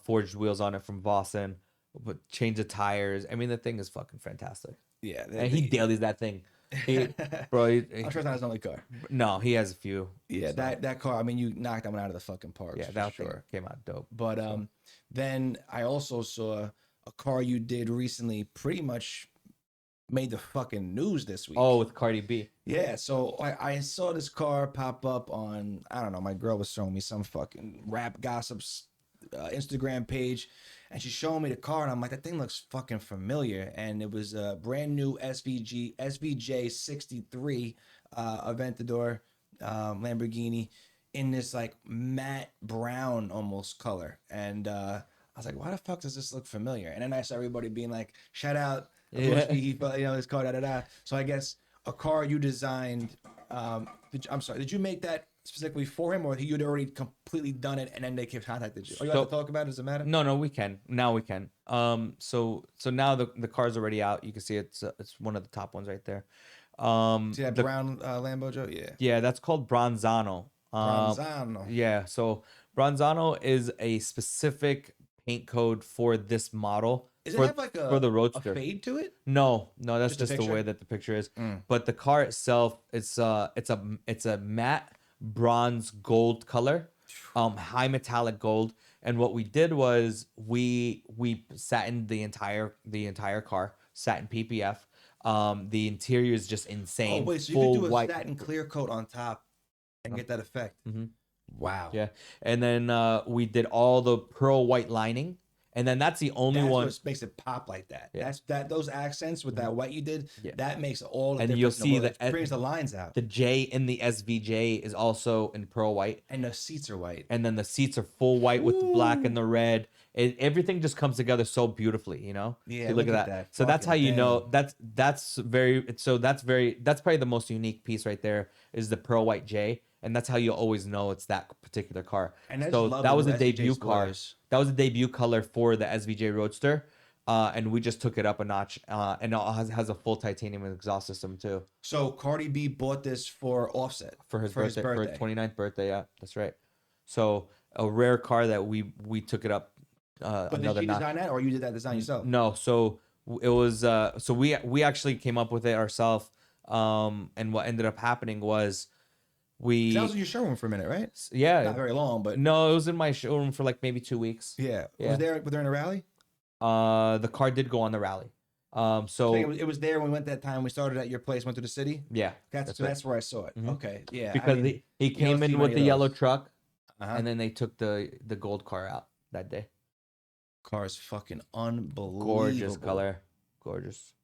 Speaker 2: forged wheels on it from Vossen. But change the tires. I mean, the thing is fucking fantastic.
Speaker 1: yeah,
Speaker 2: And he dailies that thing. Bro,
Speaker 1: I'm sure it's not his only car.
Speaker 2: no, he has a few.
Speaker 1: Yeah,
Speaker 2: so,
Speaker 1: that car. I mean, you knocked that one out of the fucking park.
Speaker 2: yeah,
Speaker 1: for
Speaker 2: that
Speaker 1: sure.
Speaker 2: thing came out dope.
Speaker 1: But then I also saw a car you did recently. Pretty much made the fucking news this week.
Speaker 2: Oh, with Cardi B.
Speaker 1: Yeah, so I saw this car pop up on, I don't know, my girl was showing me some fucking rap gossips Instagram page, and she's showing me the car, and I'm like, that thing looks fucking familiar. And it was a brand new SVJ 63 Aventador Lamborghini in this like matte brown almost color. And I was like, why the fuck does this look familiar? And then I saw everybody being like, shout out Abushi, this car, da da da. So I guess a car you designed. Did you make that specifically for him, or you'd already completely done it and then they contacted you? Are you allowed to talk about it? Does it matter?
Speaker 2: No, we can. Now we can. So now the car's already out. You can see it's one of the top ones right there.
Speaker 1: See that brown Lambo, Joe? Yeah.
Speaker 2: Yeah, that's called Bronzano.
Speaker 1: Bronzano.
Speaker 2: Yeah, so Bronzano is a specific paint code for this model.
Speaker 1: Does it
Speaker 2: for,
Speaker 1: have like
Speaker 2: for the Roadster?
Speaker 1: a fade to it?
Speaker 2: No, that's
Speaker 1: Just a
Speaker 2: just the
Speaker 1: picture?
Speaker 2: way that the picture is. But the car itself, it's a matte bronze gold color, high metallic gold. And what we did was we satined the entire car, satin PPF. The interior is just insane.
Speaker 1: Oh wait, so you
Speaker 2: full
Speaker 1: could do a
Speaker 2: white.
Speaker 1: satin clear coat on top and get that effect.
Speaker 2: Mhm.
Speaker 1: Wow.
Speaker 2: Yeah, and then we did all the pearl white lining, and then that's the only
Speaker 1: That's
Speaker 2: one.
Speaker 1: what makes it pop like that.
Speaker 2: Yeah.
Speaker 1: Those accents with that white you did.
Speaker 2: Yeah.
Speaker 1: That makes all the
Speaker 2: And
Speaker 1: difference.
Speaker 2: you'll
Speaker 1: in the
Speaker 2: see
Speaker 1: world.
Speaker 2: the
Speaker 1: It brings the lines out,
Speaker 2: The J in the SVJ is also in pearl white,
Speaker 1: and the seats are white.
Speaker 2: and then the seats are full white with the black and the red. Everything just comes together so beautifully, you know.
Speaker 1: Yeah,
Speaker 2: So look at that. So that's how
Speaker 1: Fucking
Speaker 2: you know
Speaker 1: damn.
Speaker 2: that's probably the most unique piece right there is the pearl white J, and that's how you always know it's that particular car.
Speaker 1: And I just
Speaker 2: so
Speaker 1: love
Speaker 2: that was
Speaker 1: the
Speaker 2: a debut
Speaker 1: SVJ
Speaker 2: car.
Speaker 1: squares.
Speaker 2: That was a debut color for the SVJ Roadster. And we just took it up a notch, and it has a full titanium exhaust system too
Speaker 1: So Cardi B bought this for Offset
Speaker 2: for his birthday, for his 29th birthday. Yeah, that's right. So a rare car that we took it up
Speaker 1: But
Speaker 2: another
Speaker 1: did she
Speaker 2: notch.
Speaker 1: design that, or you did that design yourself?
Speaker 2: No, so It was so we actually came up with it ourselves. And what ended up happening was
Speaker 1: 'Cause that was
Speaker 2: we
Speaker 1: in your showroom for a minute, right?
Speaker 2: yeah
Speaker 1: Not very long, but
Speaker 2: no, it was in my showroom for like maybe 2 weeks.
Speaker 1: yeah.
Speaker 2: Yeah.
Speaker 1: Was there in a rally?
Speaker 2: The car did go on the rally.
Speaker 1: I think
Speaker 2: So
Speaker 1: it was there when we went that time. We started at your place, went to the city.
Speaker 2: yeah,
Speaker 1: That's
Speaker 2: right.
Speaker 1: that's where I saw it.
Speaker 2: Mhm.
Speaker 1: Okay, yeah. I
Speaker 2: Because
Speaker 1: mean,
Speaker 2: he
Speaker 1: you don't
Speaker 2: came
Speaker 1: see
Speaker 2: in with
Speaker 1: many
Speaker 2: the
Speaker 1: of
Speaker 2: yellow
Speaker 1: those.
Speaker 2: truck,
Speaker 1: Uh-huh.
Speaker 2: and then they took the gold car out that day.
Speaker 1: Car is fucking
Speaker 2: Gorgeous
Speaker 1: unbelievable.
Speaker 2: color, gorgeous.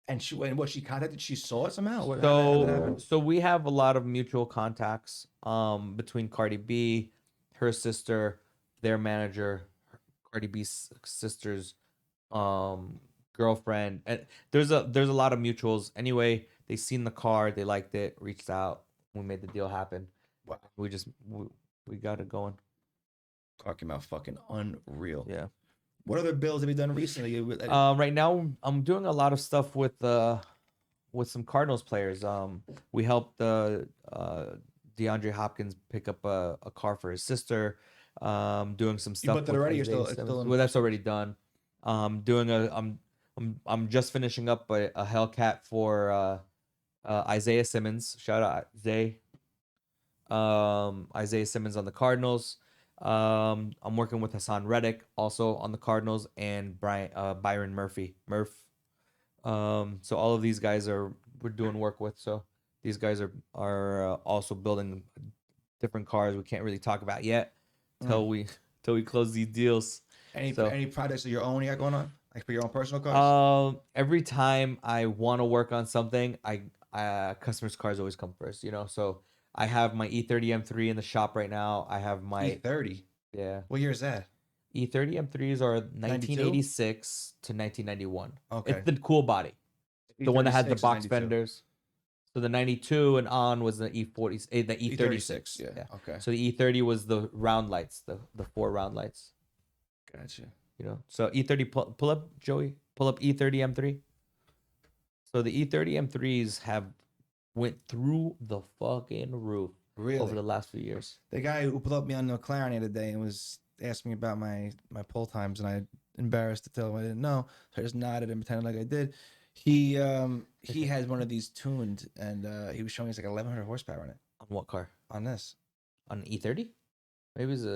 Speaker 1: And what she contacted, she saw it somehow. How'd that
Speaker 2: So
Speaker 1: happen?
Speaker 2: so we have a lot of mutual contacts between Cardi B, her sister, their manager, Cardi B's sister's girlfriend, and there's a lot of mutuals. Anyway, they seen the car, they liked it, reached out, we made the deal happen.
Speaker 1: Wow,
Speaker 2: We got it going.
Speaker 1: car came out fucking unreal.
Speaker 2: Yeah.
Speaker 1: What other bills have you done recently?
Speaker 2: Right now I'm doing a lot of stuff with some Cardinals players. We helped DeAndre Hopkins pick up a car for his sister. Doing some
Speaker 1: You
Speaker 2: stuff
Speaker 1: booked it
Speaker 2: with
Speaker 1: already? You're
Speaker 2: Isaiah
Speaker 1: still it's
Speaker 2: Simmons.
Speaker 1: still in.
Speaker 2: Well, that's already done. Doing a I'm just finishing up a Hellcat for Isaiah Simmons. Shout out Zay. Isaiah Simmons on the Cardinals. I'm working with Hassan Reddick also on the Cardinals and Byron Murphy. So all of these guys we're doing work with. So these guys are also building different cars we can't really talk about yet till we close these deals.
Speaker 1: Any projects of your own you got going on, like for your own personal cars?
Speaker 2: Every time I want to work on something, I customers' cars always come first, you know. So I have my E30 M3 in the shop right now. I have my
Speaker 1: E30.
Speaker 2: yeah.
Speaker 1: What year is that?
Speaker 2: E30 M3s are
Speaker 1: 92?
Speaker 2: 1986 to 1991.
Speaker 1: Okay.
Speaker 2: It's the cool body. The one that had the
Speaker 1: E36 is
Speaker 2: box
Speaker 1: 92.
Speaker 2: fenders. So the 92 and on was the E40, the E36.
Speaker 1: Yeah. Okay.
Speaker 2: So the E30 was the round lights, the four round lights.
Speaker 1: Gotcha.
Speaker 2: You know. So E30 pull up Joey, pull up E30 M3. So the E30 M3s have went through the fucking roof
Speaker 1: Really?
Speaker 2: over the last few years.
Speaker 1: The guy who pulled up me on the McLaren the other day and was asking me about my pull times, and I embarrassed to tell him I didn't know, so I just nodded and pretended like I did. He has one of these tuned, and he was showing us like 1100 horsepower in it.
Speaker 2: On what car?
Speaker 1: On this.
Speaker 2: On an E30? Maybe it's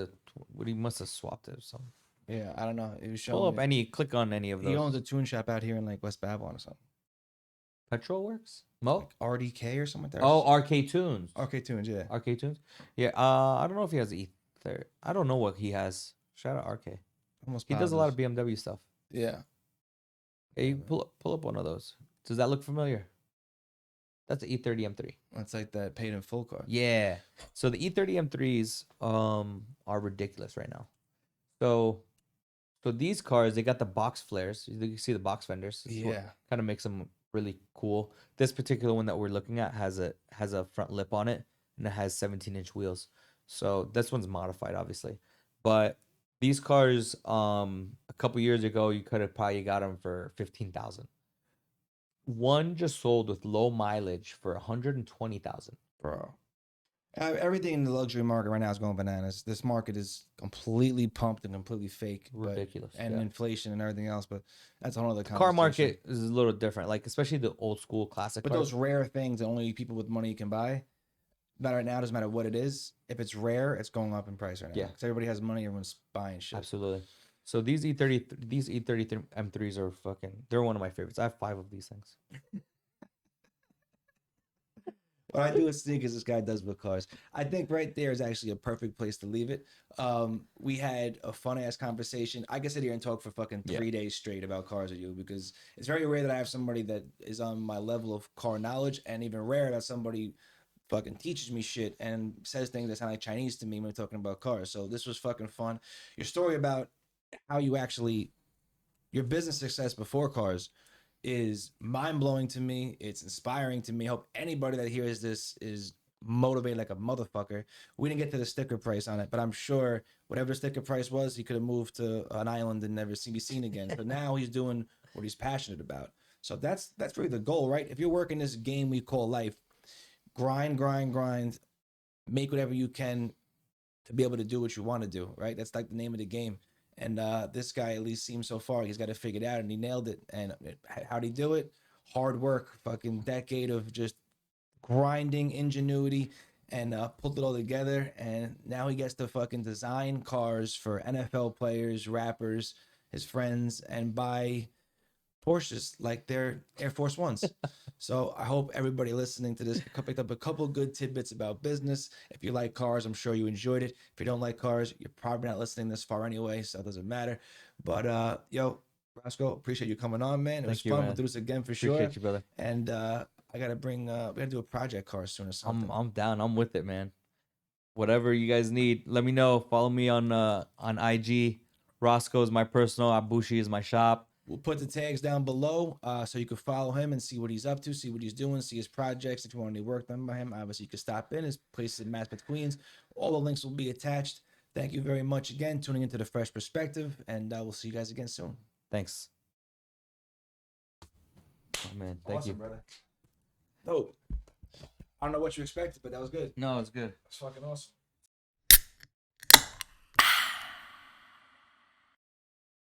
Speaker 2: he must have swapped it or something.
Speaker 1: Yeah, I don't know. He was showing
Speaker 2: Pull up
Speaker 1: me.
Speaker 2: click on any of those.
Speaker 1: He owns a tune shop out here in like West Babylon or something.
Speaker 2: Petrol Works? Mo?
Speaker 1: Like RDK or something like that.
Speaker 2: Oh, RK Tunes.
Speaker 1: RK Tunes, yeah.
Speaker 2: RK Tunes? Yeah, I don't know if he has E30. I don't know what he has. Shout out RK.
Speaker 1: Almost
Speaker 2: He does a lot of
Speaker 1: positive.
Speaker 2: BMW stuff.
Speaker 1: Yeah.
Speaker 2: Hey, pull up one of those. Does that look familiar? That's the E30 M3.
Speaker 1: It's like that paid in full car.
Speaker 2: Yeah. So the E30 M3s are ridiculous right now. So these cars, they got the box flares. You can see the box fenders.
Speaker 1: Yeah.
Speaker 2: Kind of makes them really cool. This particular one that we're looking at has a front lip on it, and it has 17-inch wheels. So this one's modified, obviously. But these cars, a couple years ago, you could have probably got them for 15,000. One just sold with low mileage for 120,000.
Speaker 1: Bro. Everything in the luxury market right now is going bananas. This market is completely pumped and completely fake.
Speaker 2: Ridiculous.
Speaker 1: And
Speaker 2: yeah.
Speaker 1: inflation and everything else, but that's a whole other conversation.
Speaker 2: Car market is a little different, like especially the old school classic
Speaker 1: But
Speaker 2: cars.
Speaker 1: those rare things that only people with money can buy, not right now, doesn't matter what it is. If it's rare, it's going up in price right now.
Speaker 2: Yeah.
Speaker 1: Because everybody has money, everyone's buying shit.
Speaker 2: Absolutely. So these E30 M3s are they're one of my favorites. I have 5 of these things.
Speaker 1: What I do with sneakers, this guy does with cars. I think right there is actually a perfect place to leave it. We had a fun ass conversation. I can sit here and talk for fucking 3 days straight about cars with you, because it's very rare that I have somebody that is on my level of car knowledge, and even rare that somebody fucking teaches me shit and says things that sound like Chinese to me when we're talking about cars. So this was fucking fun. Your story about how you actually, your business success before cars is mind-blowing to me. It's inspiring to me. I hope anybody that hears this is motivated like a motherfucker. We didn't get to the sticker price on it, but I'm sure whatever the sticker price was, he could have moved to an island and never be seen again. So now he's doing what he's passionate about. So that's really the goal, right? If you're working this game we call life, grind, make whatever you can to be able to do what you want to do, right? That's like the name of the game. And this guy at least seems so far he's got it figured out, and he nailed it. And how'd he do it? Hard work, fucking decade of just grinding ingenuity, and pulled it all together. And now he gets to fucking design cars for NFL players, rappers, his friends, and buy Porsches like they're Air Force Ones. So I hope everybody listening to this picked up a couple good tidbits about business. If you like cars, I'm sure you enjoyed it. If you don't like cars, you're probably not listening this far anyway, so it doesn't matter. But yo, Rosco, appreciate you coming on, man. It was
Speaker 2: Thank you,
Speaker 1: fun.
Speaker 2: man.
Speaker 1: We'll do this again for
Speaker 2: Appreciate
Speaker 1: sure.
Speaker 2: you, brother.
Speaker 1: And I gotta bring we gotta do a project car soon or something.
Speaker 2: I'm down. I'm with it, man. Whatever you guys need, let me know. Follow me on IG. Rosco is my personal. Abushi is my shop.
Speaker 1: We'll put the tags down below so you can follow him and see what he's up to, see what he's doing, see his projects. If you want any work done by him, obviously you can stop in. His place in Maspeth, Queens. All the links will be attached. Thank you very much again, tuning into the Fresh Perspective, and we'll see you guys again soon.
Speaker 2: Thanks. Oh, man. Thank
Speaker 1: Awesome,
Speaker 2: you.
Speaker 1: brother. Dope. I don't know what you expected, but that was good.
Speaker 2: No, it's good.
Speaker 1: It's fucking awesome.